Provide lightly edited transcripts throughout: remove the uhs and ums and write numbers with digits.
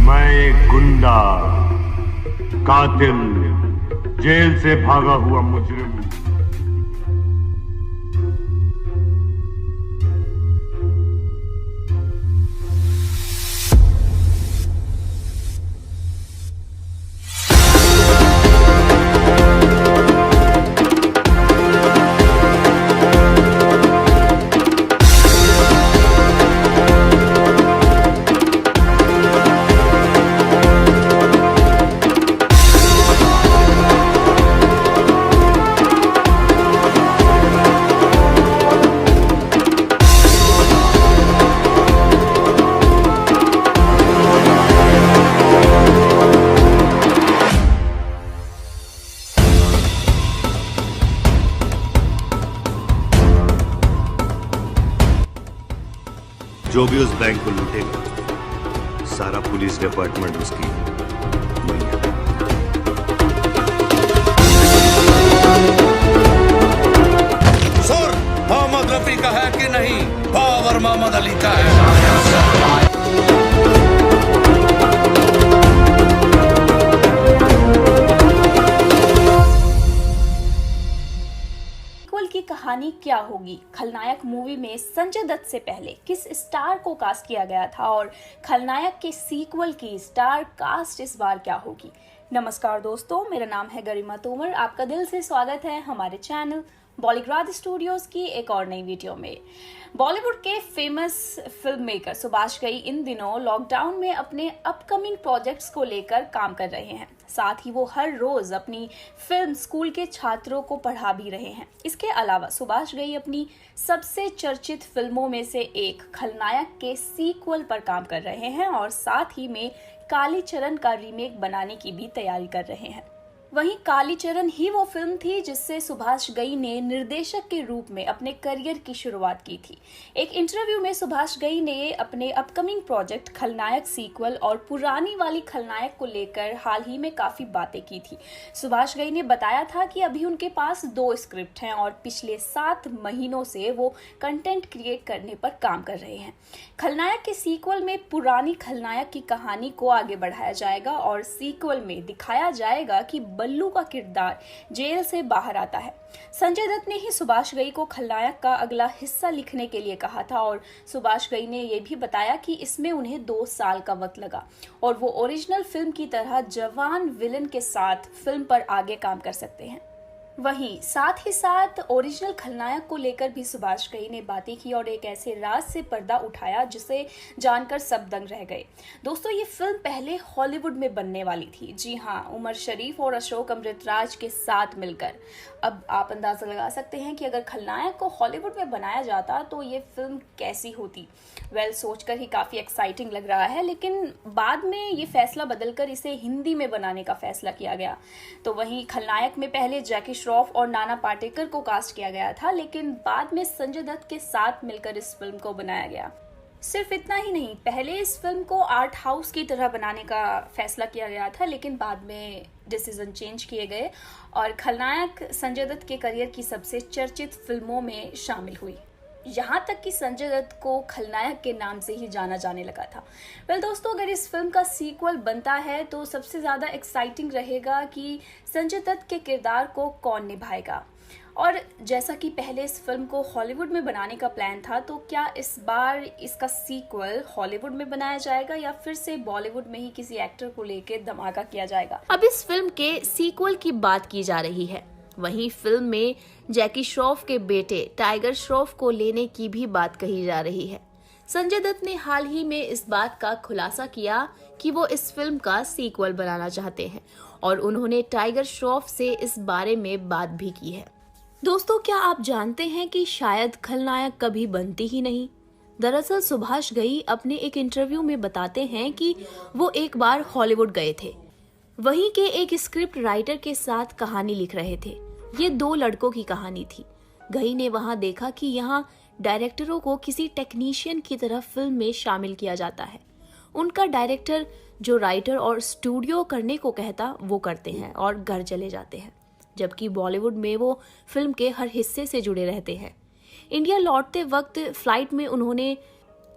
मैं एक गुंडा, कातिल, जेल से भागा हुआ मुजरिम। जो भी उस बैंक को लूटेगा, सारा पुलिस डिपार्टमेंट उसकी मैया। सुर मोहम्मद रफी का है कि नहीं? पावर मोहम्मद अली का है। की कहानी क्या होगी? खलनायक मूवी में संजय दत्त से पहले किस स्टार को कास्ट किया गया था और खलनायक के सीक्वल की स्टार कास्ट इस बार क्या होगी? नमस्कार दोस्तों, मेरा नाम है गरिमा तोमर। आपका दिल से स्वागत है हमारे चैनल बॉलीग्राड स्टूडियोज की एक और नई वीडियो में। बॉलीवुड के famous film maker Subhash Ghai इन दिनों लॉकडाउन में अपने अपकमिंग प्रोजेक्ट्स को लेकर काम कर रहे हैं। साथ ही वो हर रोज अपनी फिल्म स्कूल के छात्रों को पढ़ा भी रहे हैं। इसके अलावा सुभाष घई अपनी सबसे चर्चित फिल्मों में से एक खलनायक के सीक्वल पर काम कर रहे हैं और साथ ही में कालीचरण का रीमेक बनाने की भी तैयारी कर रहे हैं। वहीं कालीचरण ही वो फिल्म थी जिससे सुभाष घई ने निर्देशक के रूप में अपने करियर की शुरुआत की थी। एक इंटरव्यू में सुभाष घई ने अपने अपकमिंग प्रोजेक्ट खलनायक सीक्वल और पुरानी वाली खलनायक को लेकर हाल ही में काफी बातें की थी। सुभाष घई ने बताया था कि अभी उनके पास 2 स्क्रिप्ट हैं और पिछले 7 महीनों से वो कंटेंट क्रिएट करने पर काम कर रहे हैं। खलनायक के सीक्वल में पुरानी खलनायक की कहानी को आगे बढ़ाया जाएगा और सीक्वल में दिखाया जाएगा कि बल्लू का किरदार जेल से बाहर आता है। संजय दत्त ने ही सुभाष घई को खलनायक का अगला हिस्सा लिखने के लिए कहा था और सुभाष घई ने यह भी बताया कि इसमें उन्हें 2 साल का वक्त लगा और वो ओरिजिनल फिल्म की तरह जवान विलन के साथ फिल्म पर आगे काम कर सकते हैं। वहीं साथ ही साथ ओरिजिनल खलनायक को लेकर भी सुभाष घई ने बातें की और एक ऐसे राज से पर्दा उठाया जिसे जानकर सब दंग रह गए। दोस्तों, ये फिल्म पहले हॉलीवुड में बनने वाली थी। जी हाँ, उमर शरीफ और अशोक अमृतराज के साथ मिलकर। अब आप अंदाजा लगा सकते हैं कि अगर खलनायक को हॉलीवुड में बनाया जाता तो ये फिल्म कैसी होती। सोचकर ही काफ़ी एक्साइटिंग लग रहा है, लेकिन बाद में ये फैसला बदलकर इसे हिंदी में बनाने का फैसला किया गया। तो वहीं खलनायक में पहले जैकी श्रॉफ और नाना पाटेकर को कास्ट किया गया था, लेकिन बाद में संजय दत्त के साथ मिलकर इस फिल्म को बनाया गया। सिर्फ इतना ही नहीं, पहले इस फिल्म को आर्ट हाउस की तरह बनाने का फैसला किया गया था, लेकिन बाद में डिसीजन चेंज किए गए और खलनायक संजय दत्त के करियर की सबसे चर्चित फिल्मों में शामिल हुई। यहाँ तक कि संजय दत्त को खलनायक के नाम से ही जाना जाने लगा था। दोस्तों, अगर इस फिल्म का सीक्वल बनता है तो सबसे ज़्यादा एक्साइटिंग रहेगा कि संजय दत्त के किरदार को कौन निभाएगा। और जैसा कि पहले इस फिल्म को हॉलीवुड में बनाने का प्लान था, तो क्या इस बार इसका सीक्वल हॉलीवुड में बनाया जाएगा या फिर से बॉलीवुड में ही किसी एक्टर को लेकर धमाका किया जाएगा? अब इस फिल्म के सीक्वल की बात की जा रही है। वहीं फिल्म में जैकी श्रॉफ के बेटे टाइगर श्रॉफ को लेने की भी बात कही जा रही है। संजय दत्त ने हाल ही में इस बात का खुलासा किया कि वो इस फिल्म का सीक्वल बनाना चाहते हैं और उन्होंने टाइगर श्रॉफ से इस बारे में बात भी की है। दोस्तों, क्या आप जानते हैं कि शायद खलनायक कभी बनती ही नहीं? दरअसल सुभाष घई अपने एक इंटरव्यू में बताते हैं कि वो एक बार हॉलीवुड गए थे। वहीं के एक स्क्रिप्ट राइटर के साथ कहानी लिख रहे थे। ये 2 लड़कों की कहानी थी। घई ने वहां देखा कि यहाँ डायरेक्टरों को किसी टेक्नीशियन की तरह फिल्म में शामिल किया जाता है। उनका डायरेक्टर जो राइटर और स्टूडियो करने को कहता वो करते हैं और घर चले जाते हैं, जबकि बॉलीवुड में वो फिल्म के हर हिस्से से जुड़े रहते हैं। इंडिया लौटते वक्त फ्लाइट में उन्होंने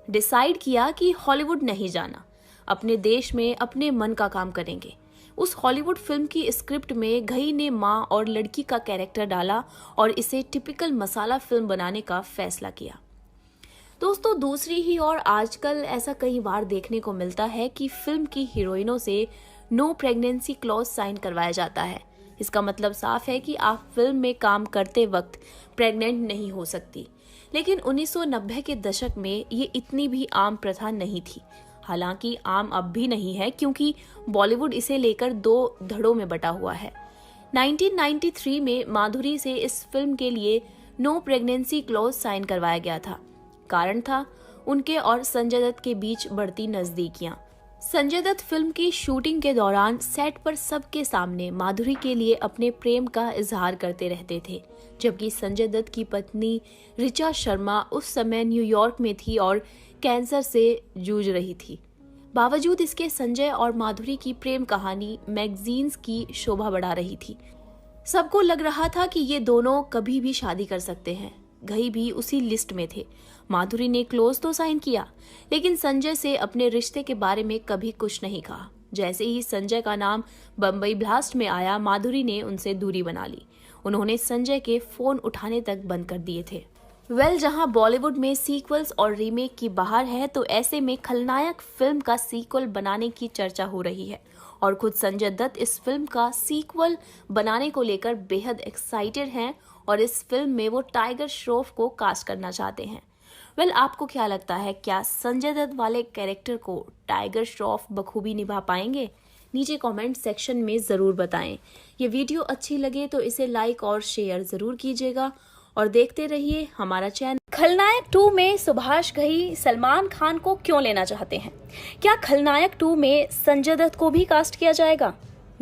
डिसाइड किया कि हॉलीवुड नहीं जाना। अपने देश में अपने मन का काम करेंगे। उस हॉलीवुड फिल्म की स्क्रिप्ट में घई ने माँ और लड़की का कैरेक्टर डाला और इसे टिपिकल मसाला फिल्म बनाने का फैसला किया। दोस्तों, दूसरी ही ओर आजकल ऐसा कई बार देखने को मिलता है कि फिल्म की हीरोइनों से नो प्रेगनेंसी क्लॉज साइन करवाया जाता है। इसका मतलब साफ है कि आप फिल्म में काम करते वक्त प्रेग्नेंट नहीं हो सकती। लेकिन 1990 के दशक में ये इतनी भी आम प्रथा नहीं थी। हालांकि आम अब भी नहीं है, क्योंकि बॉलीवुड इसे लेकर 2 धड़ों में बटा हुआ है। 1993 में माधुरी से इस फिल्म के लिए नो प्रेगनेंसी क्लॉज साइन करवाया गया था। कारण था उनके और संजय दत्त के बीच बढ़ती नजदीकियां। संजय दत्त फिल्म की शूटिंग के दौरान सेट पर सबके सामने माधुरी के लिए अपने प्रेम का इजहार करते रहते थे, जबकि संजय दत्त की पत्नी ऋचा शर्मा उस समय न्यूयॉर्क में थी और कैंसर से जूझ रही थी। बावजूद इसके संजय और माधुरी की प्रेम कहानी मैगजीन्स की शोभा बढ़ा रही थी। सबको लग रहा था कि ये दोनों कभी भी शादी कर सकते हैं। घई भी उसी लिस्ट में थे। माधुरी ने क्लोज तो साइन किया, लेकिन संजय से अपने रिश्ते के बारे में कभी कुछ नहीं कहा। जैसे ही संजय का नाम बम्बई ब्लास्ट में आया, माधुरी ने उनसे दूरी बना ली। उन्होंने संजय के फोन उठाने तक बंद कर दिए थे। जहां बॉलीवुड में सीक्वल्स और रीमेक की बहार है, तो ऐसे में खलनायक फिल्म का सीक्वल बनाने की चर्चा हो रही है और खुद संजय दत्त इस फिल्म का सीक्वल बनाने को लेकर बेहद एक्साइटेड हैं और इस फिल्म में वो टाइगर श्रॉफ को कास्ट करना चाहते हैं। आपको क्या लगता है, क्या संजय दत्त वाले कैरेक्टर को टाइगर श्रॉफ बखूबी निभा पाएंगे? नीचे कमेंट सेक्शन में ज़रूर बताएं। ये वीडियो अच्छी लगे तो इसे लाइक और शेयर ज़रूर कीजिएगा और देखते रहिए हमारा चैनल। खलनायक 2 में सुभाष घई सलमान खान को क्यों लेना चाहते हैं? क्या खलनायक 2 में संजय दत्त को भी कास्ट किया जाएगा?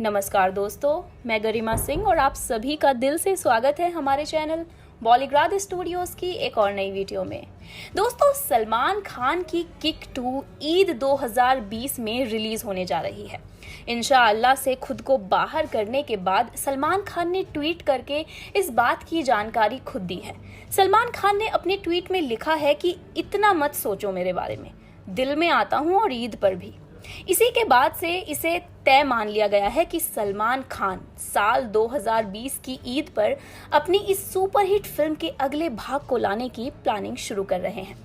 नमस्कार दोस्तों, मैं गरिमा सिंह और आप सभी का दिल से स्वागत है हमारे चैनल बॉलीग्राड स्टूडियोज की एक और नई वीडियो में। दोस्तों, सलमान खान की किक 2 ईद 2020 में रिलीज होने जा रही है। इंशाअल्लाह से खुद को बाहर करने के बाद सलमान खान ने ट्वीट करके इस बात की जानकारी खुद दी है। सलमान खान ने अपने ट्वीट में लिखा है कि इतना मत सोचो मेरे बारे में, दिल में आता हूँ और ईद पर भी। इसी के बाद से इसे तय मान लिया गया है कि सलमान खान साल 2020 की ईद पर अपनी इस सुपरहिट फिल्म के अगले भाग को लाने की प्लानिंग शुरू कर रहे हैं।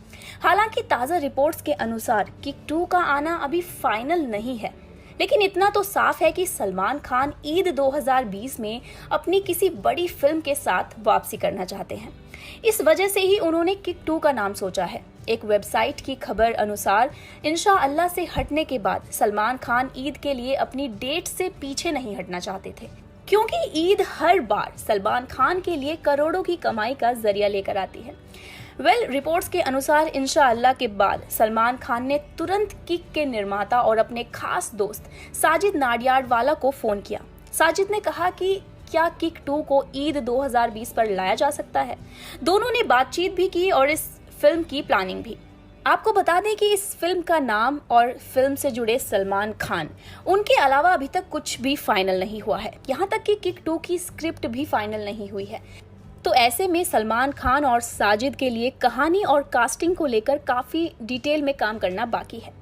हालांकि ताज़ा रिपोर्ट्स के अनुसार किक 2 का आना अभी फाइनल नहीं है, लेकिन इतना तो साफ है कि सलमान खान ईद 2020 में अपनी किसी बड़ी फिल्म के साथ वापसी करना चाहते हैं। इस वजह से ही उन्होंने किक 2 का नाम सोचा है। एक वेबसाइट की खबर अनुसार इंशाअल्लाह से हटने के बाद सलमान खान ईद के लिए अपनी डेट से पीछे नहीं हटना चाहते थे, क्योंकि ईद हर बार सलमान खान के लिए करोड़ों की कमाई का जरिया लेकर आती है। रिपोर्ट्स के अनुसार इंशाअल्लाह के बाद सलमान खान ने तुरंत किक के निर्माता और अपने खास दोस्त साजिद नाडियाडवाला को फोन किया। साजिद ने कहा कि क्या किक 2 को ईद 2020 पर लाया जा सकता है। दोनों ने बातचीत भी की और इस फिल्म की प्लानिंग भी। आपको बता दें कि इस फिल्म का नाम और फिल्म से जुड़े सलमान खान, उनके अलावा अभी तक कुछ भी फाइनल नहीं हुआ है। यहाँ तक कि किक 2 की स्क्रिप्ट भी फाइनल नहीं हुई है। तो ऐसे में सलमान खान और साजिद के लिए कहानी और कास्टिंग को लेकर काफ़ी डिटेल में काम करना बाकी है।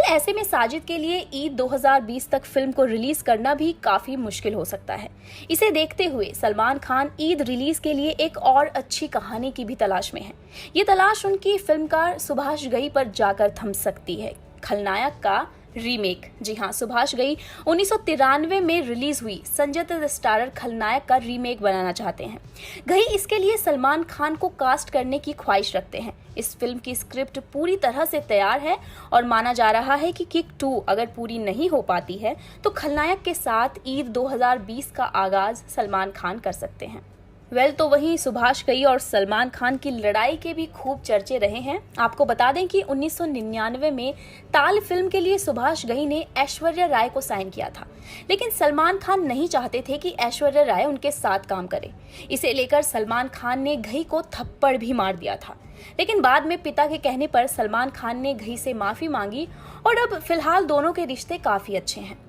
ऐसे में साजिद के लिए ईद 2020 तक फिल्म को रिलीज करना भी काफी मुश्किल हो सकता है। इसे देखते हुए सलमान खान ईद रिलीज के लिए एक और अच्छी कहानी की भी तलाश में है। ये तलाश उनकी फिल्मकार सुभाष घई पर जाकर थम सकती है। खलनायक का रीमेक, जी हाँ, सुभाष घई 1993 में रिलीज हुई संजय दत्त स्टारर खलनायक का रीमेक बनाना चाहते हैं। घई इसके लिए सलमान खान को कास्ट करने की ख्वाहिश रखते हैं। इस फिल्म की स्क्रिप्ट पूरी तरह से तैयार है और माना जा रहा है कि किक 2 अगर पूरी नहीं हो पाती है तो खलनायक के साथ ईद 2020 का आगाज सलमान खान कर सकते हैं। तो वहीं सुभाष घई और सलमान खान की लड़ाई के भी खूब चर्चे रहे हैं। आपको बता दें कि 1999 में ताल फिल्म के लिए सुभाष घई ने ऐश्वर्या राय को साइन किया था, लेकिन सलमान खान नहीं चाहते थे कि ऐश्वर्या राय उनके साथ काम करे। इसे लेकर सलमान खान ने घई को थप्पड़ भी मार दिया था, लेकिन बाद में पिता के कहने पर सलमान खान ने घई से माफी मांगी और अब फिलहाल दोनों के रिश्ते काफी अच्छे हैं।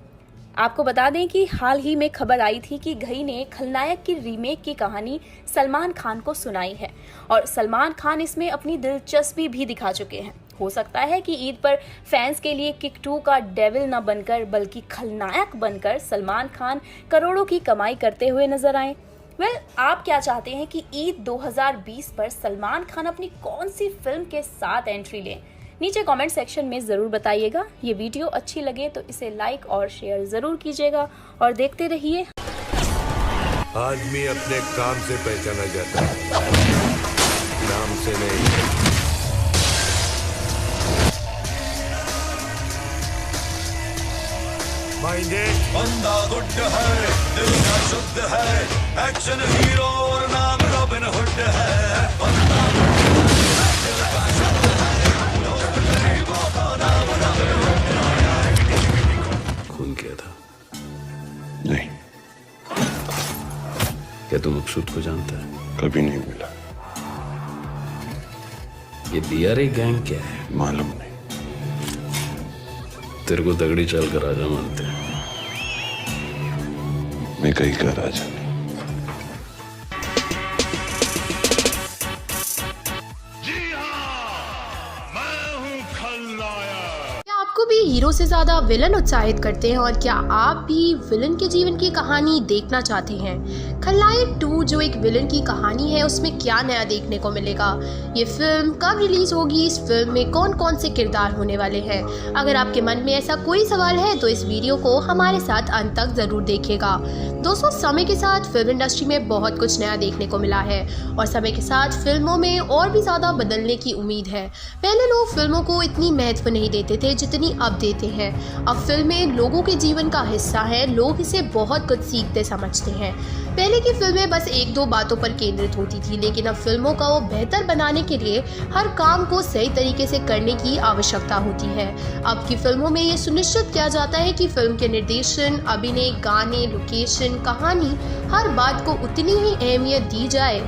आपको बता दें कि हाल ही में खबर आई थी कि घई ने खलनायक की रीमेक की कहानी सलमान खान को सुनाई है और सलमान खान इसमें अपनी दिलचस्पी भी दिखा चुके हैं। हो सकता है कि ईद पर फैंस के लिए किक 2 का डेविल न बनकर बल्कि खलनायक बनकर सलमान खान करोड़ों की कमाई करते हुए नजर आए। आप क्या चाहते हैं कि ईद 2020 पर सलमान खान अपनी कौन सी फिल्म के साथ एंट्री लें? नीचे कमेंट सेक्शन में ज़रूर बताइएगा। ये वीडियो अच्छी लगे तो इसे लाइक और शेयर ज़रूर कीजिएगा और देखते रहिए। आदमी अपने काम से पहचाना जाता है, नाम से नहीं। बंदा गुड है, दिल का शुद्ध है, एक्शन हीरो और नाम रॉबिन हुड है। बंदा दिल का शुद्ध है, गरीबों का नाम रॉबिन हुड है। खून किया था? नहीं, क्या तू मकसूद को जानता है? कभी नहीं मिला। ये बीआरए गैंग क्या है? मालूम नहीं। तेरे को तगड़ी चाल कर राजा मानते हैं। मैं कहीं का राजा नहीं। क्या आपको भी हीरो से ज्यादा विलन उत्साहित करते हैं और क्या आप भी विलन के जीवन की कहानी देखना चाहते हैं? खलनायक 2 जो एक विलन की कहानी है, उसमें क्या नया देखने को मिलेगा? ये फिल्म कब रिलीज होगी? इस फिल्म में कौन कौन से किरदार होने वाले हैं? अगर आपके मन में ऐसा कोई सवाल है तो इस वीडियो को हमारे साथ अंत तक जरूर देखिएगा। दोस्तों, समय के साथ फिल्म इंडस्ट्री में बहुत कुछ नया देखने को मिला है और समय के साथ फिल्मों में और भी ज्यादा बदलने की उम्मीद है। पहले लोग फिल्मों को इतनी महत्व नहीं देते थे जितनी अब देते हैं। अब फिल्में लोगों के जीवन का हिस्सा है, लोग इसे बहुत कुछ सीखते समझते हैं। पहले की फिल्में बस एक दो बातों पर केंद्रित होती थी, लेकिन अब फिल्मों का वो बेहतर बनाने के लिए हर काम को सही तरीके से करने की आवश्यकता होती है। अब की फिल्मों में ये सुनिश्चित किया जाता है कि फिल्म के निर्देशन, अभिनय, गाने, लोकेशन, कहानी, हर बात को उतनी ही अहमियत दी जाए।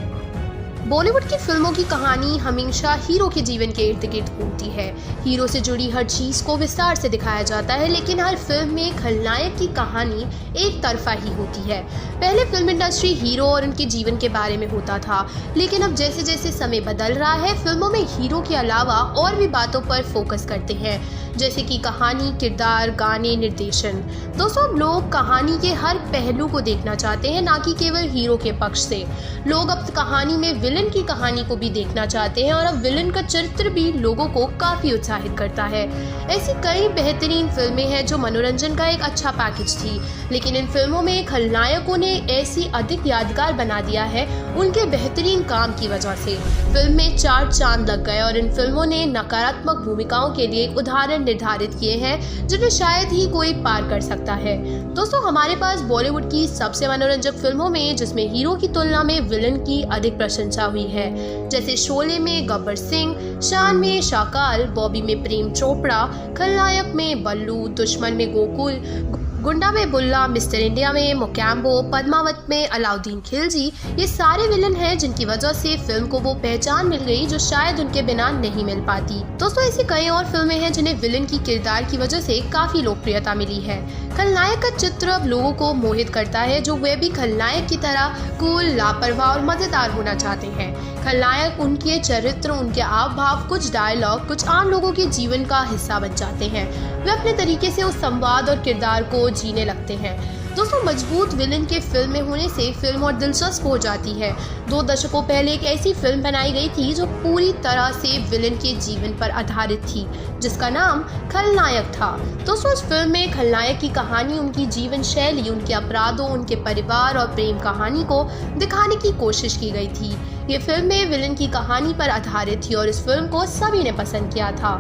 बॉलीवुड की फिल्मों की कहानी हमेशा हीरो के जीवन के इर्द गिर्द घूमती है। हीरो से जुड़ी हर चीज को विस्तार से दिखाया जाता है, लेकिन हर फिल्म में खलनायक की कहानी एक तरफा ही होती है। पहले फिल्म इंडस्ट्री हीरो और उनके जीवन के बारे में होता था, लेकिन अब जैसे जैसे समय बदल रहा है, फिल्मों में हीरो के अलावा और भी बातों पर फोकस करते हैं, जैसे कि कहानी, किरदार, गाने, निर्देशन। दोस्तों, अब लोग कहानी के हर पहलू को देखना चाहते हैं, ना कि केवल हीरो के पक्ष से। लोग अब कहानी में विलन की कहानी को भी देखना चाहते हैं और अब विलन का चरित्र भी लोगों को काफी उत्साहित करता है। ऐसी कई बेहतरीन फिल्में हैं जो मनोरंजन का एक अच्छा पैकेज थी, लेकिन इन फिल्मों में खलनायकों ने ऐसी अधिक यादगार बना दिया है उनके बेहतरीन काम की वजह से। फिल्म में 4 चांद लग गए और इन फिल्मों ने नकारात्मक भूमिकाओं के लिए एक उदाहरण निर्धारित किए हैं जिन्हें शायद ही कोई पार कर सकता है। दोस्तों, हमारे पास बॉलीवुड की सबसे मनोरंजक फिल्मों में जिसमें हीरो की तुलना में विलन की अधिक प्रशंसा हुई है, जैसे शोले में गब्बर सिंह, शान में शाकाल, बॉबी में प्रेम चोपड़ा, खलनायक में बल्लू, दुश्मन में गोकुल, गुंडा में बुल्ला, मिस्टर इंडिया में मोकैम्बो, पद्मावत में अलाउद्दीन खिलजी। ये सारे विलन हैं जिनकी वजह से फिल्म को वो पहचान मिल गई जो शायद उनके बिना नहीं मिल पाती। दोस्तों, ऐसी कई और फिल्में हैं जिन्हें विलन की किरदार की वजह से काफी लोकप्रियता मिली है। खलनायक का चित्र अब लोगों को मोहित करता है, जो वे भी खलनायक की तरह कूल, लापरवाह और मजेदार होना चाहते हैं। खलनायक, उनके चरित्र, उनके हाव भाव, कुछ डायलॉग कुछ आम लोगों के जीवन का हिस्सा बन जाते हैं। वे अपने तरीके से उस संवाद और किरदार को जीने लगते हैं। दोस्तों, मजबूत विलन के फिल्म में होने से फिल्म और दिलचस्प हो जाती है। 2 दशकों पहले एक ऐसी फिल्म बनाई गई थी जो पूरी तरह से विलन के जीवन पर आधारित थी, जिसका नाम खलनायक था। दोस्तों, इस फिल्म में खलनायक की कहानी, उनकी जीवन शैली, उनके अपराधों, उनके परिवार और प्रेम कहानी को दिखाने की कोशिश की गई थी। ये फिल्म में विलन की कहानी पर आधारित थी और इस फिल्म को सभी ने पसंद किया था।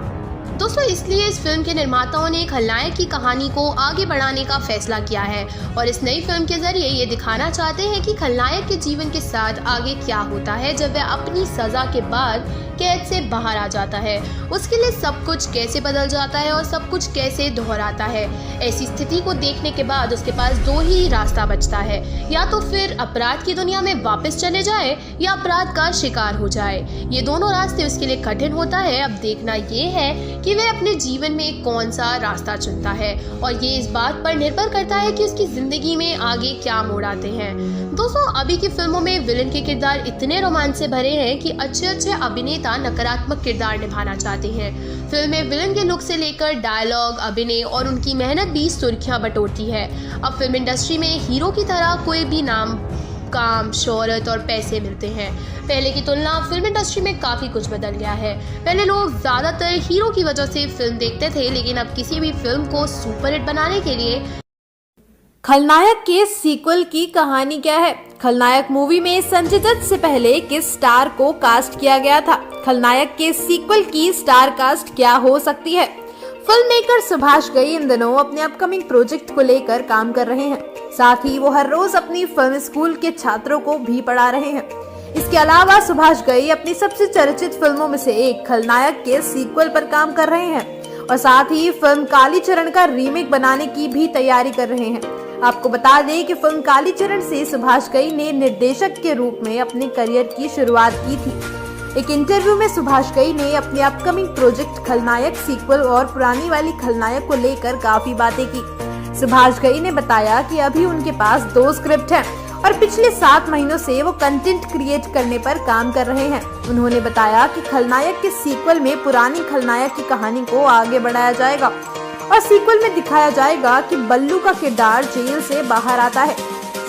दोस्तों, इसलिए इस फिल्म के निर्माताओं ने खलनायक की कहानी को आगे बढ़ाने का फैसला किया है और इस नई फिल्म के जरिए ये दिखाना चाहते हैं कि खलनायक के जीवन के साथ आगे क्या होता है जब वह अपनी सजा के बाद कैद से बाहर आ जाता है। उसके लिए सब कुछ कैसे बदल जाता है और सब कुछ कैसे दोहराता है। ऐसी स्थिति को देखने के बाद उसके पास 2 ही रास्ता बचता है, या तो फिर अपराध की दुनिया में वापस चले जाए या अपराध का शिकार हो जाए। ये दोनों रास्ते उसके लिए कठिन होता है। अब देखना ये है कि वह अपने जीवन में कौन सा रास्ता चुनता है और ये इस बात पर निर्भर करता है कि उसकी जिंदगी में आगे क्या मोड़ आते हैं। दोस्तों, अभी की फिल्मों में विलन के किरदार इतने रोमांच से भरे हैं कि अच्छे अच्छे अभिनेता हमेशा नकारात्मक किरदार निभाना चाहते हैं। फिल्म में विलन के लुक से लेकर डायलॉग, अभिनय और उनकी मेहनत भी सुर्खियां बटोरती है। अब फिल्म इंडस्ट्री में हीरो की तरह कोई भी नाम, काम, शोहरत और पैसे मिलते हैं। पहले की तुलना फिल्म इंडस्ट्री में काफ़ी कुछ बदल गया है। पहले लोग ज़्यादातर हीरो की वजह से फिल्म देखते थे, लेकिन अब किसी भी फिल्म को सुपरहिट बनाने के लिए खलनायक के सीक्वल की कहानी क्या है? खलनायक मूवी में संजय दत्त से पहले किस स्टार को कास्ट किया गया था? खलनायक के सीक्वल की स्टार कास्ट क्या हो सकती है? फिल्म मेकर सुभाष घई इन दिनों अपने अपकमिंग प्रोजेक्ट को लेकर काम कर रहे हैं। साथ ही वो हर रोज अपनी फिल्म स्कूल के छात्रों को भी पढ़ा रहे हैं। इसके अलावा सुभाष घई अपनी सबसे चर्चित फिल्मों में से एक खलनायक के सीक्वल पर काम कर रहे हैं और साथ ही फिल्म कालीचरण का रीमेक बनाने की भी तैयारी कर रहे हैं। आपको बता दें कि फिल्म कालीचरण से सुभाष घई ने निर्देशक के रूप में अपने करियर की शुरुआत की थी। एक इंटरव्यू में सुभाष घई ने अपने अपकमिंग प्रोजेक्ट खलनायक सीक्वल और पुरानी वाली खलनायक को लेकर काफी बातें की। सुभाष घई ने बताया कि अभी उनके पास 2 स्क्रिप्ट हैं और पिछले 7 महीनों से वो कंटेंट क्रिएट करने पर काम कर रहे हैं। उन्होंने बताया कि खलनायक के सीक्वल में पुरानी खलनायक की कहानी को आगे बढ़ाया जाएगा और सीक्वल में दिखाया जाएगा कि बल्लू का किरदार जेल से बाहर आता है।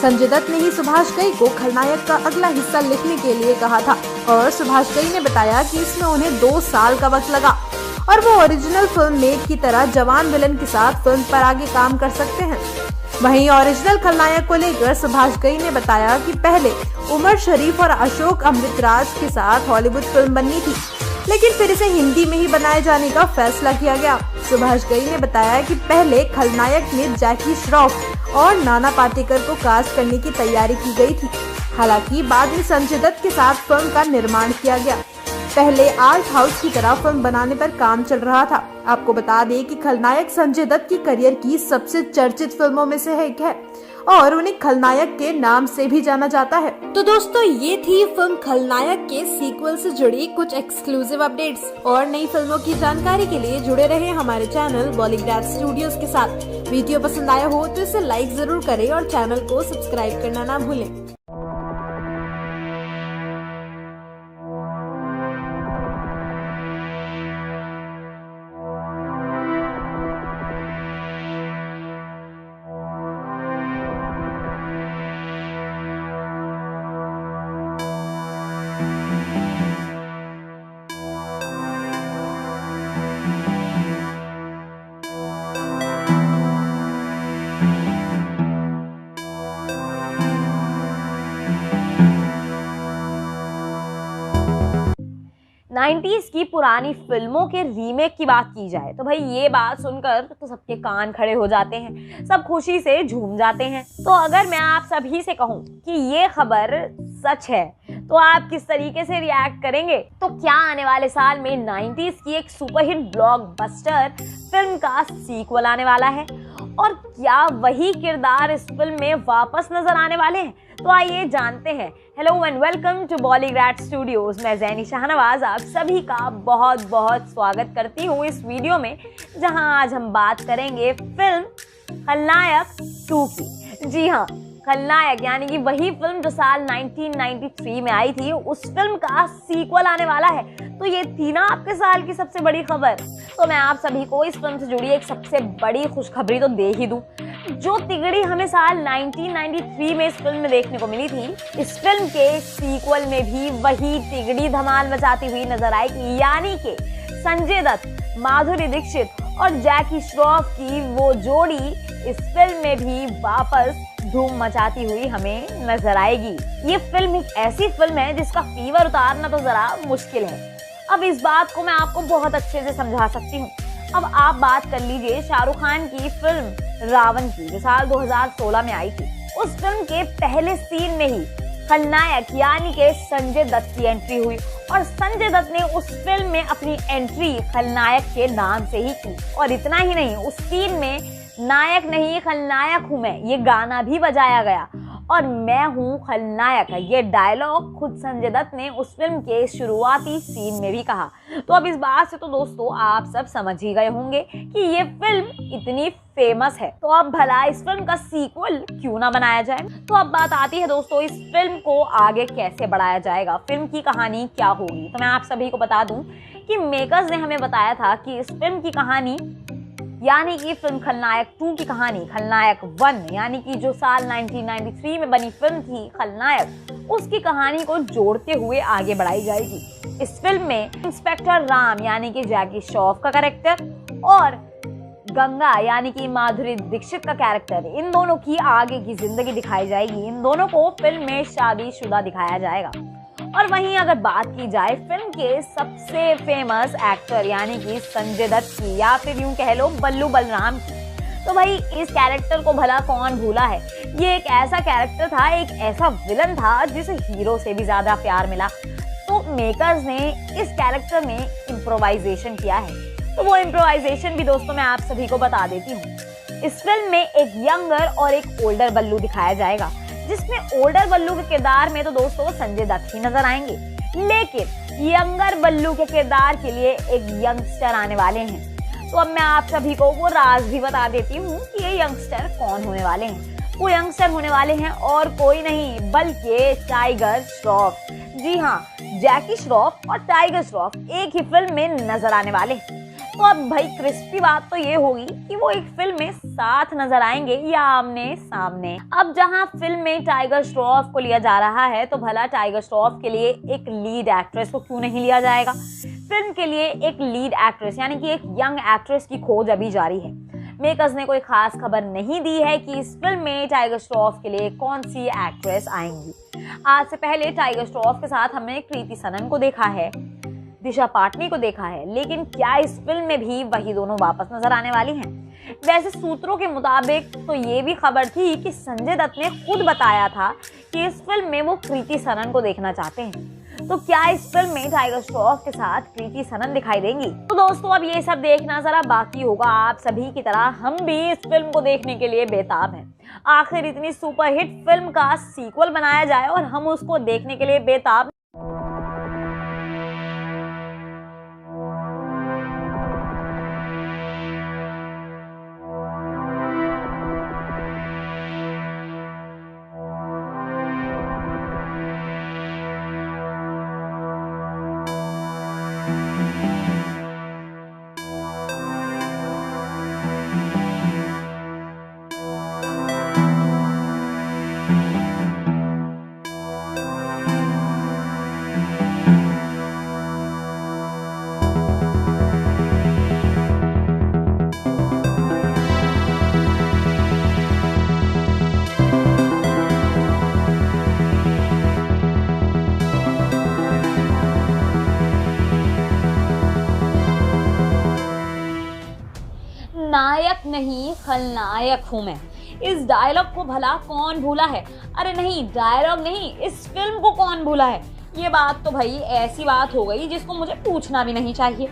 संजय दत्त ने ही सुभाष घई को खलनायक का अगला हिस्सा लिखने के लिए कहा था और सुभाष घई ने बताया कि इसमें उन्हें 2 साल का वक्त लगा और वो ओरिजिनल फिल्म मेट की तरह जवान विलन के साथ फिल्म पर आगे काम कर सकते हैं। वहीं ओरिजिनल खलनायक को लेकर सुभाष घई ने बताया कि पहले उमर शरीफ और अशोक अमृतराज के साथ हॉलीवुड फिल्म बननी थी, लेकिन फिर इसे हिंदी में ही बनाए जाने का फैसला किया गया। सुभाष घई ने बताया कि पहले खलनायक में जैकी श्रॉफ और नाना पाटेकर को कास्ट करने की तैयारी की गई थी। हालांकि बाद में संजय दत्त के साथ फिल्म का निर्माण किया गया। पहले आर्ट हाउस की तरह फिल्म बनाने पर काम चल रहा था। आपको बता दें कि खलनायक संजय दत्त की करियर की सबसे चर्चित फिल्मों में से एक है और उन्हें खलनायक के नाम से भी जाना जाता है। तो दोस्तों, ये थी फिल्म खलनायक के सीक्वल से जुड़ी कुछ एक्सक्लूसिव अपडेट्स। और नई फिल्मों की जानकारी के लिए जुड़े रहे हमारे चैनल बॉलीग्राड स्टूडियोज के साथ। वीडियो पसंद आया हो तो इसे लाइक जरूर करें और चैनल को सब्सक्राइब करना ना भूलें। नाइन्टीज की पुरानी फिल्मों के रीमेक की बात की जाए तो भाई ये बात सुनकर तो सबके कान खड़े हो जाते हैं, सब खुशी से झूम जाते हैं। तो अगर मैं आप सभी से कहूँ कि ये खबर सच है तो आप किस तरीके से रिएक्ट करेंगे? तो क्या आने वाले साल में 90s की एक सुपरहिट ब्लॉकबस्टर फिल्म का सीक्वल आने वाला है और क्या वही किरदार इस फिल्म में वापस नजर आने वाले हैं? तो आइए जानते हैं। Hello and welcome to Bollygrad studios. मैं ज़ैनी शाहनवाज आप सभी का बहुत बहुत स्वागत करती हूँ इस वीडियो में, जहां आज हम बात करेंगे फिल्म खलनायक 2 की। जी हाँ, खलनायक यानी कि वही फिल्म जो साल 1993 में आई थी, उस फिल्म का सीक्वल आने वाला है। तो ये थी ना आपके साल की सबसे बड़ी खबर। तो मैं आप सभी को इस फिल्म से जुड़ी एक सबसे बड़ी खुशखबरी तो दे ही दूं। जो तिगड़ी हमें साल 1993 में इस फिल्म में देखने को मिली थी, इस फिल्म के सीक्वल में भी वही तिगड़ी धमाल मचाती हुई नजर आएगी। यानी कि संजय दत्त, माधुरी दीक्षित और जैकी श्रॉफ की वो जोड़ी इस फिल्म में भी वापस धूम मचाती हुई हमें नजर आएगी। ये फिल्म एक ऐसी फिल्म है जिसका फीवर उतारना तो जरा मुश्किल है। अब इस बात को मैं आपको बहुत अच्छे से समझा सकती हूँ। अब आप बात कर लीजिए शाहरुख खान की फिल्म रावण की, जो साल 2016 में आई थी। उस फिल्म के पहले सीन में ही खलनायक यानी कि संजय दत्त की एंट्री हुई और संजय दत्त ने उस फिल्म में अपनी एंट्री खलनायक के नाम से ही की। और इतना ही नहीं, उस सीन में नायक नहीं खलनायक हूं मैं, ये गाना भी बजाया गया। और मैं हूँ खलनायक। ये डायलॉग खुद संजय दत्त ने उस फिल्म के शुरुआती सीन में भी कहा। तो अब इस बात से तो दोस्तों आप सब समझ ही गए होंगे कि ये फिल्म इतनी फेमस है, तो अब भला इस फिल्म का सीक्वल क्यों ना बनाया जाए। तो अब बात आती है दोस्तों, इस फिल्म को आगे कैसे बढ़ाया जाएगा, फिल्म की कहानी क्या होगी। तो मैं आप सभी को बता दूं कि मेकर्स ने हमें बताया था कि इस फिल्म की कहानी यानी कि फिल्म खलनायक 2 की कहानी खलनायक 1 यानी कि जो साल 1993 में बनी फिल्म थी खलनायक, उसकी कहानी को जोड़ते हुए आगे बढ़ाई जाएगी। इस फिल्म में इंस्पेक्टर राम यानी कि जैकी श्रॉफ का कैरेक्टर और गंगा यानी कि माधुरी दीक्षित का कैरेक्टर, इन दोनों की आगे की जिंदगी दिखाई जाएगी। इन दोनों को फिल्म में शादीशुदा दिखाया जाएगा। और वहीं अगर बात की जाए फिल्म के सबसे फेमस एक्टर यानी कि संजय दत्त की या फिर यूं कह लो बल्लू बलराम की, तो भाई इस कैरेक्टर को भला कौन भूला है। ये एक ऐसा कैरेक्टर था, एक ऐसा विलन था जिसे हीरो से भी ज्यादा प्यार मिला। तो मेकर्स ने इस कैरेक्टर में इम्प्रोवाइजेशन किया है। तो वो इम्प्रोवाइजेशन भी दोस्तों मैं आप सभी को बता देती हूँ। इस फिल्म में एक यंगर और एक ओल्डर बल्लू दिखाया जाएगा, जिसमें ओल्डर बल्लू के किरदार में तो दोस्तों संजय दत्त ही नजर आएंगे, लेकिन यंगर बल्लू के किरदार के लिए एक यंगस्टर आने वाले हैं। तो अब मैं आप सभी को वो राज भी बता देती हूँ कि ये यंगस्टर कौन होने वाले हैं। वो यंगस्टर होने वाले हैं और कोई नहीं बल्कि टाइगर श्रॉफ। जी हाँ, जैकी श्रॉफ और टाइगर श्रॉफ एक ही फिल्म में नजर आने वाले हैं। तो अब भाई क्रिस्पी बात तो ये होगी कि वो एक फिल्म में साथ नजर आएंगे या आमने सामने। अब जहां फिल्म में टाइगर श्रॉफ को लिया जा रहा है, तो भला टाइगर श्रॉफ के लिए एक लीड एक्ट्रेस को क्यों नहीं लिया जाएगा। फिल्म के लिए एक लीड एक्ट्रेस यानी कि एक यंग एक्ट्रेस की खोज अभी जारी है। मेकर्स ने कोई खास खबर नहीं दी है कि इस फिल्म में टाइगर श्रॉफ के लिए कौन सी एक्ट्रेस आएंगी। आज से पहले टाइगर श्रॉफ के साथ हमने कृति सनन को देखा है, दिशा पाटनी को देखा है, लेकिन क्या इस फिल्म में भी वही दोनों वापस नजर आने वाली हैं? वैसे सूत्रों के मुताबिक तो ये भी खबर थी कि संजय दत्त ने खुद बताया था कि इस फिल्म में वो कृति सनन को देखना चाहते हैं। तो क्या इस फिल्म में टाइगर श्रॉफ के साथ कृति सनन दिखाई देंगी? तो दोस्तों अब ये सब देखना जरा बाकी होगा। आप सभी की तरह हम भी इस फिल्म को देखने के लिए बेताब हैं। आखिर इतनी सुपरहिट फिल्म का सीक्वल बनाया जाए और हम उसको देखने के लिए बेताब। नायक नहीं खलनायक हूं मैं, इस डायलॉग को भला कौन भूला है। अरे नहीं, डायलॉग नहीं, इस फिल्म को कौन भूला है। ये बात तो भाई ऐसी बात हो गई जिसको मुझे पूछना भी नहीं चाहिए।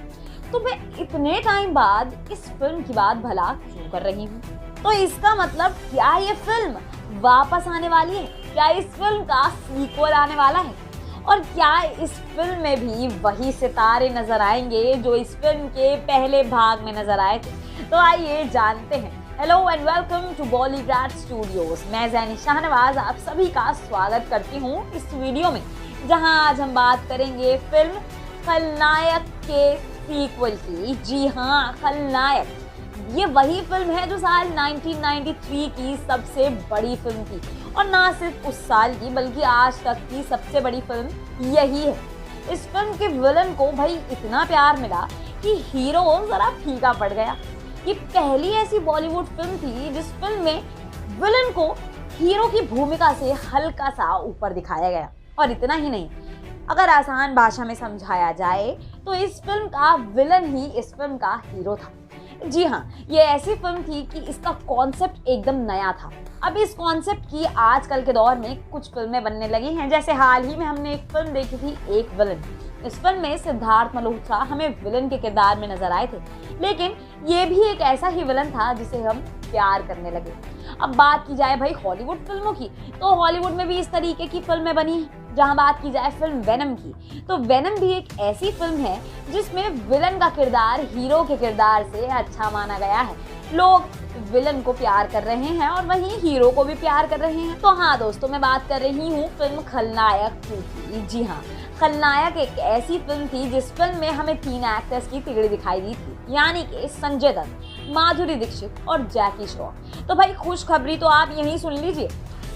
तो मैं इतने टाइम बाद इस फिल्म की बात भला क्यों कर रही हूँ। तो इसका मतलब क्या ये फिल्म वापस आने वाली है? क्या इस फिल्म का सीक्वल आने वाला है? और क्या इस फिल्म में भी वही सितारे नजर आएंगे जो इस फिल्म के पहले भाग में नजर आए थे? तो आइए जानते हैं। Hello and welcome to Bollywood studios. मैं ज़ैनी शाहनवाज आप सभी का स्वागत करती हूँ इस वीडियो में, जहां आज हम बात करेंगे फिल्म खलनायक के सीक्वल की। जी हाँ, खलनायक ये वही फिल्म है जो साल 1993 की सबसे बड़ी फिल्म थी, और ना सिर्फ उस साल की बल्कि आज तक की सबसे बड़ी फिल्म यही है। इस फिल्म के विलन को भाई इतना प्यार मिला कि हीरो जरा फीका पड़ गया। ये पहली ऐसी बॉलीवुड फिल्म थी जिस फिल्म में विलन को हीरो की भूमिका से हल्का सा ऊपर दिखाया गया। और इतना ही नहीं, अगर आसान भाषा में समझाया जाए तो इस फिल्म का विलन ही इस फिल्म का हीरो था। जी हाँ, ये ऐसी फिल्म थी कि इसका कॉन्सेप्ट एकदम नया था। अब इस कॉन्सेप्ट की आजकल के दौर में कुछ फिल्में बनने लगी हैं। जैसे हाल ही में हमने एक फिल्म देखी थी, एक विलन। इस फिल्म में सिद्धार्थ मल्होत्रा हमें विलन के किरदार में नजर आए थे, लेकिन ये भी एक ऐसा ही विलन था जिसे हम प्यार करने लगे। अब बात की जाए भाई हॉलीवुड फिल्मों की, तो हॉलीवुड में भी इस तरीके की फिल्में बनी हैं। जहां बात की जाए फिल्म वेनम की, तो वेनम भी एक ऐसी फिल्म है जिसमें विलन का किरदार हीरो के किरदार से अच्छा माना गया है। लोग विलन को प्यार कर रहे हैं और वहीं हीरो को भी प्यार कर रहे हैं। तो हाँ दोस्तों, मैं बात कर रही हूँ फिल्म खलनायक 2 की। जी हाँ, खलनायक एक ऐसी फिल्म थी जिस फिल्म में हमें 3 एक्टर्स की तिगड़ी दिखाई दी थी, यानी कि संजय दत्त, माधुरी दीक्षित और जैकी श्रॉफ। तो भाई खुशखबरी तो आप यहीं सुन लीजिए,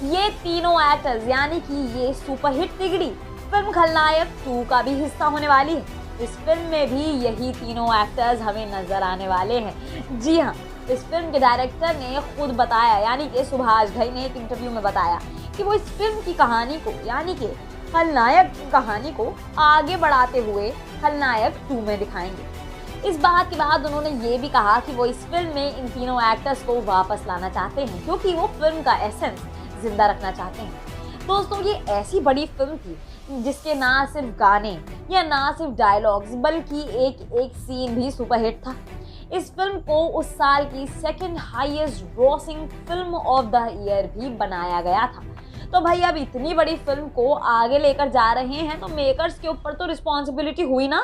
ये तीनों एक्टर्स यानी कि ये सुपरहिट तिगड़ी फिल्म खलनायक 2 का भी हिस्सा होने वाली है। इस फिल्म में भी यही तीनों एक्टर्स हमें नजर आने वाले हैं। जी हाँ, इस फिल्म के डायरेक्टर ने खुद बताया, यानी कि सुभाष घई ने एक इंटरव्यू में बताया कि वो इस फिल्म की कहानी को, यानी कि खलनायक की कहानी को आगे बढ़ाते हुए खलनायक 2 में दिखाएंगे। इस बात के बाद उन्होंने ये भी कहा कि वो इस फिल्म में इन तीनों एक्टर्स को वापस लाना चाहते हैं, क्योंकि वो फिल्म का एसेंस जिंदा रखना चाहते हैं। दोस्तों, ये ऐसी बड़ी फिल्म थी जिसके ना सिर्फ गाने या ना सिर्फ डायलॉग्स बल्कि एक एक सीन भी सुपरहिट था। इस फिल्म को उस साल की 2nd highest grossing film of the year भी बनाया गया था। तो भाई अब इतनी बड़ी फिल्म को आगे लेकर जा रहे हैं तो मेकर्स के ऊपर तो रिस्पॉन्सिबिलिटी हुई ना।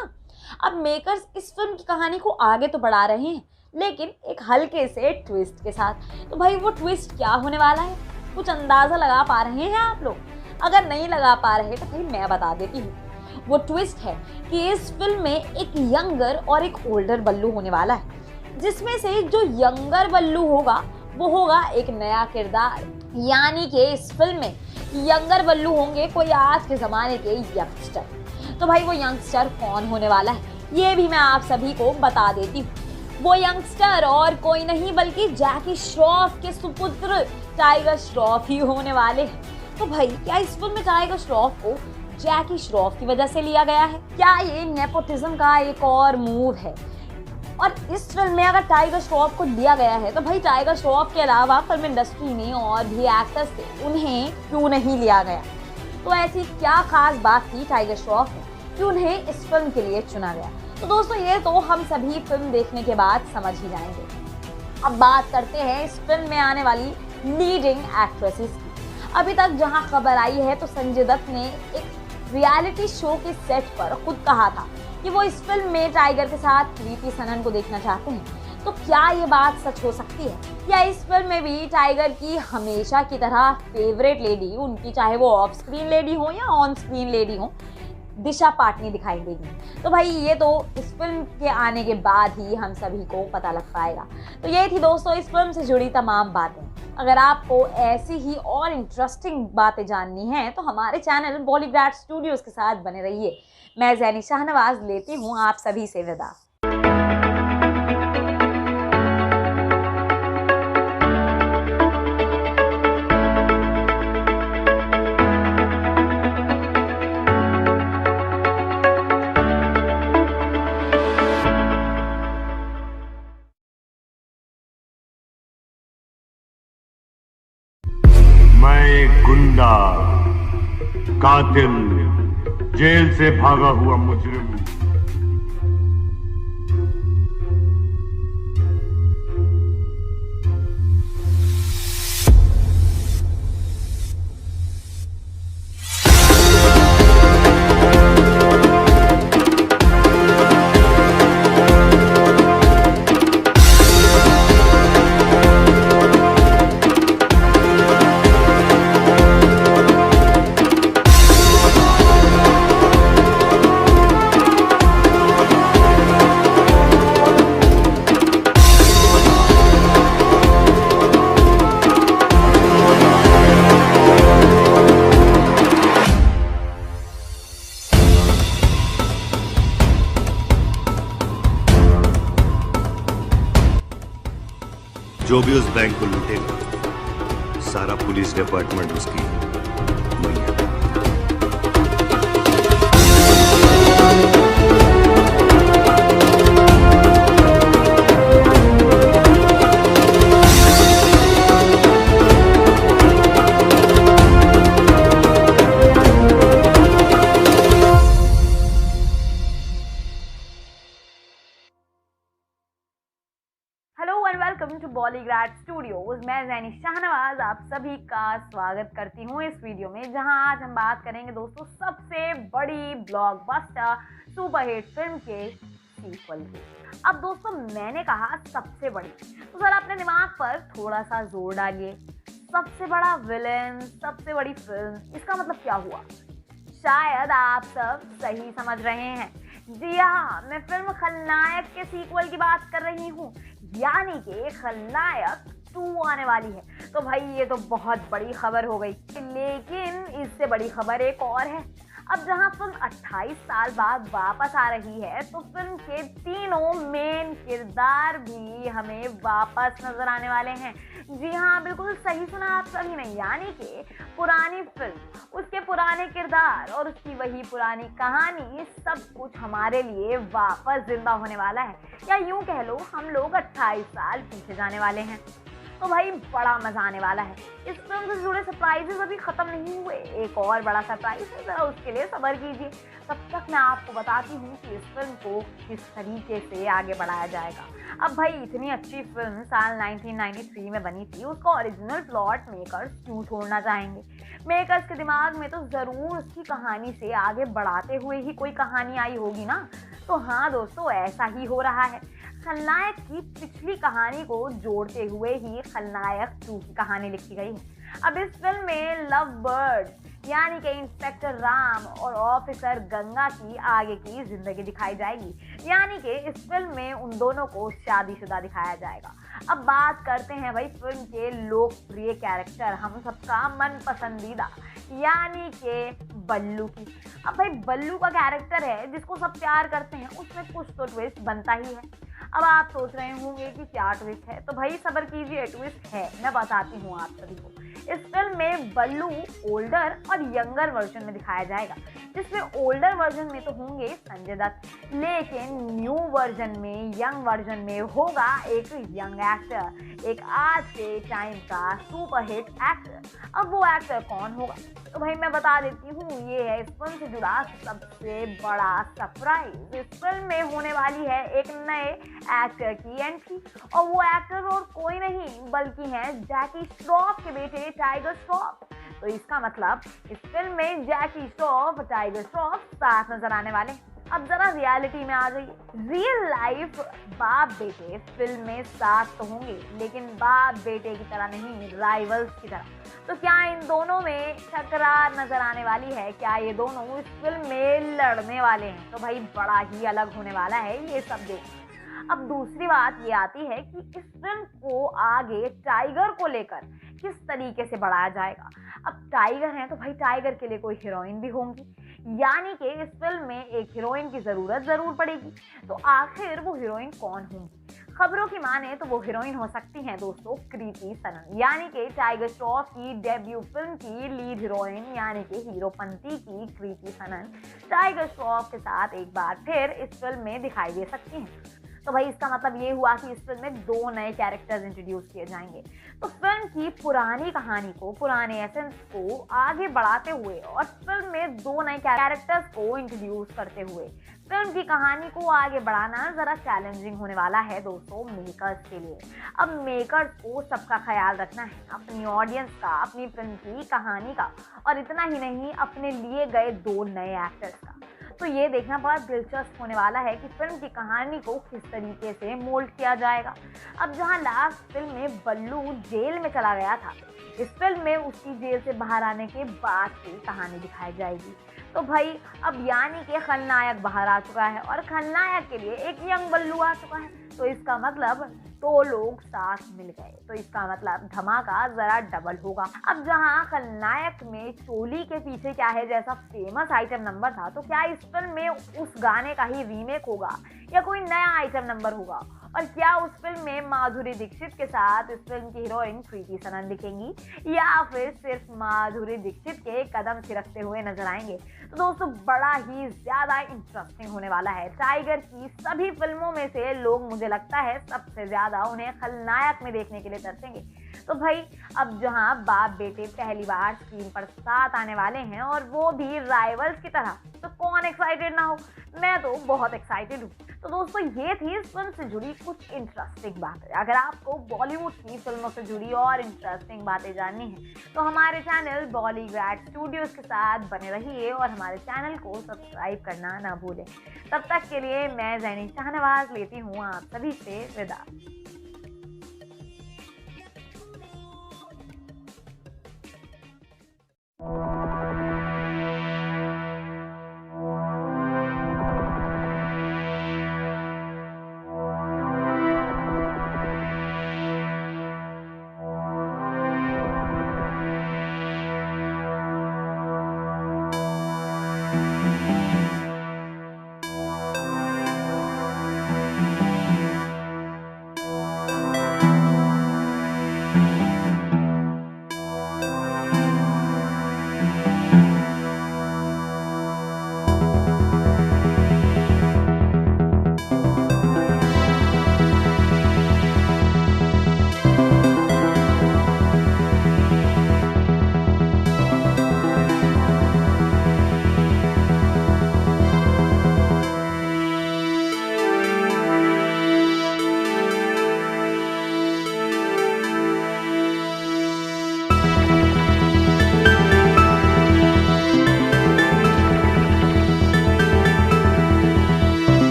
अब मेकर्स इस फिल्म की कहानी को आगे तो बढ़ा रहे हैं, लेकिन एक हल्के से ट्विस्ट के साथ। तो भाई वो ट्विस्ट क्या होने वाला है, कुछ अंदाजा लगा पा रहे हैं आप लोग? अगर नहीं लगा पा रहे तो भाई मैं बता देती हूँ। वो ट्विस्ट है कि इस फिल्म में एक यंगर और एक ओल्डर बल्लू होने वाला है, जिसमें से जो यंगर बल्लू होगा वो होगा एक नया किरदार, यानी कि इस फिल्म में यंगर बल्लू होंगे कोई आज के ज़माने के यंगस्टर। तो भाई वो यंगस्टर कौन होने वाला है ये भी मैं आप सभी को बता देती हूँ। वो यंगस्टर और कोई नहीं बल्कि जैकी श्रॉफ के सुपुत्र टाइगर श्रॉफ ही होने वाले हैं। तो भाई क्या इस फिल्म में टाइगर श्रॉफ को जैकी श्रॉफ की वजह से लिया गया है? क्या ये नेपोटिज्म का एक और मूव है? और इस फिल्म में अगर टाइगर श्रॉफ को लिया गया है तो भाई टाइगर श्रॉफ के अलावा फिल्म इंडस्ट्री में और भी एक्टर्स थे, उन्हें क्यों नहीं लिया गया? तो ऐसी क्या खास बात थी टाइगर श्रॉफ में कि उन्हें इस फिल्म के लिए चुना गया? तो दोस्तों ये तो हम सभी फिल्म देखने के बाद समझ ही जाएंगे। अब बात करते हैं इस फिल्म में आने वाली लीडिंग एक्ट्रेसेस की। अभी तक जहां खबर आई है तो संजय दत्त ने एक रियलिटी शो के सेट पर खुद कहा था कि वो इस फिल्म में टाइगर के साथ कृति सनन को देखना चाहते हैं। तो क्या ये बात सच हो सकती है? या इस फिल्म में भी टाइगर की हमेशा की तरह फेवरेट लेडी, उनकी चाहे वो ऑफ स्क्रीन लेडी हो या ऑन स्क्रीन लेडी हो, दिशा पाटनी दिखाई देगी? तो भाई ये तो इस फिल्म के आने के बाद ही हम सभी को पता लग पाएगा। तो ये थी दोस्तों इस फिल्म से जुड़ी तमाम बातें। अगर आपको ऐसी ही और इंटरेस्टिंग बातें जाननी हैं तो हमारे चैनल बॉलीग्राड स्टूडियोज के साथ बने रहिए। मैं ज़ैनी शाहनवाज लेती हूँ आप सभी से विदा। मैं एक गुंडा, कातिल, जेल से भागा हुआ मुजरिम हूं। जो भी उस बैंक को लूटेगा सारा पुलिस डिपार्टमेंट उसकी मैया। पॉलीग्राफ स्टूडियोज, मैं जैनी शाहनवाज आप सभी का स्वागत करती हूँ इस वीडियो में, जहां आज हम बात करेंगे दोस्तों सबसे बड़ी ब्लॉकबस्टर सुपरहिट फिल्म के सीक्वल की। अब दोस्तों मैंने कहा सबसे बड़ी, तो जरा अपने दिमाग पर थोड़ा सा जोर डालिए। सबसे बड़ा विलेन, सबसे बड़ी फिल्म, इसका मतलब क्या हुआ? शायद आप सब सही समझ रहे हैं। जी हाँ, मैं फिल्म खलनायक के सीक्वल की बात कर रही हूँ, यानी कि खलनायक 2 आने वाली है। तो भाई ये तो बहुत बड़ी खबर हो गई, लेकिन इससे बड़ी खबर एक और है। अब जहां फिल्म 28 साल बाद वापस आ रही है, तो फिल्म के तीनों मेन किरदार भी हमें वापस नजर आने वाले हैं। जी हाँ, बिल्कुल सही सुना आप सभी ने, यानी कि पुरानी फिल्म, उसके पुराने किरदार और उसकी वही पुरानी कहानी, सब कुछ हमारे लिए वापस जिंदा होने वाला है। या यूं कह लो, हम लोग 28 साल पीछे जाने वाले हैं। तो भाई बड़ा मजा आने वाला है। इस फिल्म से जुड़े सरप्राइजेस अभी खत्म नहीं हुए, एक और बड़ा सरप्राइज है, जरा उसके लिए सब्र कीजिए। तब तक मैं आपको बताती हूँ कि इस फिल्म को किस तरीके से आगे बढ़ाया जाएगा। अब भाई इतनी अच्छी फिल्म साल 1993 में बनी थी, उसका ओरिजिनल प्लॉट मेकर्स क्यों छोड़ना चाहेंगे? मेकर्स के दिमाग में तो जरूर उसकी कहानी से आगे बढ़ाते हुए ही कोई कहानी आई होगी ना। तो हाँ दोस्तों, ऐसा ही हो रहा है। खलनायक की पिछली कहानी को जोड़ते हुए ही खलनायक 2 की कहानी लिखी गई है। अब इस फिल्म में लव बर्ड यानी कि इंस्पेक्टर राम और ऑफिसर गंगा की आगे की जिंदगी दिखाई जाएगी, यानी कि इस फिल्म में उन दोनों को शादीशुदा दिखाया जाएगा। अब बात करते हैं भाई फिल्म के लोकप्रिय कैरेक्टर, हम सबका मन पसंदीदा, यानी कि बल्लू की। अब भाई बल्लू का कैरेक्टर है जिसको सब प्यार करते हैं, उसमें कुछ तो ट्विस्ट बनता ही है। अब आप सोच रहे होंगे कि क्या ट्विस्ट है, तो भाई सब्र कीजिए, ट्विस्ट है, मैं बताती हूँ आप सभी को। इस फिल्म में बल्लू ओल्डर और यंगर वर्जन में दिखाया जाएगा, जिसमें ओल्डर वर्जन में तो होंगे संजय दत्त, लेकिन न्यू वर्जन में, यंग वर्जन में होगा एक यंग एक्टर, एक आज के टाइम का सुपरहिट एक्टर। अब वो एक्टर कौन होगा? तो भाई मैं बता देती हूँ, ये है इस फिल्म से जुड़ा सबसे बड़ा सरप्राइज। इस फिल्म में होने वाली है एक नए एक्टर की एंट्री, और वो एक्टर और कोई नहीं बल्कि हैं जैकी श्रॉफ के बेटे टाइगर श्रॉफ। तो इसका मतलब इस फिल्म में जैकी श्रॉफ, टाइगर श्रॉफ साथ नजर आने वाले। अब जरा रियलिटी में आ जाइए। रियल लाइफ बाप बेटे फिल्म में साथ तो होंगे, लेकिन बाप बेटे की तरह नहीं, राइवल्स की तरह। तो क्या इन दोनों में टकरार नजर आने वाली है? क्या ये दोनों इस फिल्म में लड़ने वाले हैं? तो भाई बड़ा ही अलग होने वाला है ये सब देखना। अब दूसरी बात ये आती है कि इस फिल्म को आगे टाइगर को लेकर किस तरीके से बढ़ाया जाएगा। अब टाइगर हैं तो भाई टाइगर के लिए कोई हीरोइन भी होंगी, यानी कि इस फिल्म में एक हीरोइन की जरूरत जरूर पड़ेगी। तो आखिर वो हीरोइन कौन होंगी? खबरों की माने तो वो हीरोइन हो सकती हैं दोस्तों कृति सनन, यानी कि टाइगर श्रॉफ की डेब्यू फिल्म की लीड हीरोइन, यानी कि हीरोपंती की कृति सनन टाइगर श्रॉफ के साथ एक बार फिर इस फिल्म में दिखाई दे सकती हैं। तो भाई इसका मतलब ये हुआ कि इस फिल्म में 2 नए कैरेक्टर्स इंट्रोड्यूस किए जाएंगे। तो फिल्म की पुरानी कहानी को, पुराने एसेंस को आगे बढ़ाते हुए और फिल्म में 2 नए कैरेक्टर्स को इंट्रोड्यूस करते हुए फिल्म की कहानी को आगे बढ़ाना जरा चैलेंजिंग होने वाला है दोस्तों मेकर्स के लिए। अब मेकर्स को सबका ख्याल रखना है, अपनी ऑडियंस का, अपनी फिल्म की कहानी का, और इतना ही नहीं अपने लिए गए 2 नए एक्टर्स का। तो ये देखना बड़ा दिलचस्प होने वाला है कि फिल्म की कहानी को किस तरीके से मोल्ड किया जाएगा। अब जहां लास्ट फिल्म में बल्लू जेल में चला गया था, इस फिल्म में उसकी जेल से बाहर आने के बाद की कहानी दिखाई जाएगी। तो भाई अब यानी कि खलनायक बाहर आ चुका है और खलनायक के लिए एक यंग बल्लू आ चुका है। तो इसका मतलब 2 लोग साथ मिल गए, तो इसका मतलब धमाका जरा डबल होगा। अब जहां खलनायक में चोली के पीछे क्या है जैसा फेमस आइटम नंबर था, तो क्या इस फिल्म में उस गाने का ही रीमेक होगा या कोई नया आइटम नंबर होगा? और क्या उस फिल्म में माधुरी दीक्षित के साथ इस फिल्म की हीरोइन कृति सनन दिखेंगी या फिर सिर्फ माधुरी दीक्षित के कदम थिरकते हुए नजर आएंगे? तो दोस्तों बड़ा ही ज्यादा इंटरेस्टिंग होने वाला है। टाइगर की सभी फिल्मों में से लोग, मुझे लगता है सबसे ज्यादा उन्हें खलनायक में देखने के लिए तरसेंगे। तो भाई अब जहां बाप बेटे पहली बार स्क्रीन पर साथ आने वाले हैं और वो भी राइवल्स की तरह, तो कौन एक्साइटेड ना हो? मैं तो बहुत एक्साइटेड हूँ। तो दोस्तों ये थी इस फिल्म से जुड़ी कुछ इंटरेस्टिंग बातें। अगर आपको बॉलीवुड की फिल्मों से जुड़ी और इंटरेस्टिंग बातें जाननी है तो हमारे चैनल बॉलीग्रैड स्टूडियोज के साथ बने रहिए और हमारे चैनल को सब्सक्राइब करना ना भूलें। तब तक के लिए मैं ज़ैनी शाहनवाज लेती हूँ आप सभी से विदा।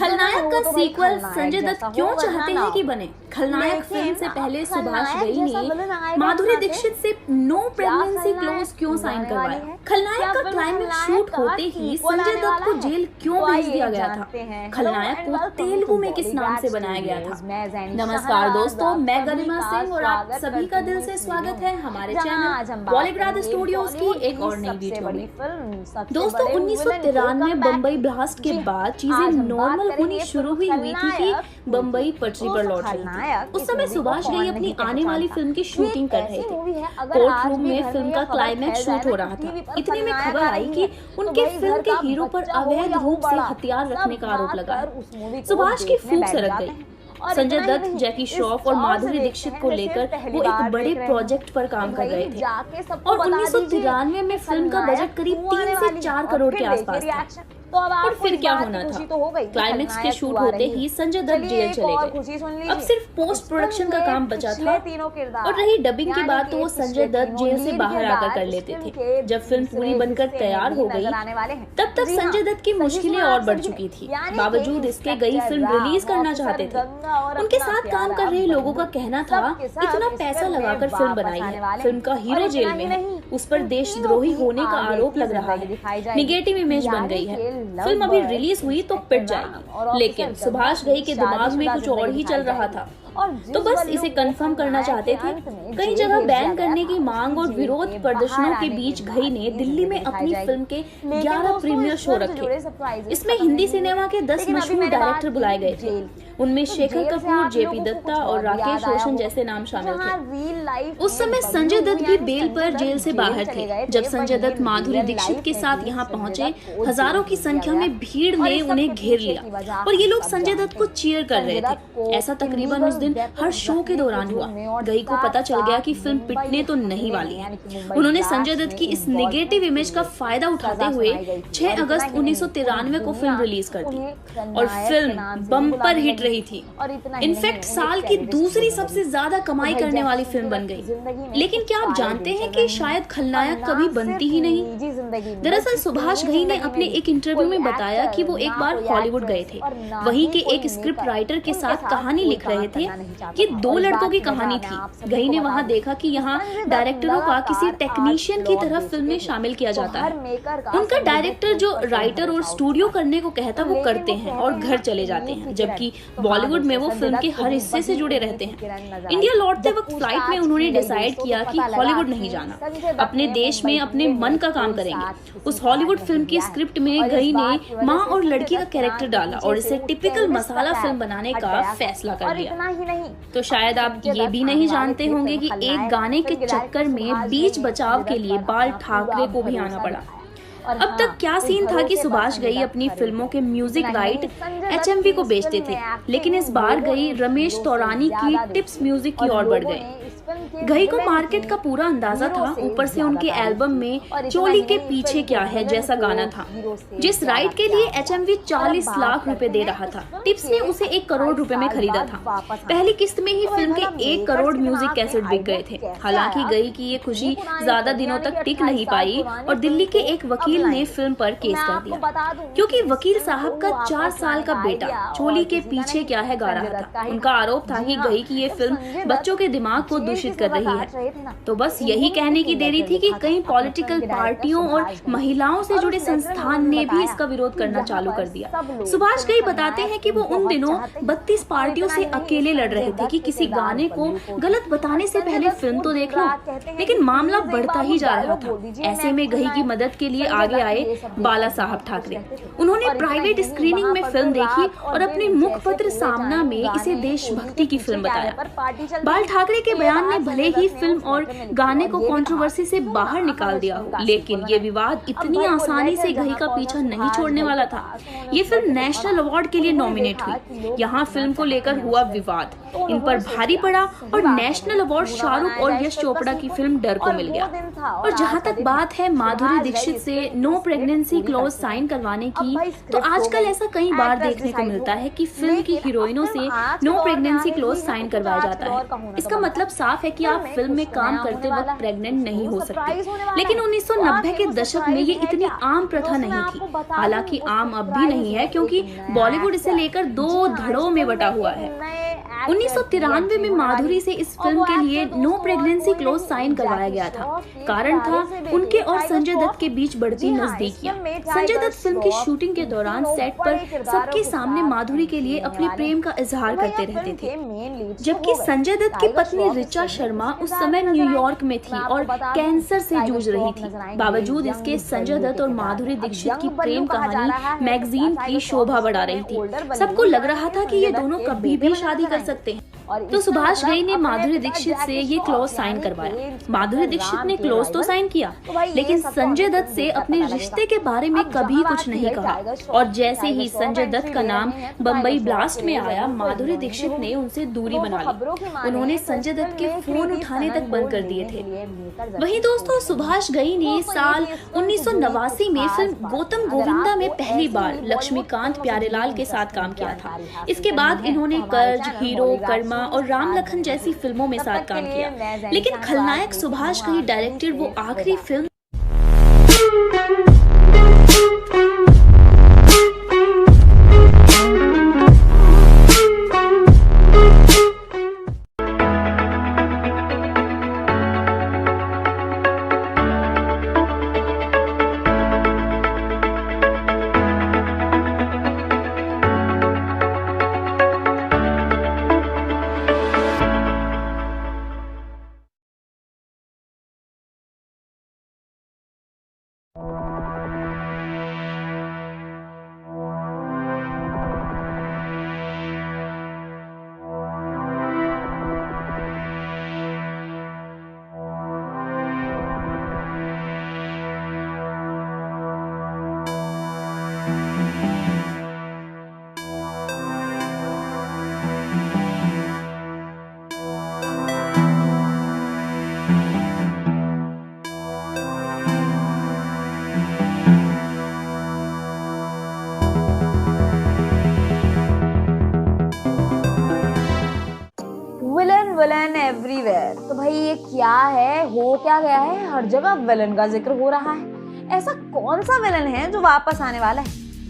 खलनायक का सीक्वल संजय दत्त क्यों चाहते हैं कि बने? खलनायक फिल्म से पहले सुभाष घई ने माधुरी दीक्षित से नो प्रेगनेंसी क्लोज क्यों साइन करवाया? खलनायक का क्लाइमेक्स शूट होते ही संजय दत्त को जेल क्यों भेज दिया गया था? खलनायक को तेलुगु में किस नाम से बनाया गया था? नमस्कार दोस्तों, मैं गरिमा सिंह और आप सभी का दिल से स्वागत है हमारे चैनल बॉलीग्रैड स्टूडियोज की एक और नई वीडियो में। दोस्तों 1993 बम्बई ब्लास्ट के बाद चीजें नॉर्मल होनी शुरू हुई थी कि बम्बई पटरी पर लौट रही थी। उस समय सुभाष घई अपनी आने वाली फिल्म की शूटिंग कर रहे थे। कोर्ट रूम में फिल्म का क्लाइमैक्स शूट हो रहा था। इतने में खबर आई कि उनके फिल्म के हीरो पर अवैध रूप से हथियार रखने का आरोप लगा। सुभाष की फूंक सरक गई। संजय दत्त, जैकी श्रॉफ और माधुरी दीक्षित को लेकर वो एक बड़े प्रोजेक्ट पर काम कर रहे थे और 1993 में फिल्म का बजट करीब 3 से 4 करोड़ के आसपास था। और फिर क्या होना था? क्लाइमेक्स के शूट होते ही संजय दत्त जेल चले गए। अब सिर्फ पोस्ट प्रोडक्शन का काम बचा था और रही डबिंग की बात तो वो संजय दत्त जेल से बाहर आकर कर लेते थे। जब फिल्म पूरी बनकर तैयार हो गई तब तक संजय दत्त की मुश्किलें और बढ़ चुकी थी। बावजूद इसके घई फिल्म रिलीज करना चाहते थे। उनके साथ काम कर रहे लोगों का कहना था इतना पैसा लगाकर फिल्म बनाई है, फिल्म का हीरो जेल में है, उस पर देशद्रोही होने का आरोप लग रहा है, निगेटिव इमेज बन गई है, फिल्म अभी रिलीज हुई तो पिट जाएगी। लेकिन सुभाष घई के दिमाग में कुछ और ही चल रहा था। तो बस इसे कंफर्म करना चाहते थे। कई जगह बैन करने की मांग और विरोध प्रदर्शनों के बीच घई ने दिल्ली में अपनी फिल्म के 11 प्रीमियर शो रखे। इसमें हिंदी सिनेमा के 10 मशहूर डायरेक्टर बुलाए गए थे। उनमें शेखर कपूर, जेपी दत्ता और राकेश रोशन जैसे नाम शामिल थे। उस समय संजय दत्त भी बेल पर जेल से बाहर थे। जब संजय दत्त माधुरी दीक्षित के साथ यहाँ पहुंचे, हजारों की संख्या में भीड़ ने उन्हें घेर लिया और ये लोग संजय दत्त को चीयर कर रहे थे। ऐसा तकरीबन उस दिन हर शो के दौरान हुआ। घई को पता चल गया कि फिल्म पिटने तो नहीं वाली है। उन्होंने संजय दत्त की इस नेगेटिव इमेज का फायदा उठाते हुए 6 अगस्त 1993 को फिल्म रिलीज कर दी और फिल्म बम्पर हिट रही थी। इनफैक्ट साल की दूसरी सबसे ज्यादा कमाई करने वाली फिल्म बन गई। लेकिन क्या आप जानते हैं कि शायद खलनायक कभी बनती ही नहीं? दरअसल सुभाष घई ने अपने एक इंटरव्यू में बताया कि वो एक बार हॉलीवुड गए थे। वहीं के एक स्क्रिप्ट राइटर के साथ कहानी लिख रहे थे कि 2 लड़कों की कहानी थी। घई ने वहां देखा कि यहाँ डायरेक्टरों का किसी टेक्नीशियन की तरह फिल्म में शामिल किया जाता है। उनका डायरेक्टर जो राइटर और स्टूडियो करने को कहता वो करते हैं और घर चले जाते हैं, जबकि बॉलीवुड में वो फिल्म के हर हिस्से से जुड़े रहते हैं। इंडिया लौटते वक्त फ्लाइट में उन्होंने डिसाइड किया कि हॉलीवुड नहीं जाना, अपने देश में अपने मन का काम करेंगे। चाहिए। उस हॉलीवुड फिल्म की स्क्रिप्ट में गई ने माँ और लड़की का कैरेक्टर डाला और इसे टिपिकल मसाला फिल्म बनाने का फैसला कर लिया। तो शायद आप ये भी नहीं जानते होंगे कि एक गाने के चक्कर में बीच बचाव के लिए बाल ठाकरे को भी आना पड़ा। अब तक क्या सीन था कि सुभाष घई अपनी फिल्मों के म्यूजिक राइट HMV को बेचते थे, लेकिन इस बार घई रमेश तौरानी की टिप्स म्यूजिक की ओर बढ़ गए। घई को मार्केट का पूरा अंदाजा था, ऊपर से उनके एल्बम में चोली के पीछे क्या है जैसा गाना था, जिस राइट के लिए HMV 40 लाख रुपए दे रहा था। टिप्स ने उसे 1 करोड़ रुपए में खरीदा था। पहली किस्त में ही फिल्म के 1 करोड़ म्यूजिक कैसेट बिक गए थे। हालांकि घई की ये खुशी ज्यादा दिनों तक टिक नहीं पाई और दिल्ली के एक वकील ने फिल्म पर केस कर दिया, क्योंकि वकील साहब का 4 साल का बेटा चोली के पीछे क्या है गा रहा था। उनका आरोप था कि घई की ये फिल्म बच्चों के दिमाग को दूषित कर रही है। तो बस यही कहने की देरी थी कि कई पॉलिटिकल पार्टियों और महिलाओं से जुड़े संस्थान ने भी इसका विरोध करना चालू कर दिया। सुभाष घई बताते हैं कि वो उन दिनों 32 पार्टियों से अकेले लड़ रहे थे कि किसी गाने को गलत बताने से पहले फिल्म तो देख लो, लेकिन मामला बढ़ता ही जा रहा था। ऐसे में घई की मदद के लिए आगे आए बाला साहब ठाकरे। उन्होंने प्राइवेट स्क्रीनिंग में फिल्म देखी और अपने मुखपत्र सामना में इसे देशभक्ति की फिल्म बताया। बाल ठाकरे के बयान ने भले ही फिल्म और गाने को कंट्रोवर्सी से बाहर निकाल दिया हो, लेकिन ये विवाद इतनी आसानी से घई का पीछा नहीं छोड़ने वाला था। ये फिल्म नेशनल अवार्ड के लिए नॉमिनेट हुई। यहाँ फिल्म को लेकर हुआ विवाद इन पर भारी पड़ा और नेशनल अवार्ड शाहरुख और यश चोपड़ा की फिल्म डर को मिल गया। और जहाँ तक बात है माधुरी दीक्षित से नो प्रेगनेंसी क्लॉज साइन करवाने की, तो आजकल ऐसा कई बार देखने को मिलता है कि फिल्म की हीरोइनों से नो प्रेगनेंसी क्लॉज साइन करवाया जाता है। इसका मतलब साफ है कि आप फिल्म में काम करते वक्त प्रेग्नेंट नहीं हो सकते, लेकिन 1990 के दशक में ये इतनी आम प्रथा नहीं थी। हालांकि आम अब भी नहीं है, क्योंकि बॉलीवुड इसे लेकर 2 धड़ों में बटा हुआ है। 1993 में माधुरी से इस फिल्म के लिए नो प्रेगनेंसी क्लॉज साइन करवाया गया था। कारण था उनके और संजय दत्त के बीच बढ़ती नजदीकियां। संजय दत्त फिल्म की शूटिंग के दौरान सेट पर सबके सामने माधुरी के लिए अपने प्रेम का इजहार करते रहते थे, जबकि संजय दत्त की पत्नी ऋचा शर्मा उस समय न्यूयॉर्क में थी और कैंसर से जूझ रही थी। बावजूद इसके संजय दत्त और माधुरी दीक्षित की प्रेम कहानी मैगजीन की शोभा बढ़ा रही थी। सबको लग रहा था कि ये दोनों कभी भी शादी कर सकते हैं। तो सुभाष घई ने माधुरी दीक्षित से ये क्लॉज साइन करवाया। माधुरी दीक्षित ने क्लॉज तो साइन किया, लेकिन संजय दत्त से अपने रिश्ते के बारे में कभी कुछ नहीं कहा। और जैसे ही संजय दत्त का नाम बम्बई ब्लास्ट में आया, माधुरी दीक्षित ने उनसे दूरी बना ली। उन्होंने संजय दत्त के फोन उठाने तक बंद कर दिए थे। वहीं दोस्तों, सुभाष घई ने साल 1989 में फिल्म गौतम गोविंदा में पहली बार लक्ष्मीकांत प्यारेलाल के साथ काम किया था। इसके बाद इन्होंने कर्ज, हीरो, कर्मा और राम लखन जैसी फिल्मों में साथ काम किया, लेकिन खलनायक सुभाष घई डायरेक्टेड वो आखिरी फिल्म विलन एवरीवेयर। तो भाई ये क्या है, हो क्या गया है, हर जगह विलन का जिक्र हो रहा है। ऐसा कौन सा विलन है जो वापस आने वाला है?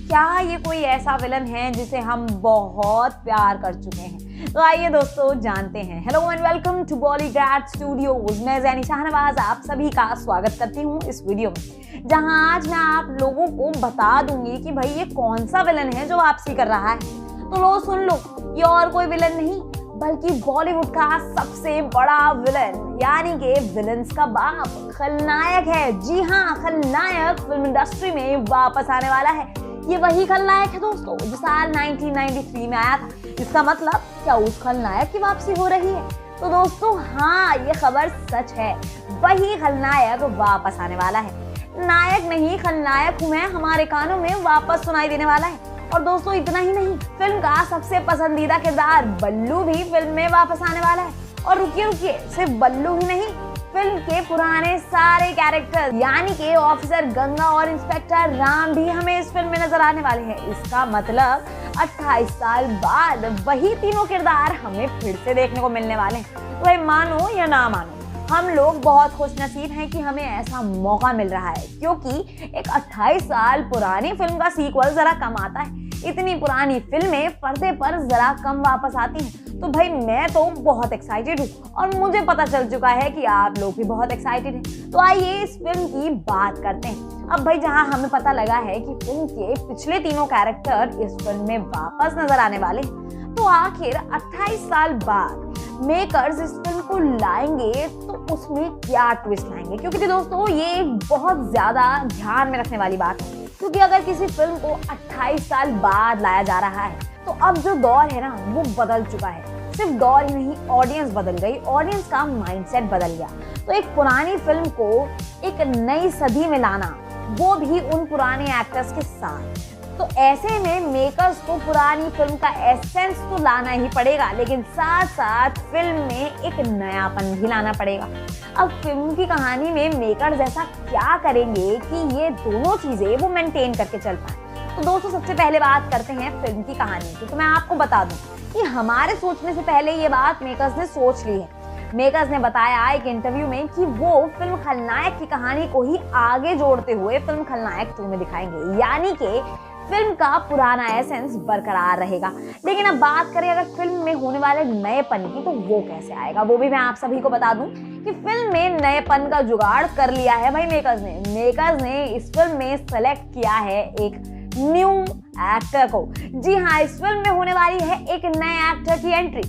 क्या ये कोई ऐसा विलन है जिसे हम बहुत प्यार कर चुके हैं? तो आइए दोस्तों जानते हैं। Hello and welcome to Bollygrad studios. मैं ज़ैनी शाहनवाज आप सभी का स्वागत करती हूँ इस वीडियो में, जहां आज मैं आप लोगों को बता दूंगी कि भाई ये कौन सा विलन है जो वापसी कर रहा है। तो लो सुन लो, ये और कोई विलन नहीं बल्कि बॉलीवुड का सबसे बड़ा विलन यानी कि विलन्स का बाप खलनायक है। जी हाँ, खलनायक फिल्म इंडस्ट्री में वापस आने वाला है। ये वही खलनायक है दोस्तों जो साल 1993 में आया था। इसका मतलब क्या उस खलनायक की वापसी हो रही है? तो दोस्तों हाँ, ये खबर सच है। वही खलनायक वापस आने वाला है। नायक नहीं, खलनायक हूँ मैं, हमारे कानों में वापस सुनाई देने वाला है। और दोस्तों इतना ही नहीं, फिल्म का सबसे पसंदीदा किरदार बल्लू भी फिल्म में वापस आने वाला है। और रुकिए, सिर्फ बल्लू ही नहीं, फिल्म के पुराने सारे कैरेक्टर यानी कि ऑफिसर गंगा और इंस्पेक्टर राम भी हमें इस फिल्म में नजर आने वाले हैं। इसका मतलब 28 साल बाद वही तीनों किरदार हमें फिर से देखने को मिलने वाले हैं। तो भाई मानो या ना मानो, हम लोग बहुत खुशनसीब हैं कि हमें ऐसा मौका मिल रहा है, क्योंकि एक 28 साल पुरानी फिल्म का सीक्वल जरा कम आता है। इतनी पुरानी फिल्में पर्दे पर जरा कम वापस आती हैं। तो भाई मैं तो बहुत एक्साइटेड हूँ और मुझे पता चल चुका है कि आप लोग भी बहुत एक्साइटेड हैं। तो आइए इस फिल्म की बात करते हैं। अब भाई जहाँ हमें पता लगा है कि फिल्म के पिछले तीनों कैरेक्टर इस फिल्म में वापस नजर आने वाले, तो आखिर 28 साल बाद मेकर्स इस फिल्म को लाएंगे तो उसमें क्या ट्विस्ट लाएंगे? क्योंकि दोस्तों ये एक बहुत ज्यादा ध्यान में रखने वाली बात है, क्योंकि अगर किसी फिल्म को 28 साल बाद लाया जा रहा है तो अब जो दौर है ना वो बदल चुका है। सिर्फ दौर ही नहीं, ऑडियंस बदल गई, ऑडियंस का माइंडसेट बदल गया। तो एक पुरानी फिल्म को एक नई सदी में लाना, वो भी उन पुराने एक्टर्स के साथ, तो ऐसे में मेकर्स को पुरानी फिल्म का एसेंस तो लाना ही पड़ेगा, लेकिन साथ साथ फिल्म में एक नयापन भी लाना पड़ेगा। अब फिल्म की कहानी में मेकर्स ऐसा क्या करेंगे कि ये दोनों चीजें वो मेंटेन करके चल पाए? तो दोस्तों सबसे पहले बात करते हैं फिल्म की कहानी की। तो मैं आपको बता दूं कि हमारे सोचने से पहले ये बात मेकर्स ने सोच ली है। मेकर्स ने बताया एक इंटरव्यू में कि वो फिल्म खलनायक की कहानी को ही आगे जोड़ते हुए फिल्म खलनायक 2 में दिखाएंगे, यानी कि फिल्म का पुराना एसेंस बरकरार रहेगा। लेकिन अब बात करें अगर फिल्म में होने वाले नएपन की, तो वो कैसे आएगा? वो भी मैं आप सभी को बता दूं कि फिल्म में नएपन का जुगाड़ कर लिया है भाई मेकर्स ने। मेकर्स ने इस फिल्म में सेलेक्ट किया है एक न्यू एक्टर को। जी हाँ, इस फिल्म में होने वाली है एक नए एक्टर की एंट्री,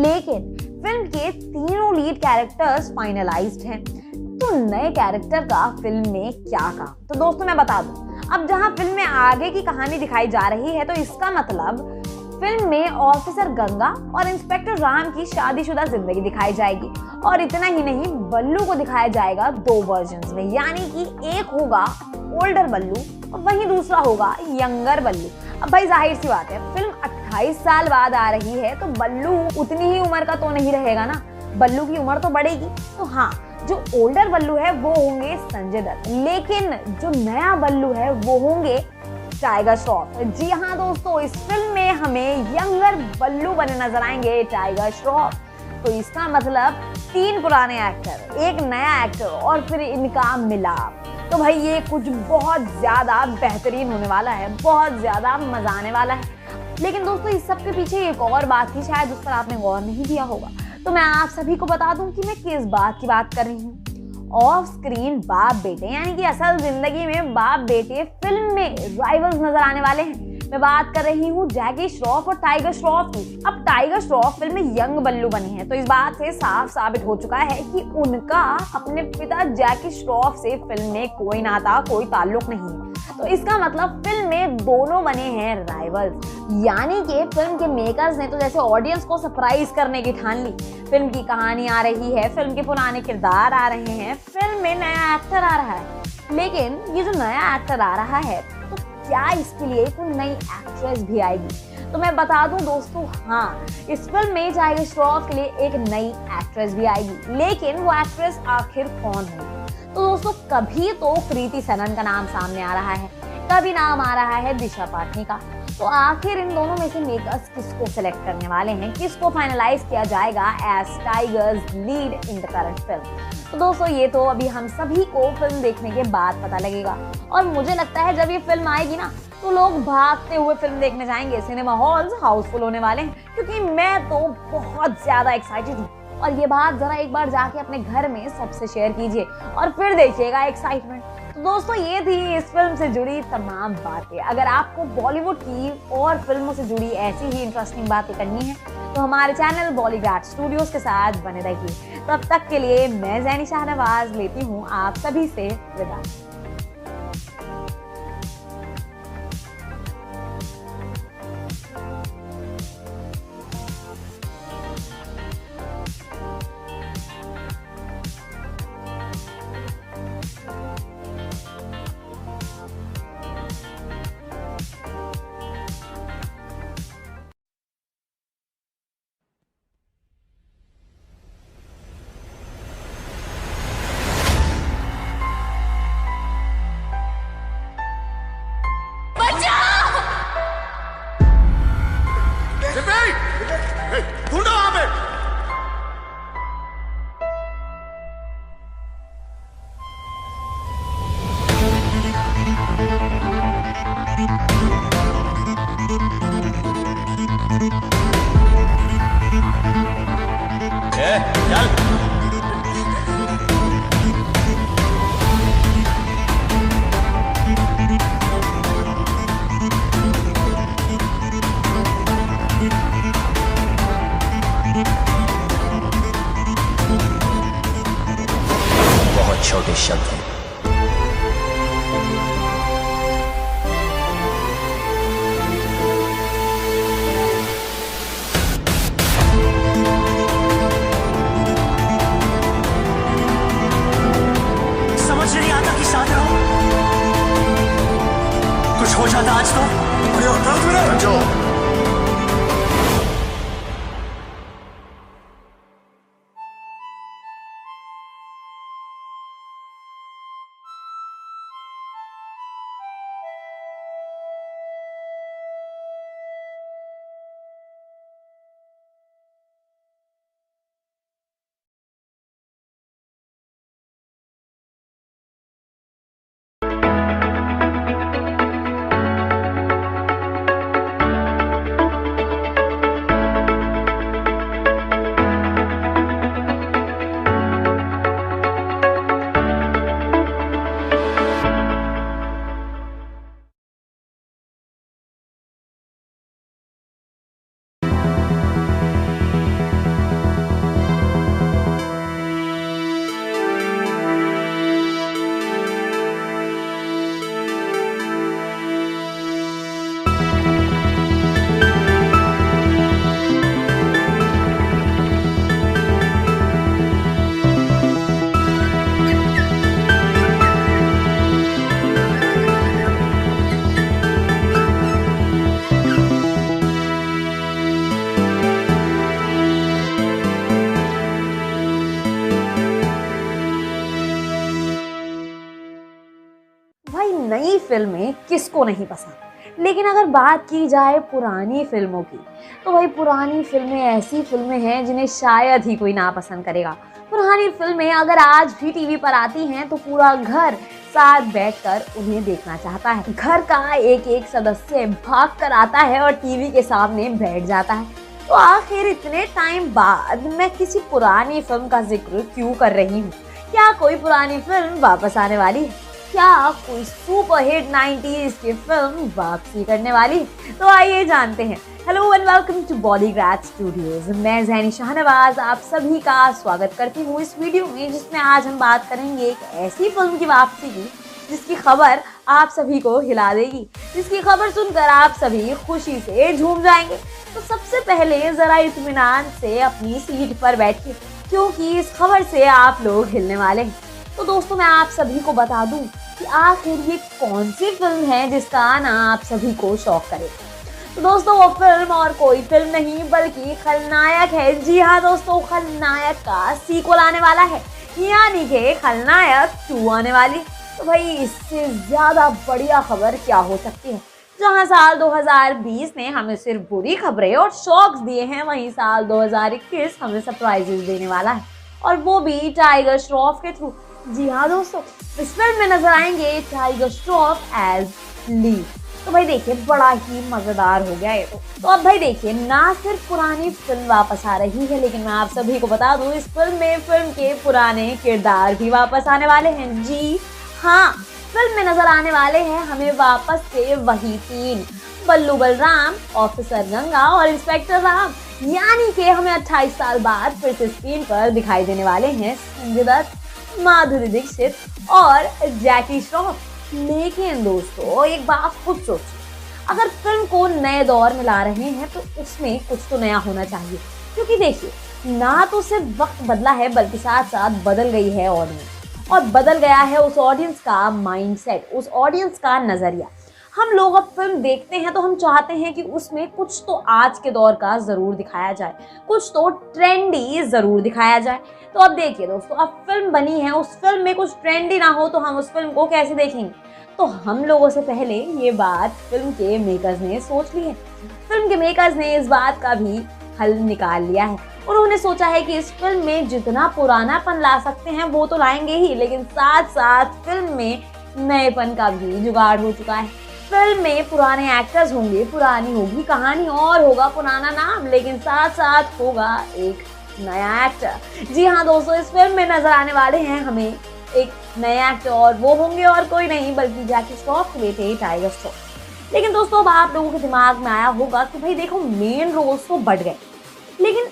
लेकिन फिल्म के तीनों लीड कैरेक्टर्स फाइनलाइज्ड हैं। तो नए कैरेक्टर का फिल्म में क्या काम? तो दोस्तों मैं बता दूं, अब जहां फिल्म में आगे की कहानी दिखाई जा रही है, तो इसका मतलब फिल्म में ऑफिसर गंगा और इंस्पेक्टर राम की शादीशुदा जिंदगी दिखाई जाएगी। और इतना ही नहीं, बल्लू को दिखाया जाएगा 2 वर्जन्स में, यानी कि एक होगा ओल्डर बल्लू और वहीं दूसरा होगा यंगर बल्लू। अब भाई जाहिर सी बात है, फिल्म 28 साल बाद आ रही है तो बल्लू उतनी ही उम्र का तो नहीं रहेगा ना, बल्लू की उम्र तो बढ़ेगी। तो हाँ, जो ओल्डर बल्लू है वो होंगे संजय दत्त, लेकिन जो नया बल्लू है वो होंगे टाइगर श्रॉफ। जी हाँ दोस्तों, इस फिल्म में हमें यंगर बल्लू बने नजर आएंगे टाइगर श्रॉफ। तो इसका मतलब 3 पुराने एक्टर, एक नया एक्टर और फिर इनका मिलाप। तो भाई ये कुछ बहुत ज्यादा बेहतरीन होने वाला है, बहुत ज्यादा मजा आने वाला है। लेकिन दोस्तों इस सब के पीछे एक और बात थी, शायद उस पर आपने गौर नहीं दिया होगा। तो मैं आप सभी को बता दूं कि मैं किस बात की बात कर रही हूँ। ऑफ स्क्रीन बाप बेटे, यानी कि असल जिंदगी में बाप बेटे फिल्म में राइवल्स नजर आने वाले हैं। मैं बात कर रही हूँ जैकी श्रॉफ और टाइगर श्रॉफ की। अब टाइगर श्रॉफ फिल्म में यंग बल्लू बने हैं, तो इस बात से साफ साबित हो चुका है कि उनका अपने पिता जैकी श्रॉफ से फिल्म में कोई नाता, कोई ताल्लुक नहीं है। तो इसका मतलब फिल्म में दोनों बने हैं राइवल्स, यानी कि फिल्म के मेकर्स ने तो जैसे ऑडियंस को सरप्राइज करने की ठान ली। फिल्म की कहानी आ रही है, फिल्म के पुराने किरदार आ रहे हैं, फिल्म में नया एक्टर आ रहा है, लेकिन ये जो नया एक्टर आ रहा है तो क्या इसके लिए कोई नई एक्ट्रेस भी आएगी? तो मैं बता दूं दोस्तों, हाँ, इस फिल्म में टाइगर श्रॉफ के लिए एक नई एक्ट्रेस भी आएगी, लेकिन वो एक्ट्रेस आखिर कौन होगी? तो दोस्तों कभी तो कृति सनन का नाम सामने आ रहा है, कभी नाम आ रहा है दिशा पाटनी का। तो आखिर इन दोनों में से मेकर्स किसको सिलेक्ट करने वाले हैं, किसको फाइनलाइज किया जाएगा as Tiger's lead in the current film? तो दोस्तों ये तो अभी हम सभी को फिल्म देखने के बाद पता लगेगा। और मुझे लगता है जब ये फिल्म आएगी ना तो लोग भागते हुए फिल्म देखने जाएंगे, सिनेमा हॉल्स हाउसफुल होने वाले हैं, क्योंकि मैं तो बहुत ज्यादा एक्साइटेड हूँ। और ये बात जरा एक बार जाके अपने घर में सबसे शेयर कीजिए और फिर देखिएगा एक्साइटमेंट। तो दोस्तों ये थी इस फिल्म से जुड़ी तमाम बातें। अगर आपको बॉलीवुड की और फिल्मों से जुड़ी ऐसी ही इंटरेस्टिंग बातें करनी है तो हमारे चैनल बॉलीग्राड स्टूडियोज के साथ बने रहिए। तब तक के लिए मैं ज़ैनी शाहनवाज लेती हूँ आप सभी से विदा। ढूंढो वहां पे। चल बहुत छोटे शब्द हैं। समझ नहीं आता कि साथ रहो। कुछ हो जाता आज तो। अरे दर्द मेरा जो नई फिल्में किसको नहीं पसंद, लेकिन अगर बात की जाए पुरानी फिल्मों की तो भाई पुरानी फिल्में ऐसी फिल्में हैं जिन्हें शायद ही कोई नापसंद करेगा। पुरानी फिल्में अगर आज भी टीवी पर आती हैं तो पूरा घर साथ बैठकर उन्हें देखना चाहता है। घर का एक एक सदस्य भाग कर आता है और टीवी के सामने बैठ जाता है। तो आखिर इतने टाइम बाद मैं किसी पुरानी फिल्म का जिक्र क्यों कर रही हूँ? क्या कोई पुरानी फिल्म वापस आने वाली है? क्या कोई सुपरहिट 90s की फिल्म वापसी करने वाली? तो आइए जानते हैं। Hello and welcome to Bollygrad studios. मैं ज़ैनी शाहनवाज आप सभी का स्वागत करती हूँ इस वीडियो में, जिसमें आज हम बात करेंगे एक ऐसी फिल्म की वापसी की जिसकी खबर आप सभी को हिला देगी, जिसकी खबर सुनकर आप सभी खुशी से झूम जाएंगे। तो सबसे पहले जरा इत्मीनान से अपनी सीट पर बैठिए, क्योंकि इस खबर से आप लोग हिलने वाले हैं। तो दोस्तों मैं आप सभी को बता दूं कि आखिर ये कौन सी फिल्म है जिसका आना आप सभी को शॉक करेगा। तो दोस्तों वो फिल्म और कोई फिल्म नहीं बल्कि खलनायक है। जी हाँ दोस्तों, खलनायक का सीक्वल आने वाला है, यानी कि खलनायक 2 आने वाली। तो भाई इससे ज्यादा बढ़िया खबर क्या हो सकती है? जहां साल 2020 ने हमें सिर्फ बुरी खबरें और शॉक्स दिए हैं, वहीं साल 2021 हमें सरप्राइजेस देने वाला है, और वो भी टाइगर श्रॉफ के थ्रू। जी हाँ दोस्तों, इस फिल्म में नजर आएंगे टाइगर श्रॉफ एज ली। तो भाई देखिए बड़ा ही मजेदार हो गया है। तो अब भाई देखिए, ना सिर्फ पुरानी फिल्म वापस आ रही है, लेकिन मैं आप सभी को बता दूं इस फिल्म में फिल्म के पुराने किरदार भी वापस आने वाले हैं। जी हाँ, फिल्म में नजर आने वाले हैं हमें वापस से वही 3, बल्लू बलराम, ऑफिसर गंगा और इंस्पेक्टर राम। यानी कि हमें 28 साल बाद फिर से स्क्रीन पर दिखाई देने वाले हैं संजय दत्त, माधुरी दीक्षित और जैकी श्रॉफ। लेकिन दोस्तों एक बात खुद सोचिए, अगर फिल्म को नए दौर में ला रहे हैं तो उसमें कुछ तो नया होना चाहिए, क्योंकि देखिए ना तो सिर्फ वक्त बदला है बल्कि साथ साथ बदल गई है ऑडियंस, और बदल गया है उस ऑडियंस का माइंडसेट, उस ऑडियंस का नजरिया। हम लोग अब फिल्म देखते हैं तो हम चाहते हैं कि उसमें कुछ तो आज के दौर का जरूर दिखाया जाए, कुछ तो ट्रेंडी जरूर दिखाया जाए। तो अब देखिए दोस्तों, अब फिल्म बनी है, उस फिल्म में कुछ ट्रेंडी ना हो तो हम उस फिल्म को कैसे देखेंगे? तो हम लोगों से पहले ये बात फिल्म के मेकर्स ने सोच ली है। फिल्म के मेकर्स ने इस बात का भी हल निकाल लिया है। उन्होंने सोचा है कि इस फिल्म में जितना पुरानापन ला सकते हैं वो तो लाएंगे ही, लेकिन साथ साथ फिल्म में नएपन का भी जुगाड़ हो चुका है। फिल्म में पुराने एक्टर्स होंगे, पुरानी होगी कहानी और होगा पुराना नाम, लेकिन साथ साथ होगा एक नया एक्टर। जी हाँ दोस्तों, इस फिल्म में नजर आने वाले हैं हमें एक नए एक्टर, और वो होंगे और कोई नहीं बल्कि जैकी श्रॉफ के बेटे टाइगर श्रॉफ। लेकिन दोस्तों अब आप लोगों के दिमाग में आया होगा कि भाई देखो मेन रोल्स तो बढ़ गए, लेकिन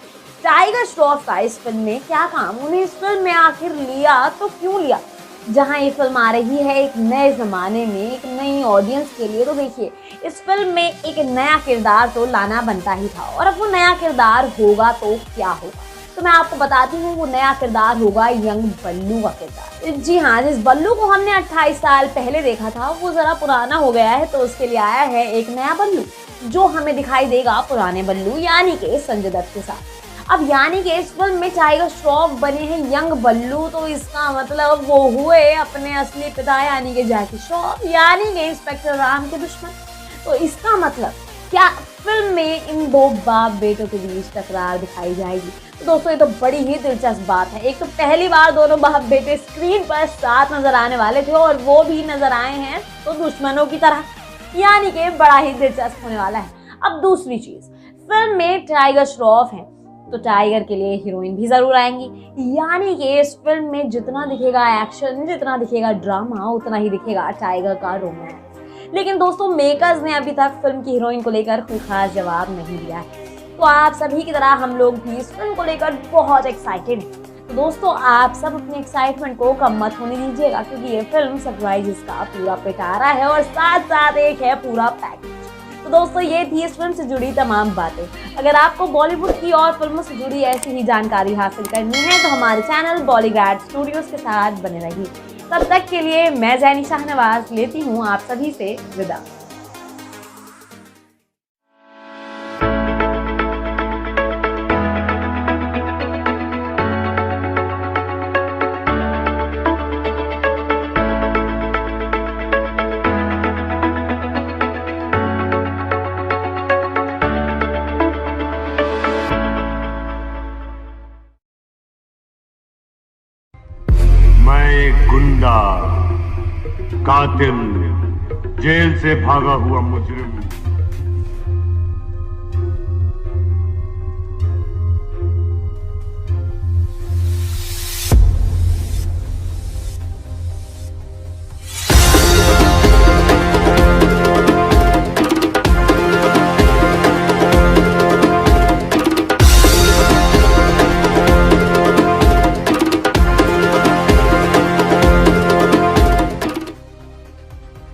टाइगर श्रॉफ का इस फिल्म में क्या काम? उन्हें इस फिल्म में आखिर लिया तो क्यों लिया? जहां ये फिल्म आ रही है एक नए ज़माने में, एक नई ऑडियंस के लिए, तो देखिए इस फिल्म में एक नया किरदार तो लाना बनता ही था, और अब वो नया किरदार होगा तो क्या होगा? तो मैं आपको बताती हूँ, वो नया किरदार होगा यंग बल्लू का किरदार। जी हाँ, जिस बल्लू को हमने 28 साल पहले देखा था वो ज़रा पुराना हो गया है, तो उसके लिए आया है एक नया बल्लू जो हमें दिखाई देगा पुराने बल्लू यानी कि संजय दत्त के साथ। अब यानी कि इस फिल्म में टाइगर श्रॉफ बने हैं यंग बल्लू, तो इसका मतलब वो हुए अपने असली पिता यानी कि जैकी श्रॉफ, यानी कि इंस्पेक्टर राम के दुश्मन। तो इसका मतलब क्या फिल्म में इन दो बाप बेटों के बीच टकरार दिखाई जाएगी? तो दोस्तों ये तो बड़ी ही दिलचस्प बात है। एक तो पहली बार दोनों बाप बेटे स्क्रीन पर साथ नजर आने वाले थे, और वो भी नजर आए हैं तो दुश्मनों की तरह, यानी कि बड़ा ही दिलचस्प होने वाला है। अब दूसरी चीज, फिल्म में टाइगर श्रॉफ है तो टाइगर के लिए हीरोइन भी जरूर आएंगी, यानी कि इस फिल्म में जितना दिखेगा एक्शन, जितना दिखेगा ड्रामा, उतना ही दिखेगा टाइगर का रोमांस। लेकिन दोस्तों मेकर्स ने अभी तक फिल्म की हीरोइन को लेकर कोई खास जवाब नहीं दिया है, तो आप सभी की तरह हम लोग भी इस फिल्म को लेकर बहुत एक्साइटेड हैं। तो दोस्तों आप सब अपने एक्साइटमेंट को कम मत होने दीजिएगा, क्योंकि ये फिल्म सरप्राइजेस का पूरा पिटारा है और साथ साथ एक है पूरा पैकेज। तो दोस्तों ये थी इस फिल्म से जुड़ी तमाम बातें। अगर आपको बॉलीवुड की और फिल्मों से जुड़ी ऐसी ही जानकारी हासिल करनी है तो हमारे चैनल बॉलीग्राड स्टूडियोज के साथ बने रहिए। तब तक के लिए मैं जैनी शाहनवाज लेती हूँ आप सभी से विदा। मैं एक गुंडा, कातिल, जेल से भागा हुआ मुजरिम।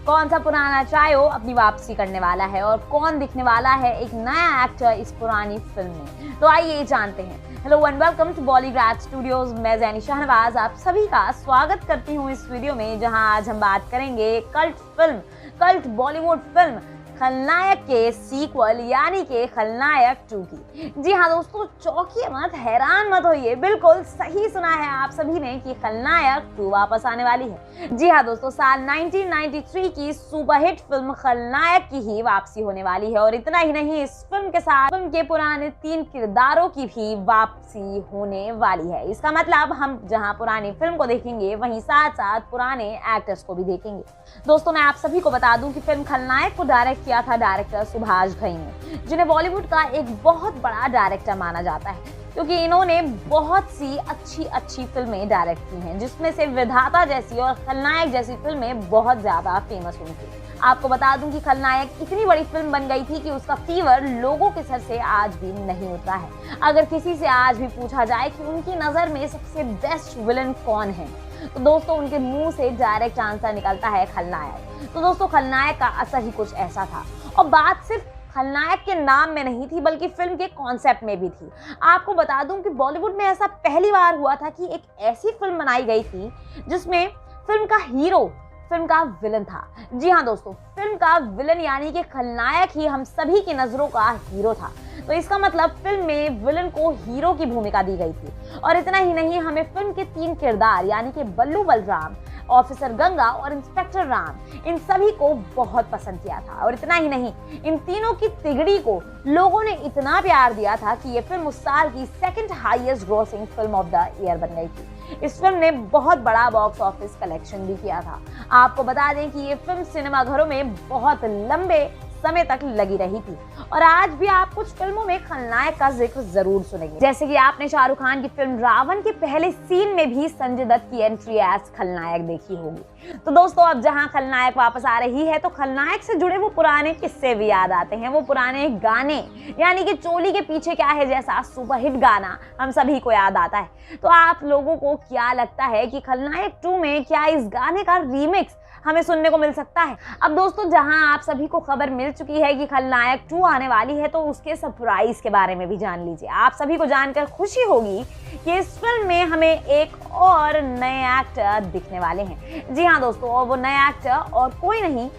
कौन सा पुराना चायो अपनी वापसी करने वाला है और कौन दिखने वाला है एक नया एक्टर इस पुरानी फिल्म में? तो आइए जानते हैं। Hello and welcome to Bollygrad studios. मैं जैनी शाहनवाज आप सभी का स्वागत करती हूँ इस वीडियो में, जहां आज हम बात करेंगे कल्ट बॉलीवुड फिल्म खलनायक के सीक्वल यानी कि खलनायक 2 की। जी हाँ दोस्तों, चौंकिए मत, हैरान मत होइए, बिल्कुल सही सुना है आप सभी ने कि खलनायक 2 वापस आने वाली है। जी हाँ दोस्तों, साल 1993 की सुपरहिट फिल्म खलनायक की ही वापसी होने वाली है, और इतना ही नहीं, इस फिल्म के साथ फिल्म के पुराने 3 किरदारों की भी वापसी होने वाली है। इसका मतलब हम जहाँ पुरानी फिल्म को देखेंगे वहीं साथ साथ पुराने एक्टर्स को भी देखेंगे। दोस्तों मैं आप सभी को बता दूं कि फिल्म खलनायक को डायरेक्ट किया था डायरेक्टर सुभाष घई ने, जिन्हें बॉलीवुड का एक बहुत बड़ा डायरेक्टर माना जाता है। क्योंकि इन्होंने बहुत सी अच्छी फिल्में डायरेक्ट की हैं, जिसमें से विधाता जैसी और खलनायक जैसी फिल्में बहुत ज्यादा फेमस हुई थी। आपको बता दूं कि खलनायक इतनी बड़ी फिल्म बन गई थी कि उसका फीवर लोगों के सर से आज भी नहीं उतरा है। अगर किसी से आज भी पूछा जाए कि उनकी नजर में सबसे बेस्ट विलन कौन है, तो दोस्तों उनके मुंह से डायरेक्ट आंसर निकलता है खलनायक। तो दोस्तों खलनायक का असर ही कुछ ऐसा था, और बात सिर्फ खलनायक के नाम में नहीं थी बल्कि फिल्म के कॉन्सेप्ट में भी थी। आपको बता दूं कि बॉलीवुड में ऐसा पहली बार हुआ था कि एक ऐसी फिल्म बनाई गई थी जिसमें फिल्म का हीरो फिल्म का विलन था। जी हाँ दोस्तों, फिल्म का विलन यानी कि खलनायक ही हम सभी की नजरों का हीरो था। तो इसका मतलब फिल्म में विलन को हीरो की भूमिका दी गई थी। और इतना ही नहीं, हमें फिल्म के 3 किरदार यानी कि बल्लू बलराम, ऑफिसर गंगा और इंस्पेक्टर राम, इन सभी को बहुत पसंद किया था। और इतना ही नहीं, इन तीनों की तिगड़ी को लोगों ने इतना प्यार दिया था कि ये फिल्म उस साल की 2nd highest grossing film of the year बन गई थी। इस फिल्म ने बहुत बड़ा बॉक्स ऑफिस कलेक्शन भी किया था। आपको बता दें कि ये फिल्म सिनेमाघरों में बहुत लंबे समय तक लगी रही थी। और आज भी आप कुछ फिल्मों में खलनायक का जिक्र जरूर सुनेंगे, जैसे कि आपने शाहरुख खान की फिल्म रावण के पहले सीन में भी संजय दत्त की एंट्री एज खलनायक देखी होगी। तो दोस्तों अब जहां खलनायक वापस आ रही है, तो खलनायक से जुड़े वो पुराने किस्से भी याद आते हैं, वो पुराने गाने, यानी कि चोली के पीछे क्या है जैसा सुपरहिट गाना हम सभी को याद आता है। तो आप लोगों को क्या लगता है कि खलनायक 2 में क्या इस गाने का रीमिक्स हमें सुनने को मिल सकता है? अब दोस्तों जहां आप सभी को खबर मिल चुकी है कि खलनायक 2 आने वाली है, तो उसके सरप्राइज के बारे में भी जान लीजिए। आप सभी को जानकर खुशी होगी कि इस फिल्म में हमें एक और नए एक्टर दिखने वाले हैं। जी हाँ दोस्तों, और वो नए एक्टर और कोई नहीं,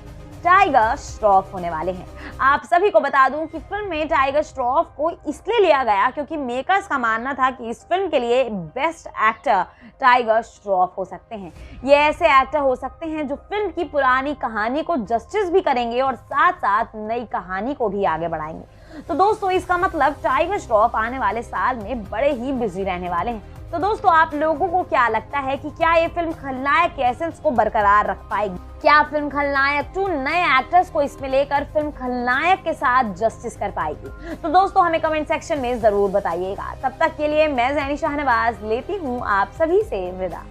टाइगर श्रॉफ होने वाले हैं। आप सभी को बता दूं कि फिल्म में टाइगर श्रॉफ को इसलिए लिया गया क्योंकि मेकर्स का मानना था कि इस फिल्म के लिए बेस्ट एक्टर टाइगर श्रॉफ हो सकते हैं। ये ऐसे एक्टर हो सकते हैं जो फिल्म की पुरानी कहानी को जस्टिस भी करेंगे और साथ साथ नई कहानी को भी आगे बढ़ाएंगे। तो दोस्तों इसका मतलब टाइगर श्रॉफ आने वाले साल में बड़े ही बिजी रहने वाले हैं। तो दोस्तों आप लोगों को क्या लगता है कि क्या ये फिल्म खलनायक के एसेंस को बरकरार रख पाएगी? क्या फिल्म खलनायक 2 नए एक्टर्स को इसमें लेकर फिल्म खलनायक के साथ जस्टिस कर पाएगी? तो दोस्तों हमें कमेंट सेक्शन में जरूर बताइएगा। तब तक के लिए मैं ज़ैनी शाहनवाज लेती हूँ आप सभी से विदा।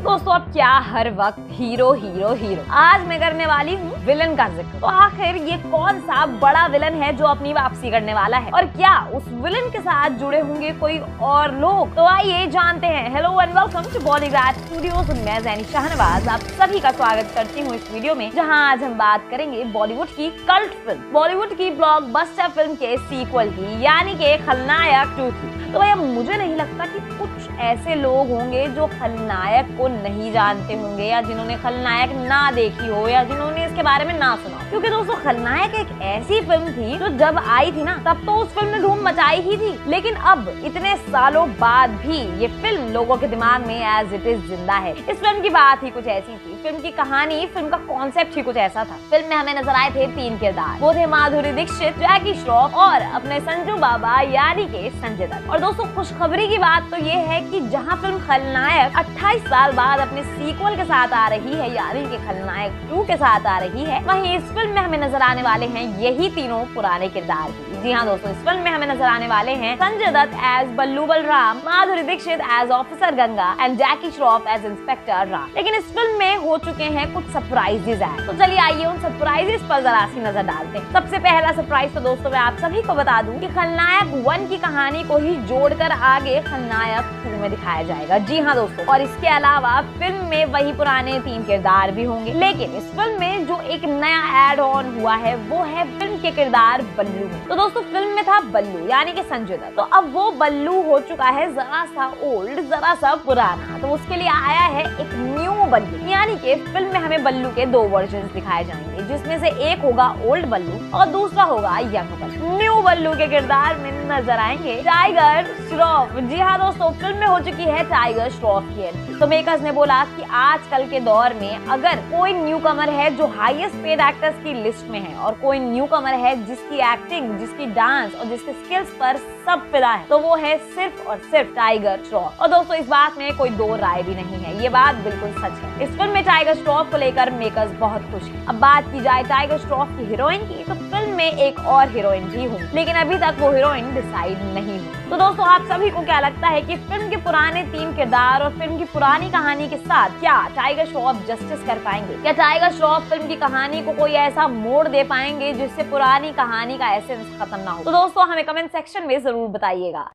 दोस्तों अब क्या हर वक्त हीरो हीरो हीरो, आज मैं करने वाली हूँ विलन का जिक्र। तो आखिर ये कौन सा बड़ा विलन है जो अपनी वापसी करने वाला है, और क्या उस विलन के साथ जुड़े होंगे कोई और लोग? तो आइए जानते हैं। Hello and welcome to Bollywood studios. मैं ज़ैनी शाहनवाज आप सभी का स्वागत करती हूँ इस वीडियो में, जहाँ आज हम बात करेंगे बॉलीवुड की कल्ट फिल्म, बॉलीवुड की ब्लॉकबस्टर फिल्म के सीक्वल की, यानी कि खलनायक 2 की। तो भैया मुझे नहीं लगता कि कुछ ऐसे लोग होंगे जो खलनायक को नहीं जानते होंगे, या जिन्होंने खलनायक ना देखी हो, या जिन्होंने इसके बारे में ना सुना। क्योंकि दोस्तों खलनायक एक ऐसी फिल्म थी जो जब आई थी ना, तब तो उस फिल्म ने धूम मचाई ही थी, लेकिन अब इतने सालों बाद भी ये फिल्म लोगों के दिमाग में एज इट इज जिंदा है। इस फिल्म की बात ही कुछ ऐसी थी, फिल्म की कहानी, फिल्म का कॉन्सेप्ट ही कुछ ऐसा था। फिल्म में हमें नजर आए थे 3 किरदार, वो थे माधुरी दीक्षित, जैकी श्रॉफ और अपने संजू बाबा यानी के संजय दत्त। और दोस्तों खुशखबरी की बात तो ये है कि जहाँ फिल्म खलनायक 28 साल बाद अपने सीक्वल के साथ आ रही है, यानी कि खलनायक 2 के साथ आ रही है, वहीं इस फिल्म में हमें नजर आने वाले हैं यही तीनों पुराने किरदार भी। जी हाँ दोस्तों, इस फिल्म में हमें नजर आने वाले हैं Sanjay Dutt as Ballu Balram, Madhuri Dixit as officer Ganga and Jackie Shroff as inspector Ram. लेकिन इस फिल्म में हो चुके हैं कुछ सरप्राइजेज ऐड, तो चलिए आइए उन सरप्राइजेज पर जरा सी नजर डालते हैं। सबसे पहला सरप्राइज तो दोस्तों मैं आप सभी को बता दूं कि खलनायक 1 की कहानी को ही जोड़कर आगे खलनायक 2 में दिखाया जाएगा। जी हाँ दोस्तों, और इसके अलावा फिल्म में वही पुराने 3 किरदार भी होंगे। लेकिन इस फिल्म में जो एक नया एड ऑन हुआ है वो है फिल्म के किरदार बल्लू में। तो दोस्तों फिल्म में था बल्लू यानी कि संजय दत्त, तो अब वो बल्लू हो चुका है जरा सा ओल्ड, जरा सा पुराना। तो उसके लिए आया है एक न्यू बल्लू, यानी कि फिल्म में हमें बल्लू के 2 वर्जन दिखाए जाएंगे, जिसमें से एक होगा ओल्ड बल्लू और दूसरा होगा यंग बल्लू। न्यू बल्लू के किरदार में नजर आएंगे टाइगर श्रॉफ। जी हाँ दोस्तों, फिल्म में हो चुकी है टाइगर श्रॉफ की एंट्री। तो मेकर्स ने बोला कि आजकल के दौर में अगर कोई न्यू कमर है जो हाईएस्ट पेड एक्टर्स की लिस्ट में है और कोई न्यू कमर है जिसकी एक्टिंग, जिसकी डांस और जिसके स्किल्स पर सब फिदा है, तो वो है सिर्फ और सिर्फ टाइगर श्रॉफ। और दोस्तों इस बात में कोई 2 राय भी नहीं है, ये बात बिल्कुल सच है। इस फिल्म में टाइगर श्रॉफ को लेकर मेकर्स बहुत खुश हैं। अब बात की जाए टाइगर श्रॉफ की हीरोइन की, तो फिल्म में एक और हीरोइन भी होगी, लेकिन अभी तक वो हीरोइन डिसाइड नहीं हुई। तो दोस्तों आप सभी को क्या लगता है कि फिल्म के पुराने 3 किरदार और फिल्म की पुरानी कहानी के साथ क्या टाइगर श्रॉफ जस्टिस कर पाएंगे? क्या टाइगर श्रॉफ फिल्म की कहानी को कोई ऐसा मोड़ दे पाएंगे जिससे पुरानी कहानी का एसेंस खत्म ना हो? तो दोस्तों हमें कमेंट सेक्शन में जरूर बताइएगा।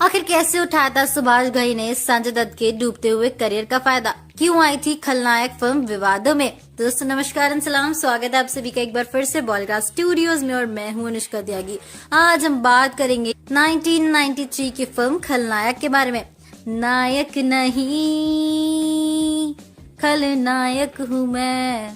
आखिर कैसे उठाया था सुभाष घई ने संजय दत्त के डूबते हुए करियर का फायदा? क्यों आई थी खलनायक फिल्म विवादों में? दोस्तों नमस्कार एंड सलाम, स्वागत है आप सभी का एक बार फिर से बॉलीवुड स्टूडियोज में और मैं हूं अनुष्का त्यागी। आज हम बात करेंगे 1993 की फिल्म खलनायक के बारे में। नायक नहीं खलनायक हूँ मैं,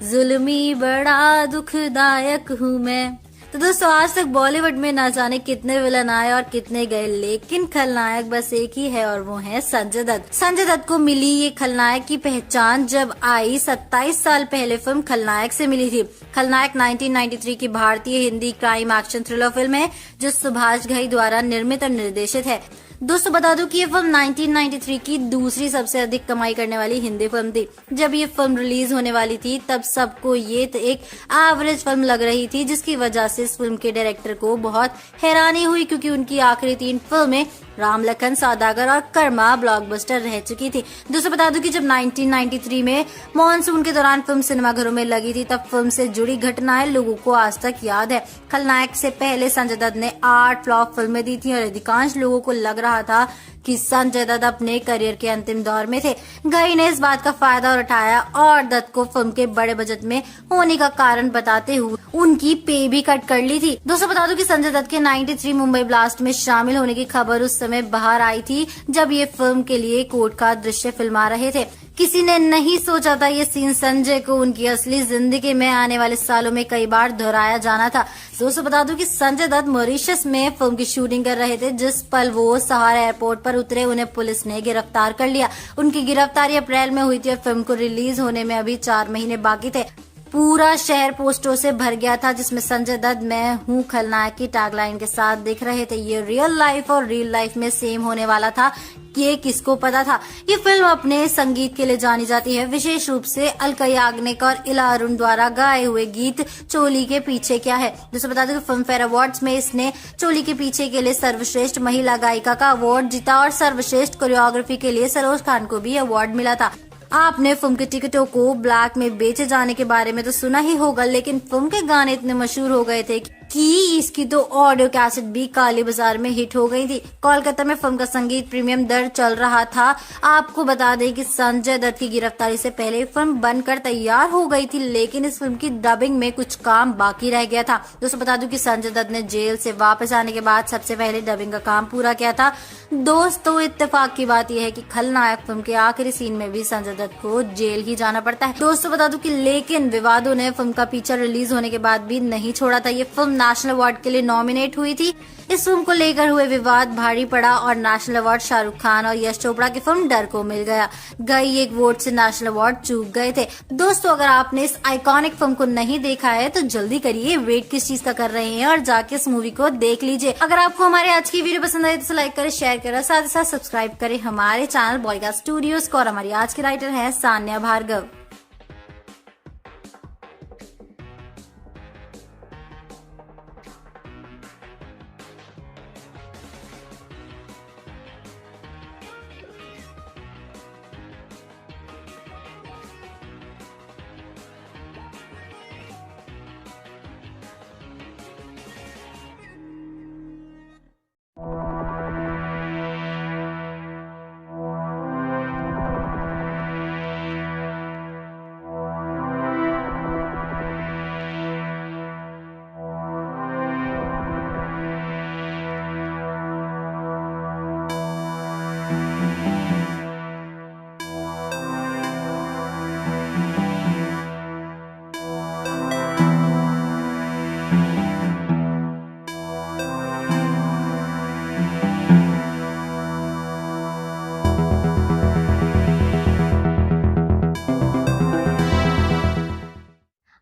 जुल्मी बड़ा दुखदायक हूँ मैं। तो दोस्तों आज तक बॉलीवुड में ना जाने कितने विलन आए और कितने गए, लेकिन खलनायक बस एक ही है और वो है संजय दत्त। संजय दत्त को मिली ये खलनायक की पहचान जब आई 27 साल पहले फिल्म खलनायक से मिली थी। खलनायक 1993 की भारतीय Hindi crime action thriller film है जो सुभाष घई द्वारा निर्मित और निर्देशित है। दोस्तों बता दूं कि ये फिल्म 1993 की दूसरी सबसे अधिक कमाई करने वाली हिंदी फिल्म थी। जब ये फिल्म रिलीज होने वाली थी तब सबको ये एक एवरेज फिल्म लग रही थी, जिसकी वजह से इस फिल्म के डायरेक्टर को बहुत हैरानी हुई क्योंकि उनकी आखिरी 3 फिल्में राम लखन सौदागर और कर्मा ब्लॉकबस्टर रह चुकी थी। दोस्तों बता दूं कि जब 1993 में मॉनसून के दौरान फिल्म सिनेमाघरों में लगी थी तब फिल्म से जुड़ी घटनाएं लोगों को आज तक याद है। खलनायक से पहले संजय दत्त ने 8 फ्लॉप फिल्में दी थी और अधिकांश लोगों को लग रहा था कि संजय दत्त अपने करियर के अंतिम दौर में थे। घई ने इस बात का फायदा उठाया और दत्त को फिल्म के बड़े बजट में होने का कारण बताते हुए उनकी पे भी कट कर ली थी। दोस्तों बता दूं कि संजय दत्त के 93 मुंबई ब्लास्ट में शामिल होने की खबर उस समय बाहर आई थी जब ये फिल्म के लिए कोर्ट का दृश्य फिल्मा रहे थे। किसी ने नहीं सोचा था ये सीन संजय को उनकी असली जिंदगी में आने वाले सालों में कई बार दोहराया जाना था। दोस्तों बता दूं कि संजय दत्त मॉरिशस में फिल्म की शूटिंग कर रहे थे। जिस पल वो सहारा एयरपोर्ट पर उतरे उन्हें पुलिस ने गिरफ्तार कर लिया। उनकी गिरफ्तारी अप्रैल में हुई थी और फिल्म को रिलीज होने में अभी 4 महीने बाकी थे। पूरा शहर पोस्टरों से भर गया था जिसमें संजय दत्त मैं हूँ खलनायक की टैगलाइन के साथ दिख रहे थे। ये रियल लाइफ और रियल लाइफ में सेम होने वाला था, ये किसको पता था। ये फिल्म अपने संगीत के लिए जानी जाती है, विशेष रूप से अलका याग्निक और इला अरुण द्वारा गाए हुए गीत चोली के पीछे क्या है। दोस्तों बता दें कि फिल्म फेयर अवार्ड्स में इसने चोली के पीछे के लिए सर्वश्रेष्ठ महिला गायिका का अवार्ड जीता और सर्वश्रेष्ठ कोरियोग्राफी के लिए सरोज खान को भी अवार्ड मिला था। आपने फिल्म के टिकटों को ब्लैक में बेचे जाने के बारे में तो सुना ही होगा, लेकिन फिल्म के गाने इतने मशहूर हो गए थे कि इसकी तो ऑडियो कैसेट भी काले बाजार में हिट हो गई थी। कोलकाता में फिल्म का संगीत प्रीमियम दर चल रहा था। आपको बता दें कि संजय दत्त की गिरफ्तारी से पहले फिल्म बनकर तैयार हो गई थी, लेकिन इस फिल्म की डबिंग में कुछ काम बाकी रह गया था। दोस्तों बता दूं कि संजय दत्त ने जेल से वापस आने के बाद सबसे पहले डबिंग का काम पूरा किया था। दोस्तों इत्तेफाक की बात यह है कि खलनायक फिल्म के आखिरी सीन में भी संजय दत्त को जेल ही जाना पड़ता है। दोस्तों बता दूं कि लेकिन विवादों ने फिल्म का पीछा रिलीज होने के बाद भी नहीं छोड़ा था। ये फिल्म नेशनल अवार्ड के लिए नॉमिनेट हुई थी। इस फिल्म को लेकर हुए विवाद भारी पड़ा और नेशनल अवार्ड शाहरुख खान और यश चोपड़ा की फिल्म डर को मिल गया। गई एक वोट से नेशनल अवार्ड चूक गए थे। दोस्तों अगर आपने इस आइकॉनिक फिल्म को नहीं देखा है तो जल्दी करिए, वेट किस चीज का कर रहे हैं और जाके इस मूवी को देख लीजिए। अगर आपको हमारे आज की वीडियो पसंद आई तो लाइक करें, शेयर करें, साथ ही साथ सब्सक्राइब करें हमारे चैनल बॉलीकास्ट स्टूडियोज को। और हमारी आज की राइटर है सान्या भार्गव।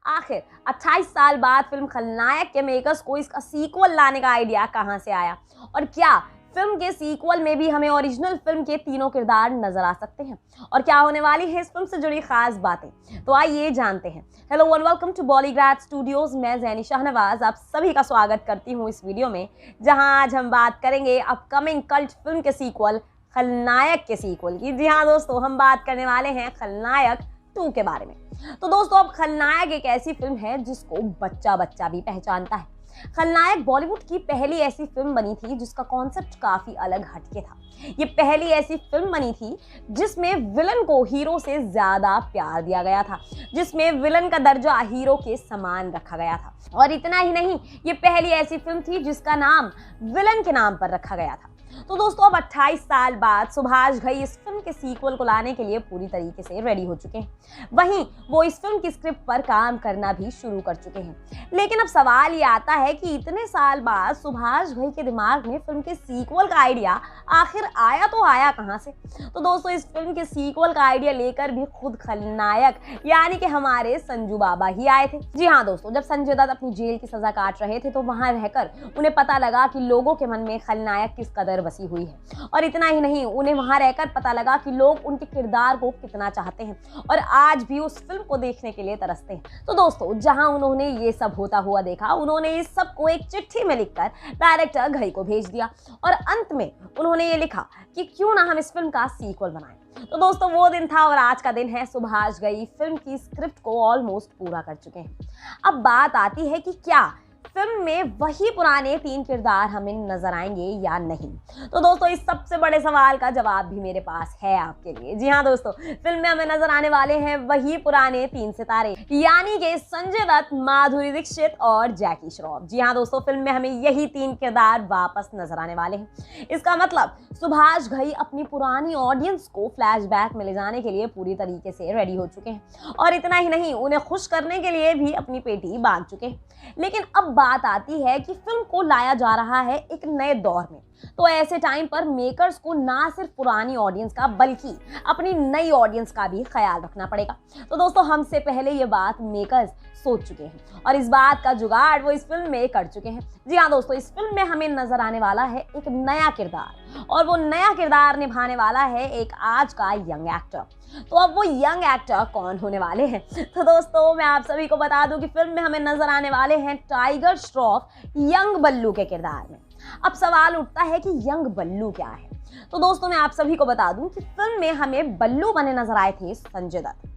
आखिर 28 साल बाद फिल्म खलनायक के मेकर्स को इसका सीक्वल लाने का आइडिया कहां से आया, और क्या फिल्म के सीक्वल में भी हमें ओरिजिनल फिल्म के तीनों किरदार नजर आ सकते हैं, और क्या होने वाली है इस फिल्म से जुड़ी खास बातें, तो आइए जानते हैं। Hello and welcome to Bollygrad studios. मैं ज़ैनी शाहनवाज आप सभी का स्वागत करती हूँ इस वीडियो में, जहां आज हम बात करेंगे अपकमिंग कल्ट फिल्म के सीक्वल खलनायक के सीक्वल की। जी हाँ दोस्तों, हम बात करने वाले हैं खलनायक 2 के बारे में। तो दोस्तों अब खलनायक एक ऐसी फिल्म है जिसको बच्चा बच्चा भी पहचानता है। खलनायक बॉलीवुड की पहली ऐसी फिल्म बनी थी जिसका कॉन्सेप्ट काफी अलग हटके था। ये पहली ऐसी फिल्म बनी थी जिसमें विलन को हीरो से ज्यादा प्यार दिया गया था, जिसमें विलन का दर्जा हीरो के समान रखा गया था। और इतना ही नहीं, ये पहली ऐसी फिल्म थी जिसका नाम विलन के नाम पर रखा गया था। तो दोस्तों अब 28 साल बाद सुभाष घई इस फिल्म के सीक्वल को लाने के लिए पूरी तरीके से रेडी हो चुके हैं। वहीं वो इस फिल्म की स्क्रिप्ट पर काम करना भी शुरू कर चुके हैं। लेकिन अब सवाल ये आता है कि इतने साल बाद सुभाष घई के दिमाग में फिल्म के सीक्वल का आइडिया आखिर आया तो आया कहां से। तो दोस्तों इस फिल्म के सीक्वल का आइडिया लेकर भी खुद खलनायक यानी कि हमारे संजू बाबा ही आए थे। जी हाँ दोस्तों, जब संजय दत्त अपनी जेल की सजा काट रहे थे तो वहां रहकर उन्हें पता लगा कि लोगों के मन में खलनायक किस कदर बसी हुई है, और इतना ही नहीं, उन्हें वहां रहकर पता लगा कि लोग उनके किरदार को कितना चाहते हैं और आज भी उस फिल्म को देखने के लिए तरसते हैं। तो दोस्तों जहां उन्होंने ये सब होता हुआ देखा, उन्होंने इस सब को एक चिट्ठी में लिखकर डायरेक्टर घई को भेज दिया और अंत में उन्होंने ये लिखा कि क्यों ना हम इस फिल्म का सीक्वल बनाएं। तो दोस्तों वो दिन था और आज का दिन है। सुभाष घई फिल्म की स्क्रिप्ट को ऑलमोस्ट पूरा कर चुके हैं। अब बात आती है कि क्या फिल्म में वही पुराने 3 किरदार हमें नजर आएंगे या नहीं। तो दोस्तों इस सबसे बड़े सवाल का जवाब भी मेरे पास है आपके लिए। जी हाँ दोस्तों, फिल्म में हमें नजर आने वाले हैं वही पुराने 3 सितारे, यानी कि संजय दत्त, माधुरी दीक्षित और जैकी श्रॉफ। जी हाँ दोस्तों, फिल्म में हमें यही 3 किरदार वापस नजर आने वाले हैं। इसका मतलब सुभाष घई अपनी पुरानी ऑडियंस को फ्लैशबैक में ले जाने के लिए पूरी तरीके से रेडी हो चुके हैं, और इतना ही नहीं, उन्हें खुश करने के लिए भी अपनी पेटी बांध चुके हैं। लेकिन अब बात आती है कि फिल्म को लाया जा रहा है एक नए दौर में, तो ऐसे टाइम पर मेकर्स को ना सिर्फ पुरानी ऑडियंस का बल्कि अपनी नई ऑडियंस का भी ख्याल रखना पड़ेगा। तो दोस्तों हमसे पहले ये बात मेकर्स सोच चुके हैं और इस बात का जुगाड़ वो इस फिल्म में कर चुके हैं। जी हाँ दोस्तों, इस फिल्म में हमें नजर आने वाला है एक नया किरदार और वो नया किरदार निभाने वाला है एक आज का यंग एक्टर। तो अब वो यंग एक्टर कौन होने वाले हैं? तो दोस्तों मैं आप सभी को बता दूं कि फिल्म में हमें नजर आने वाले हैं टाइगर श्रॉफ यंग बल्लू के किरदार में। अब सवाल उठता है कि यंग बल्लू क्या है? तो दोस्तों मैं आप सभी को बता दूं कि फिल्म में हमें बल्लू बने नजर आए थे संजय दत्त,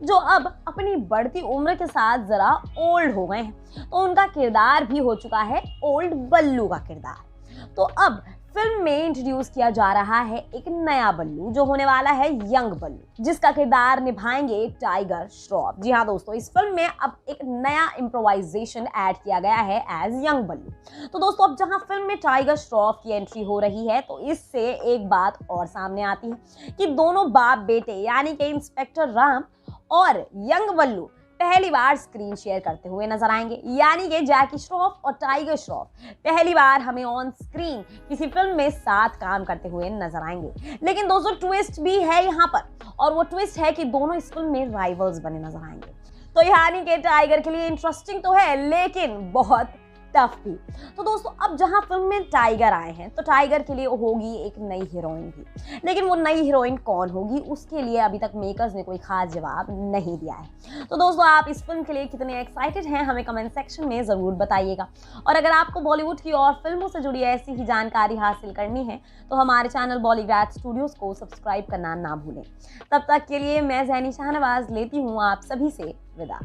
जो अब अपनी बढ़ती उम्र के साथ जरा ओल्ड हो गए हैं, तो उनका किरदार भी हो चुका है ओल्ड बल्लू का किरदार। तो अब फिल्म में इंट्रोड्यूस किया जा रहा है एक नया बल्लू जो होने वाला है यंग बल्लू, जिसका किरदार निभाएंगे टाइगर श्रॉफ। जी हाँ दोस्तों, इस फिल्म में अब एक नया इम्प्रोवाइजेशन ऐड किया गया है एज यंग बल्लू। तो दोस्तों अब जहां फिल्म में टाइगर श्रॉफ की एंट्री हो रही है तो इससे एक बात और सामने आती है कि दोनों बाप बेटे यानी कि इंस्पेक्टर राम और यंग बल्लू पहली बार स्क्रीन शेयर करते हुए नजर आएंगे, यानी कि जैकी श्रॉफ और टाइगर श्रॉफ पहली बार हमें ऑन स्क्रीन किसी फिल्म में साथ काम करते हुए नजर आएंगे। लेकिन दोस्तों ट्विस्ट भी है यहाँ पर, और वो ट्विस्ट है कि दोनों इस फिल्म में राइवल्स बने नजर आएंगे। तो यानी कि टाइगर के लिए इंटरेस्टिंग तो है लेकिन बहुत टफ भी। तो दोस्तों अब जहां फिल्म में टाइगर आए हैं तो टाइगर के लिए होगी एक नई हीरोइन भी, लेकिन वो नई हीरोइन कौन होगी उसके लिए अभी तक मेकर्स ने कोई खास जवाब नहीं दिया है। तो दोस्तों आप इस फिल्म के लिए कितने एक्साइटेड हैं हमें कमेंट सेक्शन में जरूर बताइएगा, और अगर आपको बॉलीवुड की और फिल्मों से जुड़ी ऐसी ही जानकारी हासिल करनी है तो हमारे चैनल बॉलीग्राड स्टूडियोज को सब्सक्राइब करना ना भूलें। तब तक के लिए मैं ज़ैनी शाहनवाज लेती हूँ आप सभी से विदा।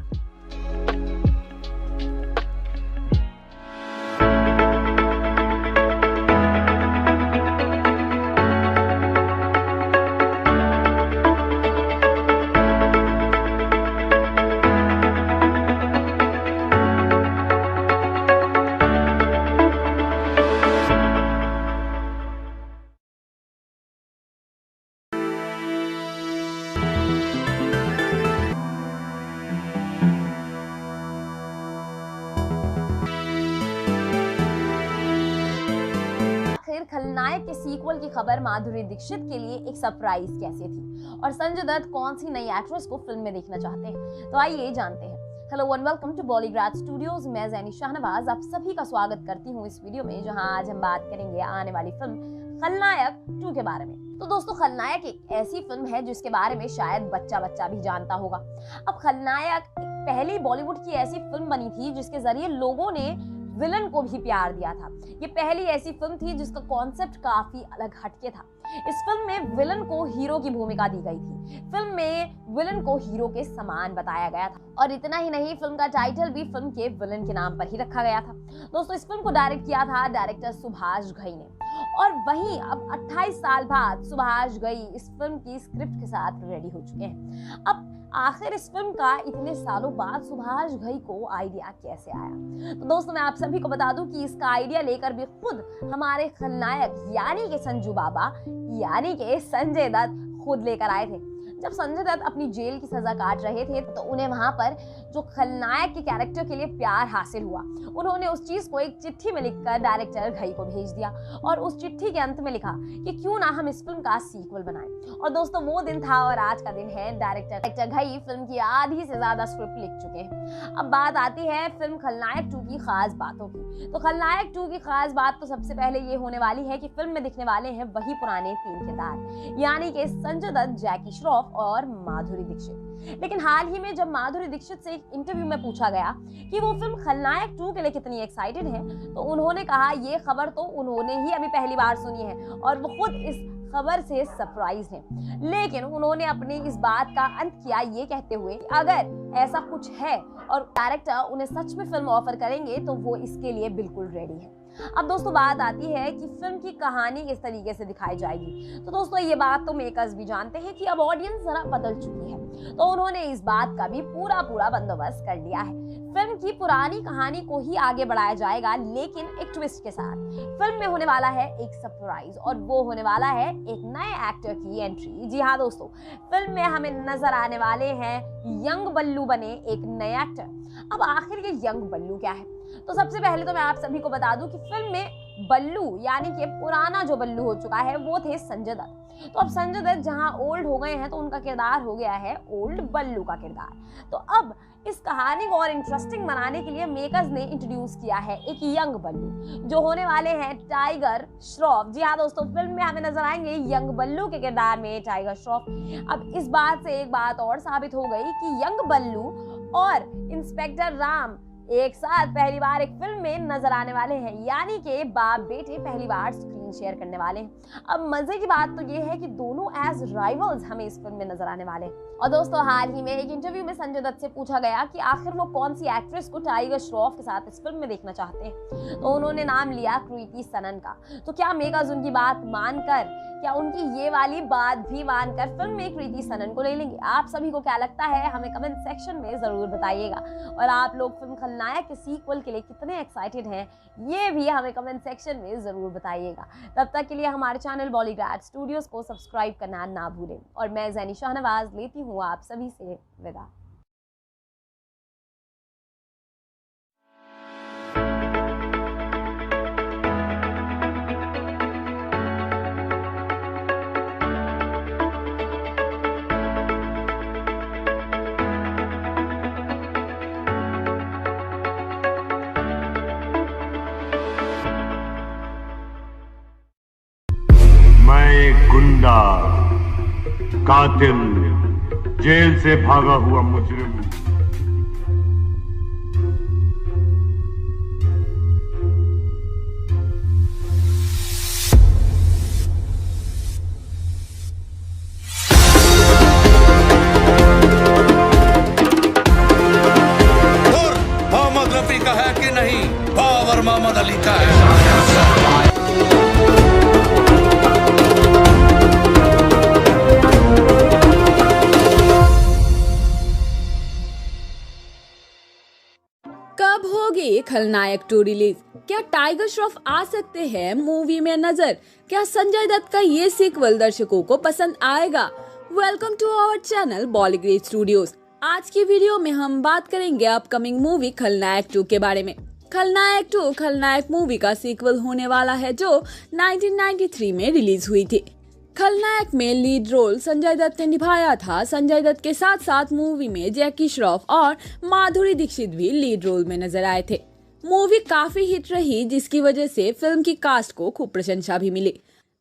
खलनायक के सीक्वल की खबर माधुरी दीक्षित के लिए एक सरप्राइज कैसे थी और संजय दत्त कौन सी नई एक्ट्रेस को फिल्म में देखना चाहते हैं, तो आइए जानते हैं। Hello and welcome to Bollygrad studios. मैं ज़ैनी शाहनवाज आप सभी का स्वागत करती हूँ इस वीडियो में, जहां आज हम बात करेंगे आने वाली फिल्म खलनायक 2 के बारे में। तो दोस्तों खलनायक एक ऐसी फिल्म है जिसके बारे में शायद बच्चा भी जानता होगा। अब खलनायक एक पहली बॉलीवुड की ऐसी फिल्म बनी थी जिसके जरिए लोगों ने विलन को भी प्यार दिया था। ये पहली ऐसी फिल्म थी जिसका कॉन्सेप्ट काफी अलग हटके था। इस फिल्म में विलन को हीरो की भूमिका दी गई थी। फिल्म में विलन को हीरो के समान बताया गया था, और इतना ही नहीं फिल्म का टाइटल भी फिल्म के विलन के नाम पर ही रखा गया था। दोस्तों इस फिल्म को डायरेक्ट किया था डायरेक्टर सुभाष घई ने, और वहीं अब 28 साल बाद सुभाष घई इस फिल्म की स्क्रिप्ट के साथ रेडी हो चुके हैं। अब आखिर इस फिल्म का इतने सालों बाद सुभाष घई को आइडिया कैसे आया? तो दोस्तों मैं आप सभी को बता दूं कि इसका आइडिया लेकर भी खुद हमारे खलनायक यानी कि संजू बाबा यानी कि संजय दत्त खुद लेकर आए थे। जब संजय दत्त अपनी जेल की सजा काट रहे थे तो उन्हें वहां पर जो खलनायक के कैरेक्टर के लिए प्यार हासिल हुआ, उन्होंने उस चीज को एक चिट्ठी में लिखकर डायरेक्टर घई को भेज दिया, और उस चिट्ठी के अंत में लिखा कि क्यों ना हम इस फिल्म का सीक्वल बनाएं। और दोस्तों वो दिन था और आज का दिन है। डायरेक्टर घई फिल्म की आधी से ज्यादा स्क्रिप्ट लिख चुके हैं। अब बात आती है फिल्म खलनायक 2 की खास बातों की। तो खलनायक 2 की खास बात तो सबसे पहले ये होने वाली है कि फिल्म में दिखने वाले हैं वही पुराने 3 किरदार, यानी कि संजय दत्त, जैकी श्रॉफ और माधुरी दीक्षित। लेकिन हाल ही में जब माधुरी दीक्षित से एक इंटरव्यू में पूछा गया कि वो फिल्म खलनायक 2 के लिए कितनी एक्साइटेड है, तो उन्होंने कहा ये खबर तो उन्होंने ही अभी पहली बार सुनी है और वो खुद इस खबर से सरप्राइज हैं। लेकिन उन्होंने अपनी इस बात का अंत किया ये कहते हुए कि अगर ऐसा कुछ है और डायरेक्टर उन्हें सच में फिल्म ऑफर करेंगे तो वो इसके लिए बिल्कुल रेडी है। अब दोस्तों बात आती है कि फिल्म की कहानी किस तरीके से दिखाई जाएगी। तो दोस्तों ये बात तो मेकर्स भी जानते हैं कि अब ऑडियंस जरा बदल चुकी है, तो उन्होंने इस बात का भी पूरा बंदोबस्त कर लिया है। फिल्म की पुरानी कहानी को ही आगे बढ़ाया जाएगा, लेकिन एक ट्विस्ट के साथ। फिल्म में होने वाला है एक सरप्राइज, और वो होने वाला है एक नए एक्टर की एंट्री। जी हाँ दोस्तों, फिल्म में हमें नजर आने वाले हैं यंग बल्लू बने एक नए एक्टर। अब आखिर ये यंग बल्लू क्या है? तो सबसे पहले तो मैं आप सभी को बता दूं कि फिल्म में बल्लू यानी कि पुराना जो बल्लू हो चुका है वो थे संजय दत्त। तो अब संजय दत्त जहां ओल्ड हो गए हैं तो उनका किरदार हो गया है ओल्ड बल्लू का किरदार। तो अब इस कहानी को और इंटरेस्टिंग बनाने के लिए मेकर्स ने इंट्रोड्यूस किया है एक यंग बल्लू जो होने वाले हैं टाइगर श्रॉफ। जी हाँ दोस्तों, फिल्म में हमें नजर आएंगे यंग बल्लू के किरदार में टाइगर श्रॉफ। अब इस बात से एक बात और साबित हो गई कि यंग बल्लू और इंस्पेक्टर राम एक साथ पहली बार एक फिल्म में नजर आने वाले हैं, यानी कि बाप बेटे पहली बार स्क्रीन शेयर करने वाले हैं। अब मजे की बात तो ये है कि दोनों एज राइवल्स हमें इस फिल्म में नजर आने वाले हैं। और दोस्तों, हाल ही में एक इंटरव्यू में संजय दत्त से पूछा गया कि आखिर वो कौन सी एक्ट्रेस को टाइगर श्रॉफ के साथ इस फिल्म में देखना चाहते हैं, तो उन्होंने नाम लिया कृति सनन का। तो क्या मेकर्स उनकी बात मानकर, क्या उनकी ये वाली बात भी मानकर फिल्म में कृति सनन को ले लेंगे? आप सभी को क्या लगता है हमें कमेंट सेक्शन में जरूर बताइएगा। और आप लोग फिल्म खलनायक के सीक्वल के लिए कितने एक्साइटेड हैं ये भी हमें कमेंट सेक्शन में जरूर बताइएगा। तब तक के लिए हमारे चैनल बॉलीग्राड स्टूडियोज को सब्सक्राइब करना ना भूलें। और मैं ज़ैनी शाहनवाज लेती हूँ आप सभी से विदा। मैं एक गुंडा, कातिल, जेल से भागा हुआ मुजरिम हूं। और मोहम्मद रफी का है कि नहीं? पावर मोहम्मद अली का है। कब होगी खलनायक 2 रिलीज? क्या टाइगर श्रॉफ आ सकते हैं मूवी में नजर? क्या संजय दत्त का ये सीक्वल दर्शकों को पसंद आएगा? Welcome to our channel Bollygrad studios. आज की वीडियो में हम बात करेंगे अपकमिंग मूवी खलनायक 2 के बारे में। खलनायक 2 खलनायक मूवी का सीक्वल होने वाला है जो 1993 में रिलीज हुई थी। खलनायक में लीड रोल संजय दत्त ने निभाया था। संजय दत्त के साथ साथ मूवी में जैकी श्रॉफ और माधुरी दीक्षित भी लीड रोल में नजर आए थे। मूवी काफी हिट रही जिसकी वजह से फिल्म की कास्ट को खूब प्रशंसा भी मिली।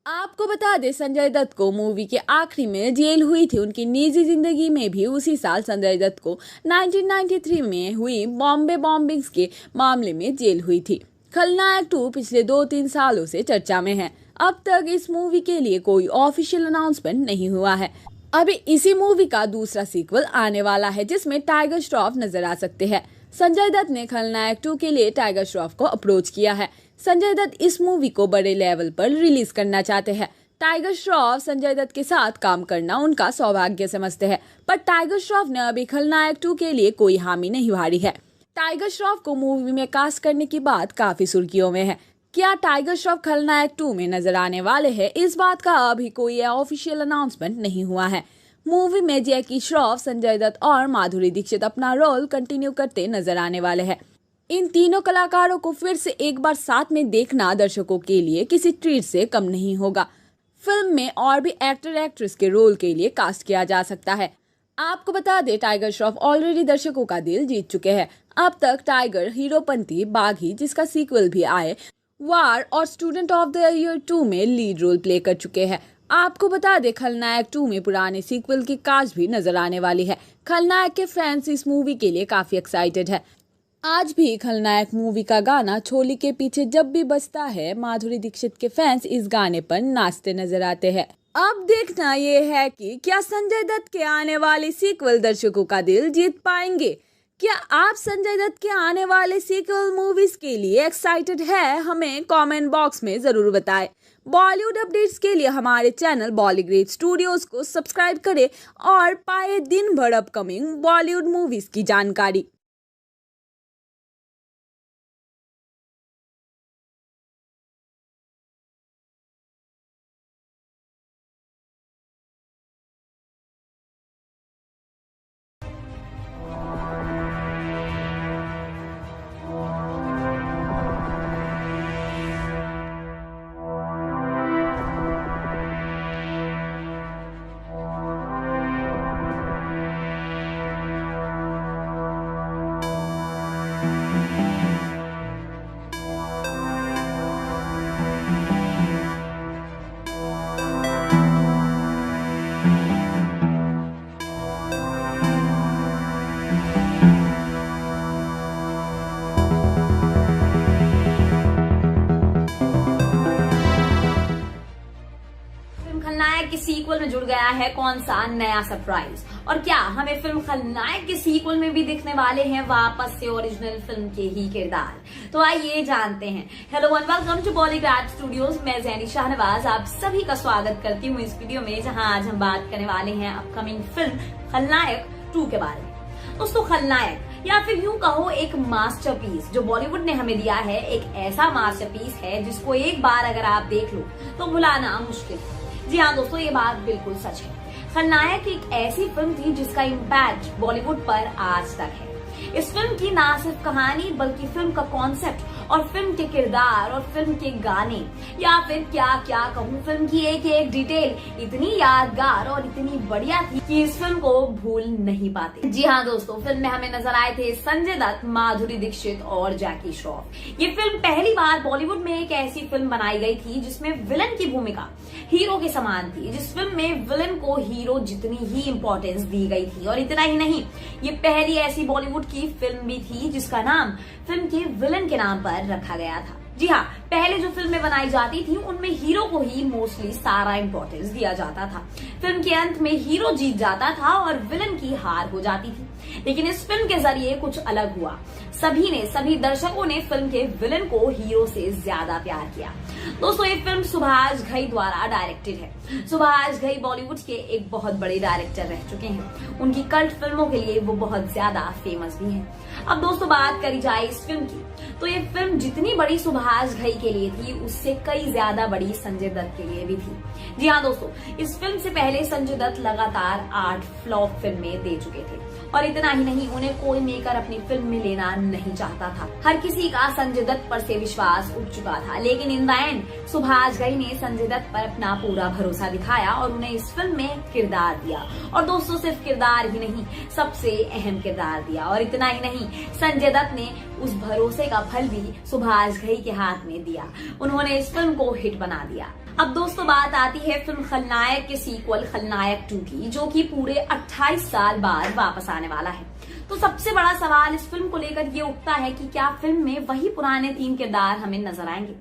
आपको बता दें, संजय दत्त को मूवी के आखिरी में जेल हुई थी। उनकी निजी जिंदगी में भी उसी साल संजय दत्त को 1993 में हुई बॉम्बे बॉम्बिंग्स के मामले में जेल हुई थी। खलनायक 2 पिछले 2-3 सालों से चर्चा में है। अब तक इस मूवी के लिए कोई ऑफिशियल अनाउंसमेंट नहीं हुआ है। अभी इसी मूवी का दूसरा सीक्वल आने वाला है जिसमें टाइगर श्रॉफ नजर आ सकते हैं। संजय दत्त ने खलनायक 2 के लिए टाइगर श्रॉफ को अप्रोच किया है। संजय दत्त इस मूवी को बड़े लेवल पर रिलीज करना चाहते हैं। टाइगर श्रॉफ संजय दत्त के साथ काम करना उनका सौभाग्य समझते हैं, पर टाइगर श्रॉफ ने अभी खलनायक 2 के लिए कोई हामी नहीं भरी है। टाइगर श्रॉफ को मूवी में कास्ट करने की बात काफी सुर्खियों में है। क्या टाइगर श्रॉफ खलनायक 2 में नजर आने वाले हैं? इस बात का अभी कोई ऑफिशियल अनाउंसमेंट नहीं हुआ है। मूवी में जैकी श्रॉफ, संजय दत्त और माधुरी दीक्षित अपना रोल कंटिन्यू करते नजर आने वाले हैं। इन तीनों कलाकारों को फिर से एक बार साथ में देखना दर्शकों के लिए किसी ट्रीट से कम नहीं होगा। फिल्म में और भी एक्टर एक्ट्रेस के रोल के लिए कास्ट किया जा सकता है। आपको बता दें, टाइगर श्रॉफ ऑलरेडी दर्शकों का दिल जीत चुके हैं। अब तक टाइगर, हीरोपंती, बागी जिसका सीक्वल भी आए, वार और स्टूडेंट ऑफ द ईयर 2 में लीड रोल प्ले कर चुके हैं। आपको बता दें, खलनायक 2 में पुराने सीक्वल की कास्ट भी नजर आने वाली है। खलनायक के फैंस इस मूवी के लिए काफी एक्साइटेड है। आज भी खलनायक मूवी का गाना छोली के पीछे जब भी बजता है, माधुरी दीक्षित के फैंस इस गाने पर नाचते नजर आते हैं। अब देखना ये है कि क्या संजय दत्त के आने वाले सीक्वल दर्शकों का दिल जीत पाएंगे। क्या आप संजय दत्त के आने वाले सीक्वल मूवीज के लिए एक्साइटेड है? हमें कमेंट बॉक्स में जरूर बताएं। बॉलीवुड अपडेट्स के लिए हमारे चैनल बॉलीग्रेड स्टूडियोज को सब्सक्राइब करें और पाए दिन भर अपकमिंग बॉलीवुड मूवीज की जानकारी। के सीक्वल में जुड़ गया है कौन सा नया सरप्राइज, और क्या हमें फिल्म खलनायक के सीक्वल में भी दिखने वाले हैं वापस से ओरिजिनल फिल्म के ही किरदार? तो आइए जानते हैं। Hello and welcome to Bollygrad studios. मैं जैनी शाहनवाज आप सभी का स्वागत करती हूँ इस वीडियो में, जहां आज हम बात करने वाले हैं अपकमिंग फिल्म खलनायक 2 के बारे में। दोस्तों, खलनायक या फिर यूं कहो एक मास्टरपीस जो बॉलीवुड ने हमें दिया है, एक ऐसा मास्टरपीस है जिसको एक बार अगर आप देख लो तो भुलाना मुश्किल है। जी हाँ दोस्तों, ये बात बिल्कुल सच है। खलनायक एक ऐसी फिल्म थी जिसका इम्पैक्ट बॉलीवुड पर आज तक है। इस फिल्म की ना सिर्फ कहानी बल्कि फिल्म का कॉन्सेप्ट और फिल्म के किरदार और फिल्म के गाने, या फिर क्या क्या कहूँ, फिल्म की एक एक डिटेल इतनी यादगार और इतनी बढ़िया थी कि इस फिल्म को भूल नहीं पाते। जी हाँ दोस्तों, फिल्म में हमें नजर आए थे संजय दत्त, माधुरी दीक्षित और जैकी श्रॉफ। ये फिल्म पहली बार बॉलीवुड में एक ऐसी फिल्म बनाई गई थी जिसमें विलन की भूमिका हीरो के समान थी, जिस फिल्म में विलन को हीरो जितनी ही इंपॉर्टेंस दी गई थी। और इतना ही नहीं, ये पहली ऐसी बॉलीवुड की फिल्म भी थी जिसका नाम फिल्म के विलन के नाम पर रखा गया था। जी हाँ, पहले जो फिल्में बनाई जाती थी उनमें हीरो को ही मोस्टली सारा इंपॉर्टेंस दिया जाता था। फिल्म के अंत में हीरो जीत जाता था और विलन की हार हो जाती थी। लेकिन इस फिल्म के जरिए कुछ अलग हुआ। सभी दर्शकों ने फिल्म के विलन को हीरो से ज्यादा प्यार किया। दोस्तों, ये फिल्म सुभाष घई द्वारा डायरेक्टेड है। सुभाष घई बॉलीवुड के एक बहुत बड़े डायरेक्टर रह चुके हैं। उनकी कल्ट फिल्मों के लिए वो बहुत ज्यादा फेमस भी हैं। अब दोस्तों, बात करी जाए इस फिल्म की, तो ये फिल्म जितनी बड़ी सुभाष घई के लिए थी उससे कई ज्यादा बड़ी संजय दत्त के लिए भी थी। जी हाँ दोस्तों, इस फिल्म से पहले संजय दत्त लगातार 8 फ्लॉप फिल्में दे चुके थे। और इतना ही नहीं, उन्हें कोई मेकर अपनी फिल्म में लेना नहीं चाहता था। हर किसी का संजय दत्त पर से विश्वास उठ चुका था। लेकिन in the end Subhash Ghai ने संजय दत्त पर अपना पूरा भरोसा दिखाया और उन्हें इस फिल्म में किरदार दिया। और दोस्तों, सिर्फ किरदार ही नहीं, सबसे अहम किरदार दिया। और इतना ही नहीं, संजय दत्त ने उस भरोसे का फल भी सुभाष घई के हाथ में दिया। उन्होंने इस फिल्म को हिट बना दिया। अब दोस्तों, बात आती है फिल्म खलनायक के सीक्वल खलनायक 2 की, जो कि पूरे 28 साल बाद वापस आने वाला है। तो सबसे बड़ा सवाल इस फिल्म को लेकर ये उठता है कि क्या फिल्म में वही पुराने 3 किरदार हमें नजर आएंगे?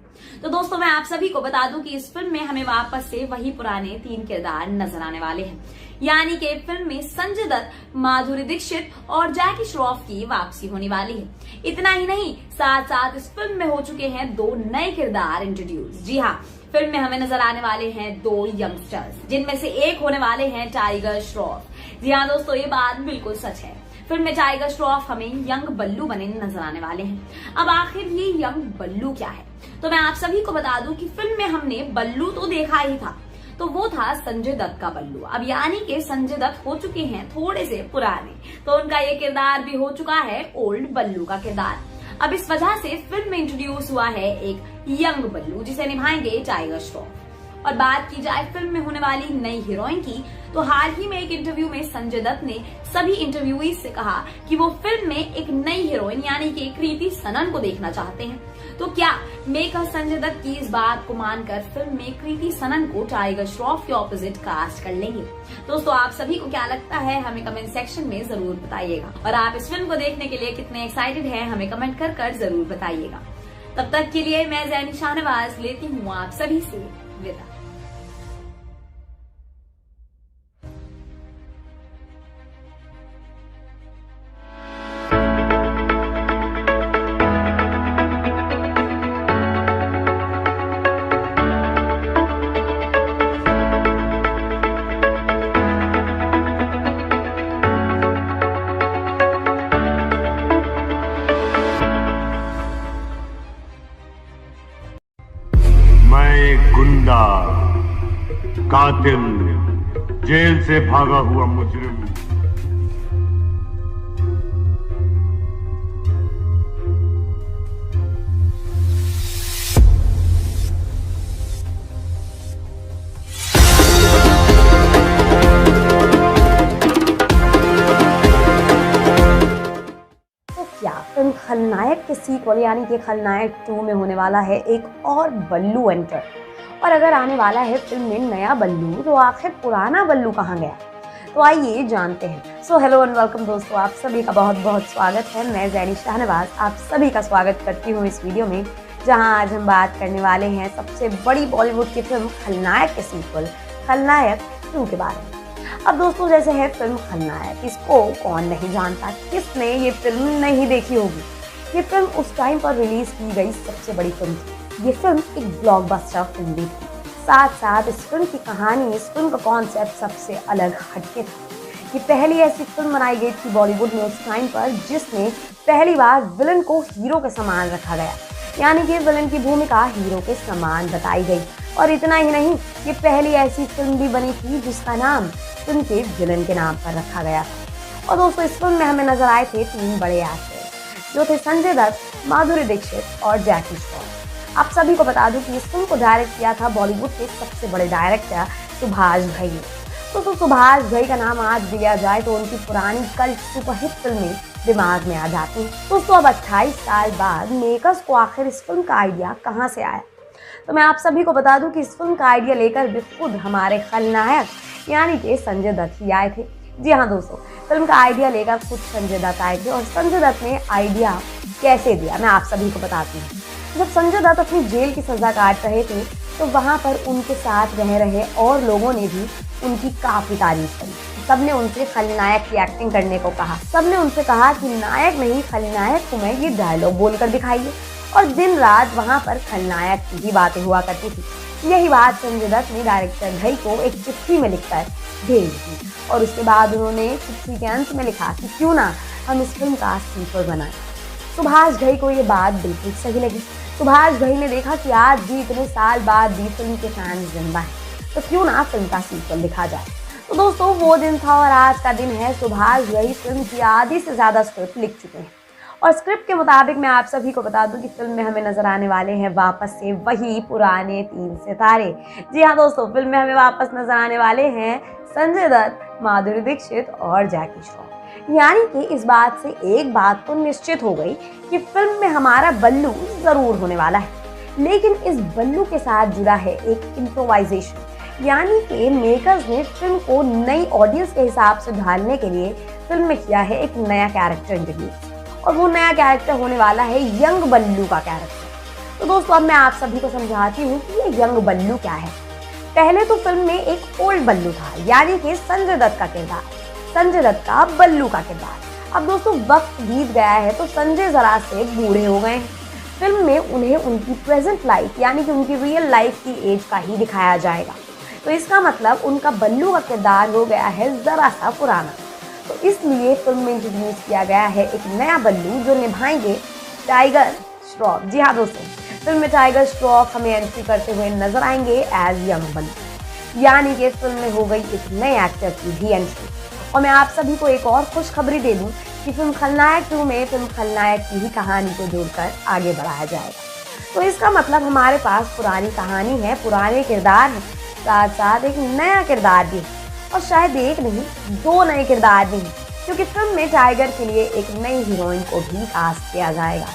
तो दोस्तों, मैं आप सभी को बता दूं कि इस फिल्म में हमें वापस से वही पुराने 3 किरदार नजर आने वाले हैं। यानी कि फिल्म में संजय दत्त, माधुरी दीक्षित और जैकी श्रॉफ की वापसी होने वाली है। इतना ही नहीं, साथ साथ इस फिल्म में हो चुके हैं 2 नए किरदार इंट्रोड्यूस। जी हाँ, फिल्म में हमें नजर आने वाले हैं 2 यंगस्टर्स, जिनमें से एक होने वाले हैं टाइगर श्रॉफ। जी हाँ दोस्तों, ये बात बिल्कुल सच है। फिल्म में टाइगर श्रॉफ हमें यंग बल्लू बने नजर आने वाले हैं। अब आखिर ये यंग बल्लू क्या है? तो मैं आप सभी को बता दूं कि फिल्म में हमने बल्लू तो देखा ही था, तो वो था संजय दत्त का बल्लू। अब यानी कि संजय दत्त हो चुके हैं थोड़े से पुराने, तो उनका ये किरदार भी हो चुका है ओल्ड बल्लू का किरदार। अब इस वजह से फिल्म में इंट्रोड्यूस हुआ है एक यंग बल्लू, जिसे निभाएंगे टाइगर श्रॉफ। और बात की जाए फिल्म में होने वाली नई हीरोइन की, तो हाल ही में एक इंटरव्यू में संजय दत्त ने सभी इंटरव्यूईज से कहा कि वो फिल्म में एक नई हीरोइन यानी कि कृति सनन को देखना चाहते हैं। तो क्या मेकर संजय दत्त की इस बात को मानकर फिल्म में कृति सनन को टाइगर श्रॉफ के ऑपोजिट कास्ट कर लेंगे? दोस्तों, आप सभी को क्या लगता है हमें कमेंट सेक्शन में जरूर बताइएगा। और आप इस फिल्म को देखने के लिए कितने एक्साइटेड हैं हमें कमेंट कर जरूर बताइएगा। तब तक के लिए मैं जैनी शाहनवाज लेती हूँ आप सभी से विदा। मैं एक गुंडा, कातिल, जेल से भागा हुआ मुजरिम। फिल्म खलनायक के सीक्वल यानी कि खलनायक 2 में होने वाला है एक और बल्लू एंटर। और अगर आने वाला है फिल्म में नया बल्लू, तो आखिर पुराना बल्लू कहाँ गया? तो आइए जानते हैं। सो हेलो एंड वेलकम दोस्तों, आप सभी का बहुत बहुत स्वागत है। मैं जैनी शाहनवाज आप सभी का स्वागत करती हूँ इस वीडियो में, जहां आज हम बात करने वाले हैं सबसे बड़ी बॉलीवुड की फिल्म खलनायक के सीक्वल खलनायक 2 के बारे में। अब दोस्तों जैसे है फिल्म खलनायक, इसको कौन नहीं जानता, किसने ये फिल्म नहीं देखी होगी। ये फिल्म उस टाइम पर रिलीज की गई सबसे बड़ी फिल्म थी। ये फिल्म एक ब्लॉकबस्टर फिल्म भी थी। साथ साथ इस फिल्म की कहानी, इस फिल्म का कॉन्सेप्ट सबसे अलग हटके था। ये पहली ऐसी फिल्म बनाई गई थी बॉलीवुड में उस टाइम पर जिसमें पहली बार विलन को हीरो के समान रखा गया, यानी कि विलन की भूमिका हीरो के समान बताई गई। और इतना ही नहीं, ये पहली ऐसी फिल्म भी बनी थी जिसका नाम फिल्म के विलन के नाम पर रखा गया था। और दोस्तों इस फिल्म में हमें नजर आए थे 3 बड़े एक्टर्स जो थे संजय दत्त, माधुरी दीक्षित और जैकी श्रॉफ। आप सभी को बता दूं कि इस फिल्म को डायरेक्ट किया था बॉलीवुड के सबसे बड़े डायरेक्टर सुभाष घई ने। तो सुभाष घई का नाम आज लिया जाए तो उनकी पुरानी कल्ट सुपरहिट फिल्में दिमाग में आ जाती हैं। दोस्तों अब 28 साल बाद मेकर्स को आखिर इस फिल्म का आइडिया कहाँ से आया, तो मैं आप सभी को बता दूं कि इस फिल्म का आइडिया लेकर भी खुद हमारे खलनायक यानी कि संजय दत्त ही आए थे। जी हाँ दोस्तों, फिल्म का आइडिया लेकर खुद संजय दत्त आए थे। और संजय दत्त ने आइडिया कैसे दिया मैं आप सभी को बताती हूँ। जब संजय दत्त अपनी जेल की सजा काट रहे थे तो वहाँ पर उनके साथ रह रहे और लोगों ने भी उनकी काफी तारीफ करी। सबने उनसे खलनायक की एक्टिंग करने को कहा। सबने उनसे कहा कि नायक नहीं खलनायक को मैं ये डायलॉग बोलकर दिखाइए। और दिन रात वहाँ पर खलनायक की ही बातें हुआ करती थी। यही बात संजय दत्त ने डायरेक्टर घई को एक चिट्ठी में लिखकर भेज दी। और उसके बाद उन्होंने चिट्ठी के अंत में लिखा कि क्यों ना हम इस फिल्म का सीक्वल बनाएं। सुभाष घई को ये बात बिल्कुल सही लगी। सुभाष घई ने देखा कि आज भी इतने साल बाद भी फिल्म के फैंस जिंदा हैं, तो क्यों ना फिल्म का सीक्वल लिखा जाए। तो दोस्तों वो दिन था और आज का दिन है। सुभाष घई फिल्म की आधी से ज्यादा स्क्रिप्ट लिख चुके हैं। और स्क्रिप्ट के मुताबिक मैं आप सभी को बता दूं कि फिल्म में हमें नजर आने वाले हैं वापस से वही पुराने 3 सितारे। जी हाँ दोस्तों, फिल्म में हमें वापस नजर आने वाले हैं संजय दत्त, माधुरी दीक्षित और जैकी श्रॉफ। यानी कि इस बात से एक बात तो निश्चित हो गई कि फिल्म में हमारा बल्लू जरूर होने वाला है। लेकिन इस बल्लू के साथ जुड़ा है एक इम्प्रोवाइजेशन, यानी कि मेकर्स ने फिल्म को नई ऑडियंस के हिसाब से ढालने के लिए फिल्म में किया है एक नया कैरेक्टर इंट्रोड्यूस। और वो नया कैरेक्टर होने वाला है यंग बल्लू का कैरेक्टर। तो दोस्तों अब मैं आप सभी को समझाती हूँ कि ये यंग बल्लू क्या है। पहले तो फिल्म में एक ओल्ड बल्लू था, यानी कि संजय दत्त का किरदार, संजय दत्त का बल्लू का किरदार। अब दोस्तों वक्त बीत गया है तो संजय जरा से बूढ़े हो गए हैं। फिल्म में उन्हें उनकी प्रेजेंट लाइफ यानी कि उनकी रियल लाइफ की एज का ही दिखाया जाएगा। तो इसका मतलब उनका बल्लू का किरदार हो गया है जरा सा पुराना। तो इसलिए फिल्म में इंट्रोड्यूस किया गया है एक नया बल्लू जो निभाएंगे टाइगर श्रॉफ। जी हाँ दोस्तों, फिल्म में टाइगर श्रॉफ हमें एंट्री करते हुए नजर आएंगे एज यंग बल्लू, यानी कि फिल्म में हो गई एक नए एक्टर की भी एंट्री। और मैं आप सभी को एक और खुशखबरी दे दूं कि फिल्म खलनायक 2 में फिल्म खलनायक की ही कहानी को जोड़कर आगे बढ़ाया जाएगा। तो इसका मतलब हमारे पास पुरानी कहानी है, पुराने किरदार हैं, साथ साथ एक नया किरदार भी है। और शायद एक नहीं 2 नए किरदार भी हैं, क्योंकि फिल्म में टाइगर के लिए एक नई हीरोइन को भी कास्ट किया जाएगा।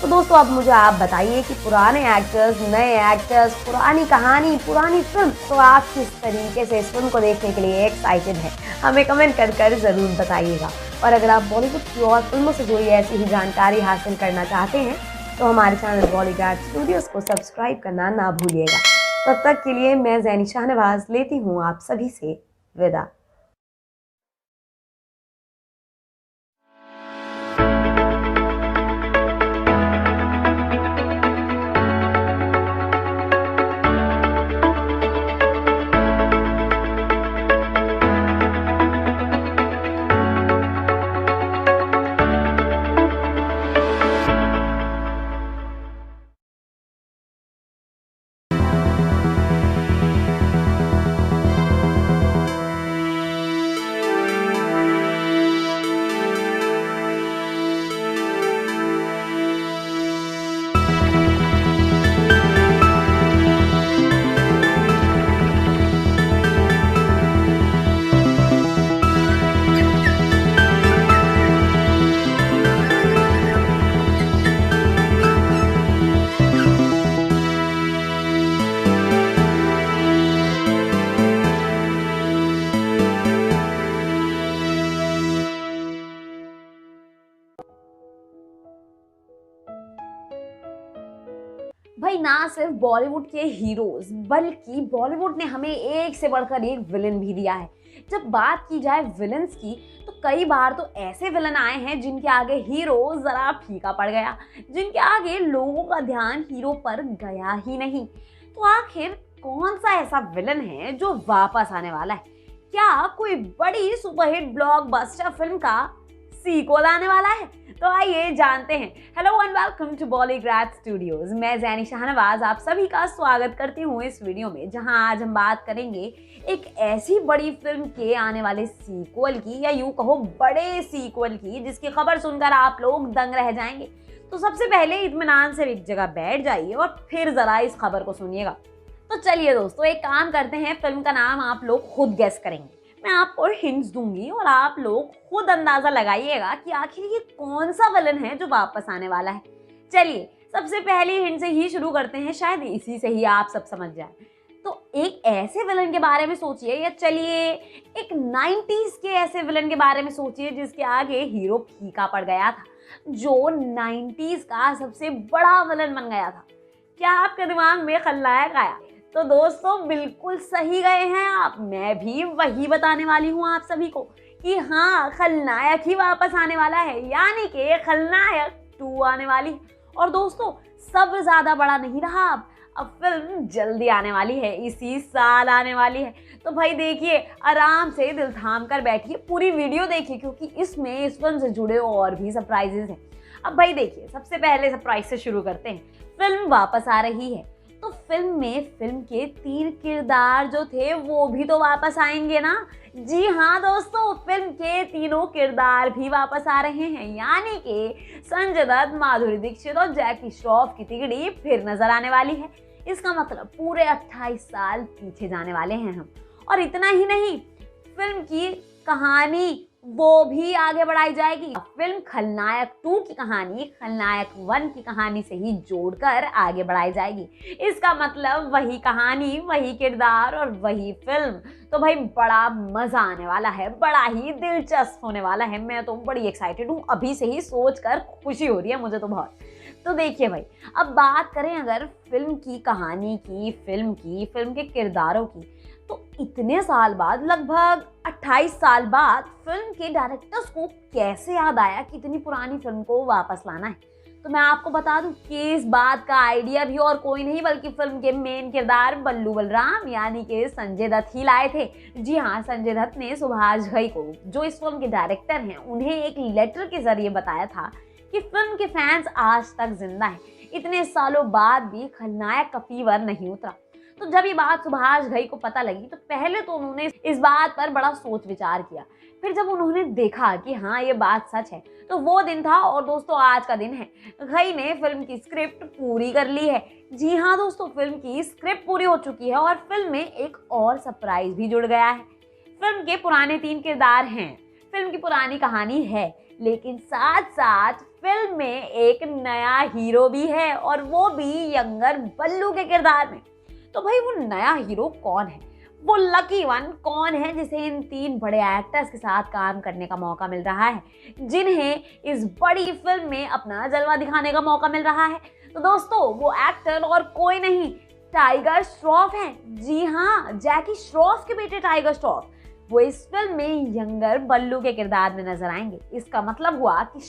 तो दोस्तों अब मुझे आप बताइए कि पुराने एक्टर्स, नए एक्टर्स, पुरानी कहानी, पुरानी फिल्म, तो आप किस तरीके से इस फिल्म को देखने के लिए एक्साइटेड हैं, हमें कमेंट कर ज़रूर बताइएगा। और अगर आप बॉलीवुड की और फिल्मों से जुड़ी ऐसी ही जानकारी हासिल करना चाहते हैं तो हमारे चैनल बॉलीगार्ड स्टूडियोज़ को सब्सक्राइब करना ना भूलिएगा। तब तक के लिए मैं ज़ैनी शाहनवाज लेती हूँ आप सभी से विदा। भाई ना सिर्फ बॉलीवुड के हीरोज बल्कि बॉलीवुड ने हमें एक से बढ़कर एक विलन भी दिया है। जब बात की जाए विलन्स की तो कई बार तो ऐसे विलन आए हैं जिनके आगे हीरो जरा फीका पड़ गया, जिनके आगे लोगों का ध्यान हीरो पर गया ही नहीं। तो आखिर कौन सा ऐसा विलन है जो वापस आने वाला है? क्या कोई बड़ी सुपरहिट ब्लॉकबस्टर फिल्म का सीक्वल आने वाला है? तो आइए जानते हैं। Hello and welcome to Bollygrad studios. मैं जैनी शाहनवाज आप सभी का स्वागत करती हूँ इस वीडियो में, जहां आज हम बात करेंगे एक ऐसी बड़ी फिल्म के आने वाले सीक्वल की, या यूं कहो बड़े सीक्वल की, जिसकी खबर सुनकर आप लोग दंग रह जाएंगे। तो सबसे पहले इत्मीनान से एक जगह बैठ जाइए और फिर जरा इस खबर को सुनिएगा। तो चलिए दोस्तों, एक काम करते हैं, फिल्म का नाम आप लोग खुद गेस करेंगे, मैं आपको हिंट्स दूंगी और आप लोग खुद अंदाजा लगाइएगा कि आखिर ये कौन सा विलन है जो वापस आने वाला है। चलिए सबसे पहली हिंट से ही शुरू करते हैं, शायद इसी से ही आप सब समझ जाए। तो एक ऐसे विलन के बारे में सोचिए, या चलिए एक 90s के ऐसे विलन के बारे में सोचिए जिसके आगे हीरो फीका पड़ गया था, जो 90s का सबसे बड़ा विलन बन गया था। क्या आपके दिमाग में खलनायक आया? तो दोस्तों बिल्कुल सही गए हैं आप। मैं भी वही बताने वाली हूँ आप सभी को कि हाँ, खलनायक ही वापस आने वाला है, यानी कि खलनायक 2 आने वाली है। और दोस्तों सब ज्यादा बड़ा नहीं रहा, अब फिल्म जल्दी आने वाली है, इसी साल आने वाली है। तो भाई देखिए, आराम से दिल थाम कर बैठिए, पूरी वीडियो देखिए, क्योंकि इसमें इस फिल्म से जुड़े और भी सरप्राइजेस हैं। अब भाई देखिए, सबसे पहले सरप्राइज से शुरू करते हैं। फिल्म वापस आ रही है तो फिल्म में फिल्म के 3 किरदार जो थे वो भी तो वापस आएंगे ना। जी हाँ दोस्तों, फिल्म के तीनों किरदार भी वापस आ रहे हैं, यानी कि संजय दत्त, माधुरी दीक्षित और जैकी श्रॉफ की तिगड़ी फिर नजर आने वाली है। इसका मतलब पूरे 28 साल पीछे जाने वाले हैं हम। और इतना ही नहीं, फिल्म की कहानी वो भी आगे बढ़ाई जाएगी। फिल्म खलनायक 2 की कहानी खलनायक 1 की कहानी से ही जोड़कर आगे बढ़ाई जाएगी। इसका मतलब वही कहानी, वही किरदार और वही फिल्म। तो भाई बड़ा मजा आने वाला है, बड़ा ही दिलचस्प होने वाला है। मैं तो बड़ी एक्साइटेड हूँ, अभी से ही सोचकर खुशी हो रही है मुझे तो बहुत। तो देखिए भाई, अब बात करें अगर फिल्म की कहानी की, फिल्म के किरदारों की, तो इतने साल बाद, लगभग 28 साल बाद, फिल्म के डायरेक्टर्स को कैसे याद आया कि इतनी पुरानी फिल्म को वापस लाना है? तो मैं आपको बता दूं कि इस बात का आइडिया भी और कोई नहीं बल्कि फिल्म के मेन किरदार बल्लू बलराम यानी कि संजय दत्त ही लाए थे। जी हाँ, संजय दत्त ने सुभाष घई को, जो इस फिल्म के डायरेक्टर हैं, उन्हें एक लेटर के जरिए बताया था कि फिल्म के फैंस आज तक जिंदा हैं, इतने सालों बाद भी खलनायक का फीवर नहीं उतरा। तो जब ये बात सुभाष घई को पता लगी तो पहले तो उन्होंने इस बात पर बड़ा सोच विचार किया। फिर जब उन्होंने देखा कि हाँ ये बात सच है, तो वो दिन था, और दोस्तों आज का दिन है। घई ने फिल्म की स्क्रिप्ट पूरी कर ली है। जी हाँ दोस्तों, फिल्म की स्क्रिप्ट पूरी हो चुकी है और फिल्म में एक और सरप्राइज भी जुड़ गया है। फिल्म के पुराने 3 किरदार हैं, फिल्म की पुरानी कहानी है, लेकिन साथ साथ फिल्म में एक नया हीरो भी है, और वो भी यंगर बल्लू के किरदार में। तो भाई वो नया हीरो कौन है? वो लकी वन कौन है जिसे इन 3 बड़े एक्टर्स के साथ काम करने का मौका मिल रहा है, जिन्हें इस बड़ी फिल्म में अपना जलवा दिखाने का मौका मिल रहा है? तो दोस्तों वो एक्टर और कोई नहीं, टाइगर श्रॉफ हैं। जी हाँ, जैकी श्रॉफ के बेटे टाइगर श्रॉफ, वो इस फिल्म में यंगर बल्लू के किरदार में नजर आएंगे। इसका मतलब हुआ कि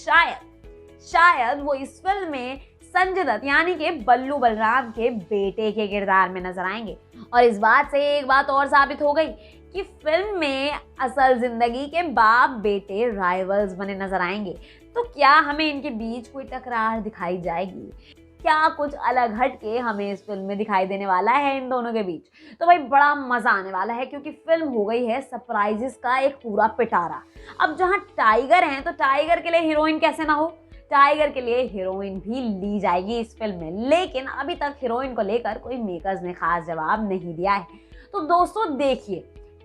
शायद वो इस फिल्म में संजय दत्त यानी कि बल्लू बलराम के बेटे के किरदार में नजर आएंगे। और इस बात से एक बात और साबित हो गई कि फिल्म में असल जिंदगी के बाप बेटे राइवल्स बने नजर आएंगे। तो क्या हमें इनके बीच कोई टकरार दिखाई जाएगी? क्या कुछ अलग हट के हमें इस फिल्म में दिखाई देने वाला है इन दोनों के बीच? तो भाई बड़ा मजा आने वाला है, क्योंकि फिल्म हो गई है सरप्राइजेस का एक पूरा पिटारा। अब जहाँ टाइगर हैं, तो टाइगर के लिए हीरोइन कैसे ना हो, टाइगर के लिए हीरोइन भी ली जाएगी इस फिल्म में, लेकिन अभी तक हीरोइन को लेकर कोई मेकर्स ने खास जवाब नहीं दिया है। तो दोस्तों देखिए,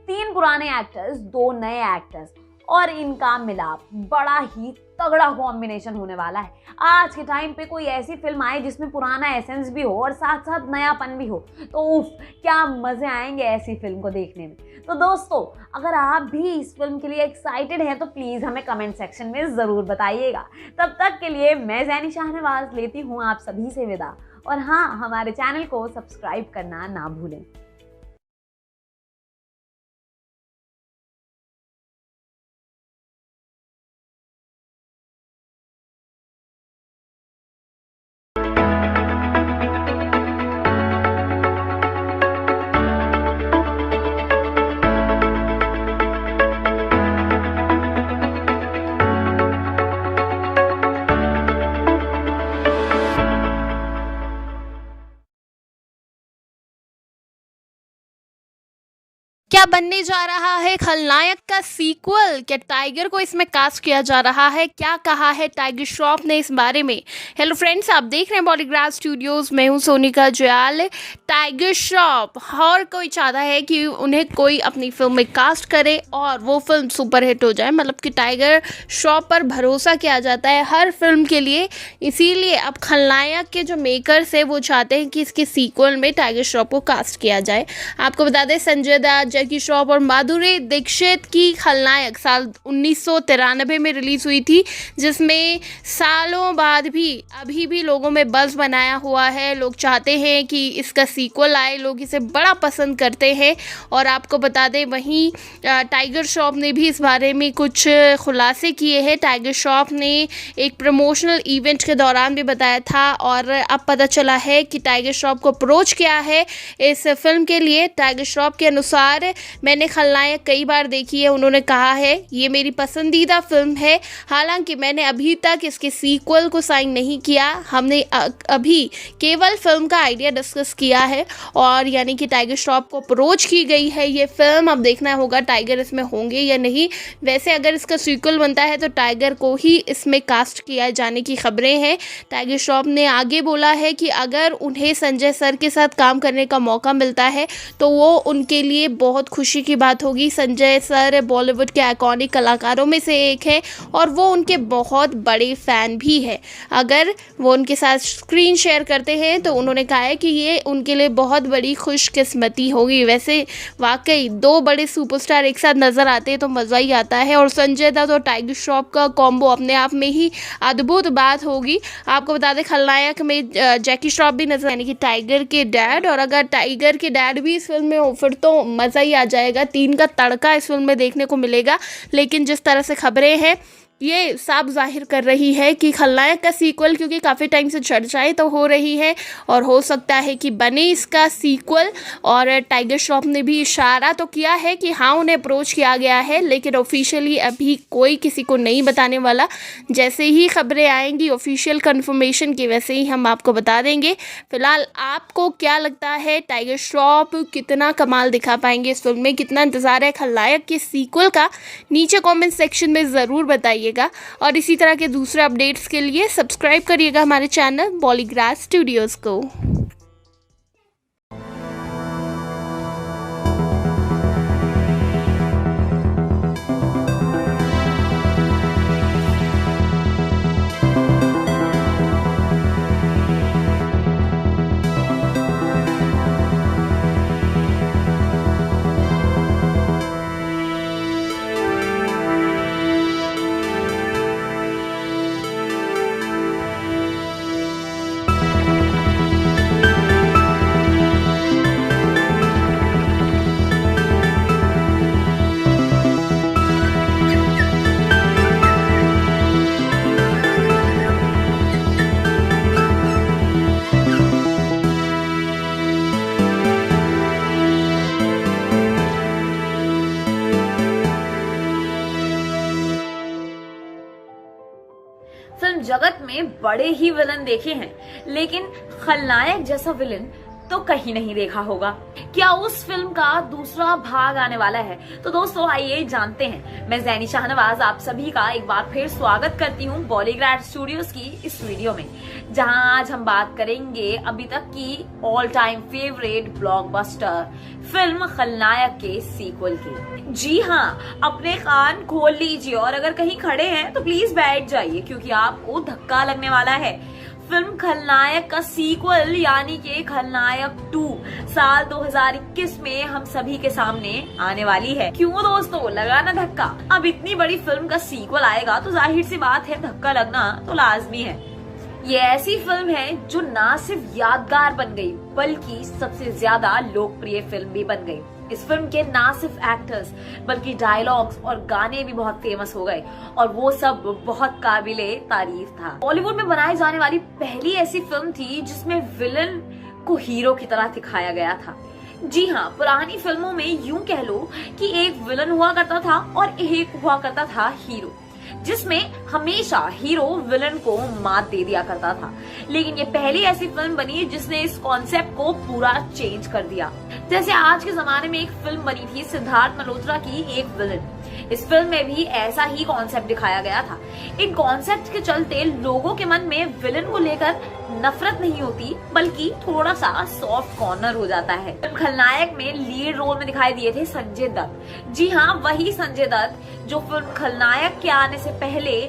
3 पुराने एक्टर्स, 2 नए एक्टर्स और इनका मिलाप, बड़ा ही तगड़ा कॉम्बिनेशन होने वाला है। आज के टाइम पे कोई ऐसी फिल्म आए जिसमें पुराना एसेंस भी हो और साथ साथ नयापन भी हो, तो उफ क्या मजे आएंगे ऐसी फिल्म को देखने में। तो दोस्तों अगर आप भी इस फिल्म के लिए एक्साइटेड हैं तो प्लीज़ हमें कमेंट सेक्शन में ज़रूर बताइएगा। तब तक के लिए मैं जैनी शाहनवाज लेती हूँ आप सभी से विदा और हाँ, हमारे चैनल को सब्सक्राइब करना ना भूलें। क्या बनने जा रहा है खलनायक का सीक्वल? क्या टाइगर को इसमें कास्ट किया जा रहा है? क्या कहा है टाइगर श्रॉफ ने इस बारे में? हेलो फ्रेंड्स, आप देख रहे हैं बॉलीग्राफ स्टूडियोज। मैं हूं सोनिका जयाल। टाइगर श्रॉफ हर कोई चाहता है कि उन्हें कोई अपनी फिल्म में कास्ट करे और वो फिल्म सुपरहिट हो जाए। मतलब कि टाइगर श्रॉफ पर भरोसा किया जाता है हर फिल्म के लिए। इसीलिए अब खलनायक के जो मेकर्स है वो चाहते हैं कि इसके सीक्वल में टाइगर श्रॉफ को कास्ट किया जाए। आपको बता दें, संजय दत्त, जैकी श्रॉफ और माधुरी दीक्षित की खलनायक साल 1993 में रिलीज हुई थी, जिसमें सालों बाद भी अभी भी लोगों में बज़ बनाया हुआ है। लोग चाहते हैं कि इसका सीक्वल आए, लोग इसे बड़ा पसंद करते हैं। और आपको बता दें, वहीं टाइगर श्रॉफ ने भी इस बारे में कुछ खुलासे किए हैं। टाइगर श्रॉफ ने एक प्रमोशनल इवेंट के दौरान भी बताया था और अब पता चला है कि टाइगर श्रॉफ को अप्रोच किया है इस फिल्म के लिए। टाइगर श्रॉफ के अनुसार, मैंने खलनायक कई बार देखी है, उन्होंने कहा है ये मेरी पसंदीदा फिल्म है। हालांकि मैंने अभी तक इसके सीक्वल को साइन नहीं किया, हमने अभी केवल फिल्म का आइडिया डिस्कस किया है। और यानी कि टाइगर श्रॉफ को अप्रोच की गई है ये फिल्म। अब देखना होगा टाइगर इसमें होंगे या नहीं। वैसे अगर इसका सीक्वल बनता है तो टाइगर को ही इसमें कास्ट किया जाने की खबरें हैं। टाइगर श्रॉफ ने आगे बोला है कि अगर उन्हें संजय सर के साथ काम करने का मौका मिलता है तो वो उनके लिए बहुत खुशी की बात होगी। संजय सर बॉलीवुड के आइकॉनिक कलाकारों में से एक हैं और वो उनके बहुत बड़े फ़ैन भी हैं। अगर वो उनके साथ स्क्रीन शेयर करते हैं तो उन्होंने कहा है कि ये उनके लिए बहुत बड़ी खुशकिस्मती होगी। वैसे वाकई दो बड़े सुपरस्टार एक साथ नज़र आते हैं तो मज़ा ही आता है। और संजय दत्त और टाइगर श्रॉफ का कॉम्बो अपने आप में ही अद्भुत बात होगी। आपको बता दें, खलनायक में जैकी श्रॉफ भी नजर, यानी कि टाइगर के डैड। और अगर टाइगर के डैड भी इस फिल्म में हो फिर तो मज़ा ही आ जाएगा। 3 का तड़का इस फिल्म में देखने को मिलेगा। लेकिन जिस तरह से खबरें हैं ये साफ जाहिर कर रही है कि खलनायक का सीक्वल, क्योंकि काफ़ी टाइम से चर्चाएं तो हो रही है और हो सकता है कि बने इसका सीक्वल। और टाइगर श्रॉफ ने भी इशारा तो किया है कि हाँ, उन्हें अप्रोच किया गया है, लेकिन ऑफिशियली अभी कोई किसी को नहीं बताने वाला। जैसे ही खबरें आएंगी ऑफिशियल कंफर्मेशन की, वैसे ही हम आपको बता देंगे। फिलहाल आपको क्या लगता है, टाइगर श्रॉफ कितना कमाल दिखा पाएंगे इस फिल्म में? कितना इंतज़ार है खलनायक के सीक्वल का? नीचे कमेंट सेक्शन में ज़रूर बताइए। और इसी तरह के दूसरे अपडेट्स के लिए सब्सक्राइब करिएगा हमारे चैनल बॉलीग्राफ स्टूडियोज को। फिल्म जगत में बड़े ही विलन देखे हैं, लेकिन खलनायक जैसा विलन तो कहीं नहीं देखा होगा। क्या उस फिल्म का दूसरा भाग आने वाला है? तो दोस्तों आइए जानते हैं। मैं जैनी शाहनवाज आप सभी का एक बार फिर स्वागत करती हूँ बॉलीग्राफ स्टूडियोज की इस वीडियो में, जहां आज हम बात करेंगे अभी तक की all time favourite blockbuster film खलनायक के सीक्वल की। जी हाँ, अपने कान खोल लीजिए और अगर कहीं खड़े हैं तो प्लीज बैठ जाइए, क्योंकि आपको धक्का लगने वाला है। फिल्म खलनायक का सीक्वल यानी कि खलनायक 2 साल 2021 में हम सभी के सामने आने वाली है। क्यों दोस्तों, लगा ना धक्का? अब इतनी बड़ी फिल्म का सीक्वल आएगा तो जाहिर सी बात है धक्का लगना तो लाजमी है। ये ऐसी फिल्म है जो ना सिर्फ यादगार बन गई बल्कि सबसे ज्यादा लोकप्रिय फिल्म भी बन गई। इस फिल्म के ना सिर्फ एक्टर्स बल्कि डायलॉग्स और गाने भी बहुत फेमस हो गए और वो सब बहुत काबिले तारीफ था। बॉलीवुड में बनाई जाने वाली पहली ऐसी फिल्म थी जिसमें विलन को हीरो की तरह दिखाया गया था। जी हाँ, पुरानी फिल्मों में यूं कह लो कि एक विलन हुआ करता था और एक हुआ करता था हीरो, जिसमें हमेशा हीरो विलन को मात दे दिया करता था। लेकिन ये पहली ऐसी फिल्म बनी जिसने इस कॉन्सेप्ट को पूरा चेंज कर दिया। जैसे आज के जमाने में एक फिल्म बनी थी सिद्धार्थ मल्होत्रा की एक विलन, इस फिल्म में भी ऐसा ही कॉन्सेप्ट दिखाया गया था। इन कॉन्सेप्ट के चलते लोगों के मन में विलन को लेकर नफरत नहीं होती बल्कि थोड़ा सा सॉफ्ट कॉर्नर हो जाता है। खलनायक में लीड रोल में दिखाई दिए थे संजय दत्त। जी हाँ, वही संजय दत्त जो फिल्म खलनायक के आने से पहले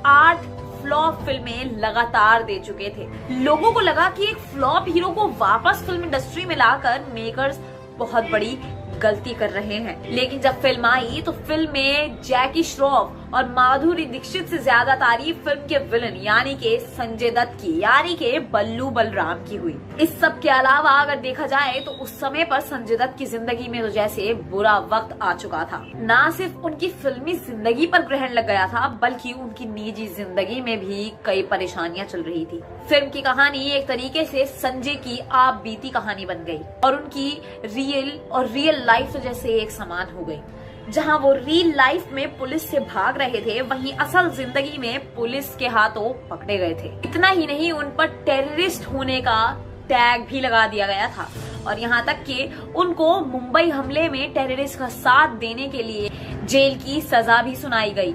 8 फ्लॉप फिल्में लगातार दे चुके थे। लोगों को लगा कि एक फ्लॉप हीरो को वापस फिल्म इंडस्ट्री में लाकर मेकर्स बहुत बड़ी गलती कर रहे हैं। लेकिन जब फिल्म आई तो फिल्म में जैकी श्रॉफ और माधुरी दीक्षित से ज्यादा तारीफ फिल्म के विलन यानी के संजय दत्त की यानी के बल्लू बलराम की हुई। इस सब के अलावा अगर देखा जाए तो उस समय पर संजय दत्त की जिंदगी में तो जैसे बुरा वक्त आ चुका था। ना सिर्फ उनकी फिल्मी जिंदगी पर ग्रहण लग गया था बल्कि उनकी निजी जिंदगी में भी कई परेशानियां चल रही थी। फिल्म की कहानी एक तरीके से संजय की आप बीती कहानी बन गई और उनकी रियल लाइफ जैसे एक समान हो गई। जहां वो रियल लाइफ में पुलिस से भाग रहे थे वहीं असल जिंदगी में पुलिस के हाथों पकड़े गए थे। इतना ही नहीं, उन पर टेररिस्ट होने का टैग भी लगा दिया गया था और यहाँ तक कि उनको मुंबई हमले में टेररिस्ट का साथ देने के लिए जेल की सजा भी सुनाई गई।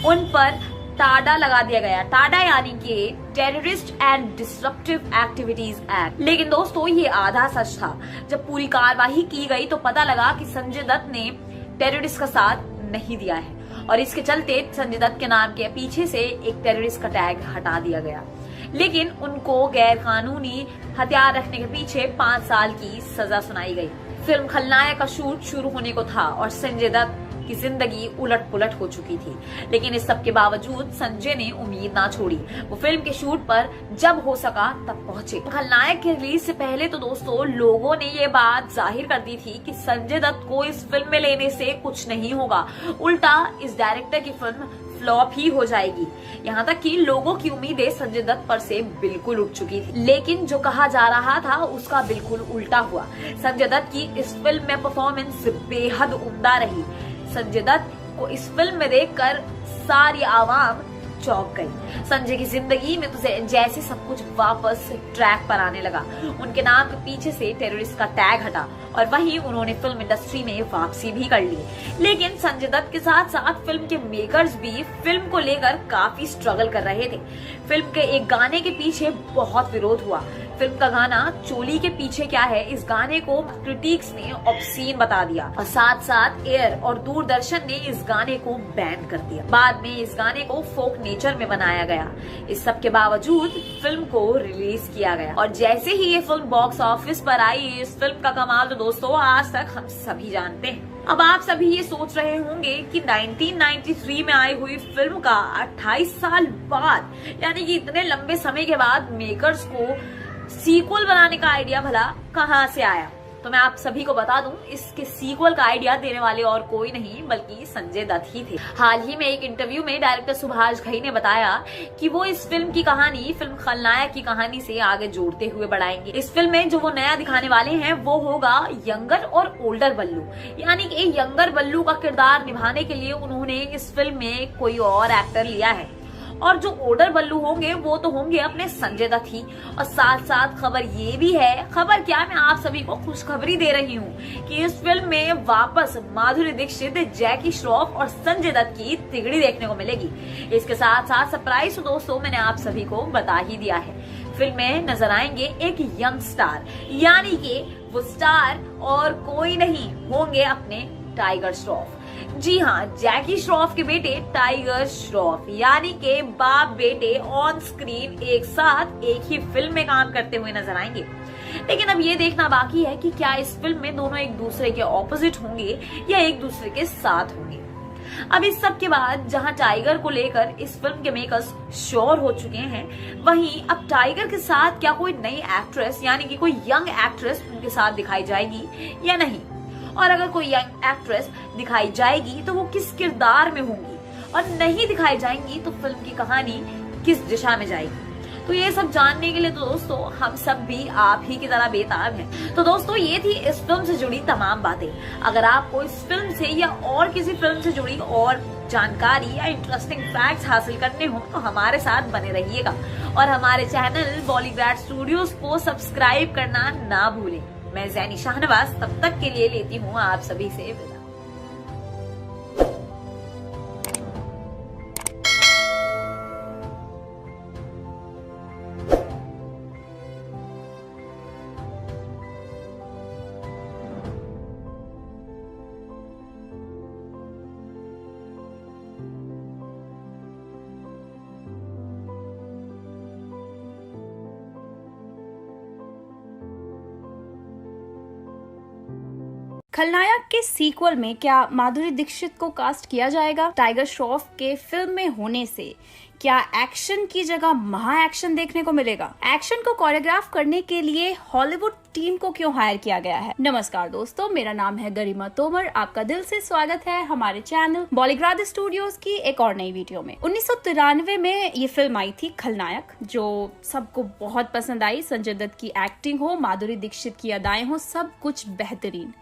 उन पर टाडा लगा दिया गया, टाडा यानी कि terrorist and disruptive activities act. लेकिन दोस्तों ये आधा सच था। जब पूरी कार्यवाही की गई तो पता लगा कि संजय दत्त ने टेररिस्ट का साथ नहीं दिया है और इसके चलते संजय दत्त के नाम के पीछे से एक टेररिस्ट का टैग हटा दिया गया। लेकिन उनको गैर कानूनी हथियार रखने के पीछे 5 साल की सजा सुनाई गई। फिल्म खलनायक का शूट शुरू होने को था और संजय दत्त की जिंदगी उलट पुलट हो चुकी थी। लेकिन इस सब के बावजूद संजय ने उम्मीद ना छोड़ी। वो फिल्म के शूट पर जब हो सका तब पहुंचे। खलनायक के रिलीज से पहले तो दोस्तों लोगों ने ये बात जाहिर कर दी थी कि संजय दत्त को इस फिल्म में लेने से कुछ नहीं होगा, उल्टा इस डायरेक्टर की फिल्म फ्लॉप ही हो जाएगी। यहाँ तक कि लोगों की उम्मीदें संजय दत्त पर से बिल्कुल उठ चुकी थी। लेकिन जो कहा जा रहा था उसका बिल्कुल उल्टा हुआ। संजय दत्त की इस फिल्म में परफॉर्मेंस बेहद उम्दा रही। संजय दत्त को इस फिल्म में देखकर सारी आवाम चौंक गई। संजय की जिंदगी में तो जैसे सब कुछ वापस ट्रैक पर आने लगा। उनके नाम के पीछे से टेररिस्ट का टैग हटा और वहीं उन्होंने फिल्म इंडस्ट्री में वापसी भी कर ली। लेकिन संजय दत्त के साथ साथ फिल्म के मेकर्स भी फिल्म को लेकर काफी स्ट्रगल कर रहे थे। फिल्म के एक गाने के पीछे बहुत विरोध हुआ। फिल्म का गाना चोली के पीछे क्या है, इस गाने को क्रिटिक्स ने ऑब्सीन बता दिया और साथ साथ एयर और दूरदर्शन ने इस गाने को बैन कर दिया। बाद में इस गाने को फोक नेचर में बनाया गया। इस सब के बावजूद फिल्म को रिलीज किया गया और जैसे ही ये फिल्म बॉक्स ऑफिस पर आई, इस फिल्म का कमाल तो दोस्तों आज तक हम सभी जानते हैं। अब आप सभी ये सोच रहे होंगे कि 1993 में आई हुई फिल्म का 28 साल बाद यानी कि इतने लंबे समय के बाद मेकर्स को सीक्वल बनाने का आइडिया भला कहां से आया। तो मैं आप सभी को बता दूं, इसके सीक्वल का आइडिया देने वाले और कोई नहीं बल्कि संजय दत्त ही थे। हाल ही में एक इंटरव्यू में डायरेक्टर सुभाष घई ने बताया कि वो इस फिल्म की कहानी फिल्म खलनायक की कहानी से आगे जोड़ते हुए बढ़ाएंगे। इस फिल्म में जो वो नया दिखाने वाले हैं वो होगा यंगर और ओल्डर बल्लू, यानी कि यंगर बल्लू का किरदार निभाने के लिए उन्होंने इस फिल्म में कोई और एक्टर लिया है और जो ओल्डर बल्लू होंगे वो तो होंगे अपने संजय दत्त ही। और साथ साथ खबर ये भी है, खबर क्या, मैं आप सभी को खुशखबरी दे रही हूँ कि इस फिल्म में वापस माधुरी दीक्षित, जैकी श्रॉफ और संजय दत्त की तिगड़ी देखने को मिलेगी। इसके साथ साथ सरप्राइज तो दोस्तों मैंने आप सभी को बता ही दिया है। फिल्म में नजर आएंगे एक यंग स्टार, यानी कि वो स्टार और कोई नहीं होंगे अपने टाइगर श्रॉफ। जी हाँ, जैकी श्रॉफ के बेटे टाइगर श्रॉफ, यानी के बाप बेटे ऑन स्क्रीन एक साथ एक ही फिल्म में काम करते हुए नजर आएंगे। लेकिन अब ये देखना बाकी है कि क्या इस फिल्म में दोनों एक दूसरे के ऑपोजिट होंगे या एक दूसरे के साथ होंगे। अब इस सब के बाद जहां टाइगर को लेकर इस फिल्म के मेकर्स श्योर हो चुके हैं, वहीं अब टाइगर के साथ क्या कोई नई एक्ट्रेस यानी कि कोई यंग एक्ट्रेस उनके साथ दिखाई जाएगी या नहीं, और अगर कोई यंग एक्ट्रेस दिखाई जाएगी तो वो किस किरदार में होंगी, और नहीं दिखाई जाएंगी तो फिल्म की कहानी किस दिशा में जाएगी। तो ये सब जानने के लिए तो दोस्तों हम सब भी आप ही की तरह बेताब हैं। तो दोस्तों ये थी इस फिल्म से जुड़ी तमाम बातें। अगर आपको इस फिल्म से या और किसी फिल्म से जुड़ी और जानकारी या इंटरेस्टिंग फैक्ट्स हासिल करने हो तो हमारे साथ बने रहिएगा और हमारे चैनल बॉलीग्राड स्टूडियोज को सब्सक्राइब करना ना भूलें। मैं जैनी शाहनवाज तब तक के लिए लेती हूँ आप सभी से विदा। खलनायक के सीक्वल में क्या माधुरी दीक्षित को कास्ट किया जाएगा? टाइगर श्रॉफ के फिल्म में होने से क्या एक्शन की जगह महा एक्शन देखने को मिलेगा? एक्शन को कोरियोग्राफ करने के लिए हॉलीवुड टीम को क्यों हायर किया गया है? नमस्कार दोस्तों, मेरा नाम है गरिमा तोमर। आपका दिल से स्वागत है हमारे चैनल बॉलीग्राड स्टूडियोज की एक और नई वीडियो में। 1993 में ये फिल्म आई थी खलनायक, जो सबको बहुत पसंद आई। संजय दत्त की एक्टिंग हो, माधुरी दीक्षित की अदाएं हो, सब कुछ बेहतरीन।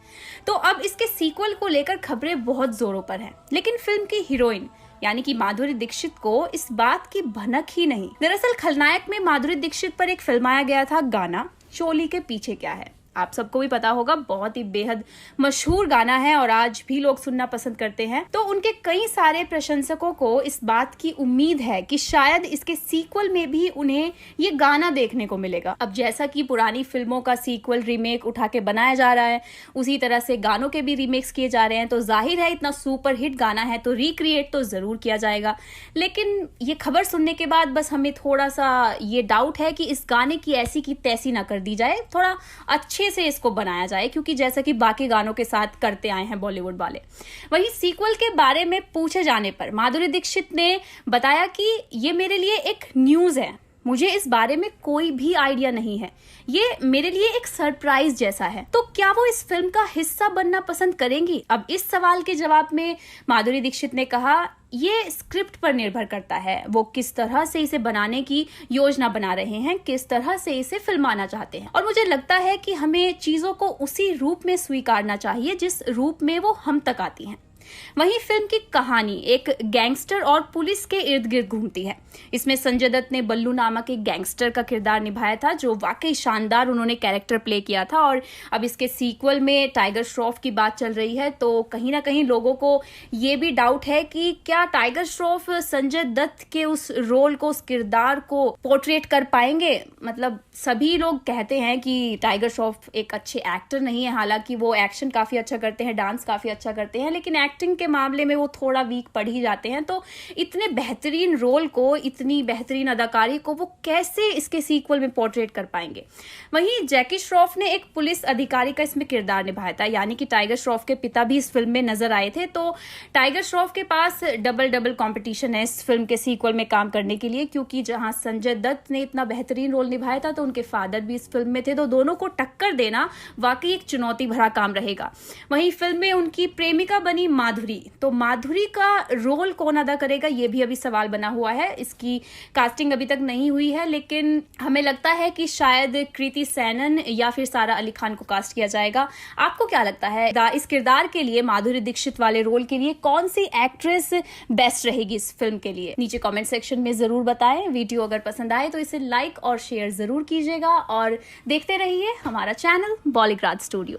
तो अब इसके सीक्वल को लेकर खबरें बहुत जोरों पर हैं, लेकिन फिल्म की हीरोइन यानी कि माधुरी दीक्षित को इस बात की भनक ही नहीं। दरअसल खलनायक में माधुरी दीक्षित पर एक फिल्माया गया था गाना चोली के पीछे क्या है। आप सबको भी पता होगा, बहुत ही बेहद मशहूर गाना है और आज भी लोग सुनना पसंद करते हैं। तो उनके कई सारे प्रशंसकों को इस बात की उम्मीद है कि शायद इसके सीक्वल में भी उन्हें ये गाना देखने को मिलेगा। अब जैसा कि पुरानी फिल्मों का सीक्वल रीमेक उठा के बनाया जा रहा है, उसी तरह से गानों के भी रीमेक्स किए जा रहे हैं। तो जाहिर है इतना सुपर हिट गाना है तो रिक्रिएट तो जरूर किया जाएगा। लेकिन ये खबर सुनने के बाद बस हमें थोड़ा सा ये डाउट है कि इस गाने की ऐसी की तैसी ना कर दी जाए, थोड़ा अच्छे से इसको बनाया जाए, क्योंकि जैसा कि बाकी गानों के साथ करते आए हैं बॉलीवुड वाले। वहीं सीक्वल के बारे में पूछे जाने पर माधुरी दीक्षित ने बताया कि ये मेरे लिए एक न्यूज है, मुझे इस बारे में कोई भी आइडिया नहीं है, ये मेरे लिए एक सरप्राइज जैसा है। तो क्या वो इस फिल्म का हिस्सा बनना पसंद करेंगी? अब इस सवाल के जवाब में माधुरी दीक्षित ने कहा, ये स्क्रिप्ट पर निर्भर करता है, वो किस तरह से इसे बनाने की योजना बना रहे हैं, किस तरह से इसे फिल्माना चाहते हैं। और मुझे लगता है कि हमें चीजों को उसी रूप में स्वीकारना चाहिए जिस रूप में वो हम तक आती हैं। वहीं फिल्म की कहानी एक गैंगस्टर और पुलिस के इर्द गिर्द घूमती है। इसमें संजय दत्त ने बल्लू नामक एक गैंगस्टर का किरदार निभाया था, जो वाकई शानदार उन्होंने कैरेक्टर प्ले किया था। और अब इसके सीक्वल में टाइगर श्रॉफ की बात चल रही है, तो कहीं ना कहीं लोगों को ये भी डाउट है कि क्या टाइगर श्रॉफ संजय दत्त के उस रोल को, उस किरदार को पोर्ट्रेट कर पाएंगे। मतलब सभी लोग कहते हैं कि टाइगर श्रॉफ एक अच्छे एक्टर नहीं है, हालांकि वो एक्शन काफी अच्छा करते हैं, डांस काफी अच्छा करते हैं, लेकिन एक्टिंग के मामले में वो थोड़ा वीक पड़ ही जाते हैं। तो इतने बेहतरीन रोल को, इतनी बेहतरीन अदाकारी को वो कैसे इसके सीक्वल में पोर्ट्रेट कर पाएंगे। वहीं जैकी श्रॉफ ने एक पुलिस अधिकारी का इसमें किरदार निभाया था, यानी कि टाइगर श्रॉफ के पिता भी इस फिल्म में नजर आए थे। तो टाइगर श्रॉफ के पास डबल कंपटीशन है इस फिल्म के सीक्वल में काम करने के लिए, क्योंकि जहां संजय दत्त ने इतना बेहतरीन रोल निभाया था तो उनके फादर भी इस फिल्म में थे। तो दोनों को टक्कर देना वाकई एक चुनौती भरा काम रहेगा। वहीं फिल्म में उनकी प्रेमिका बनी माधुरी, तो माधुरी का रोल कौन अदा करेगा ये भी अभी सवाल बना हुआ है। इसकी कास्टिंग अभी तक नहीं हुई है, लेकिन हमें लगता है कि शायद कृति सैनन या फिर सारा अली खान को कास्ट किया जाएगा। आपको क्या लगता है इस किरदार के लिए, माधुरी दीक्षित वाले रोल के लिए कौन सी एक्ट्रेस बेस्ट रहेगी इस फिल्म के लिए? नीचे कमेंट सेक्शन में जरूर बताएं। वीडियो अगर पसंद आए तो इसे लाइक और शेयर जरूर कीजिएगा और देखते रहिए हमारा चैनल बॉलीग्राड स्टूडियो।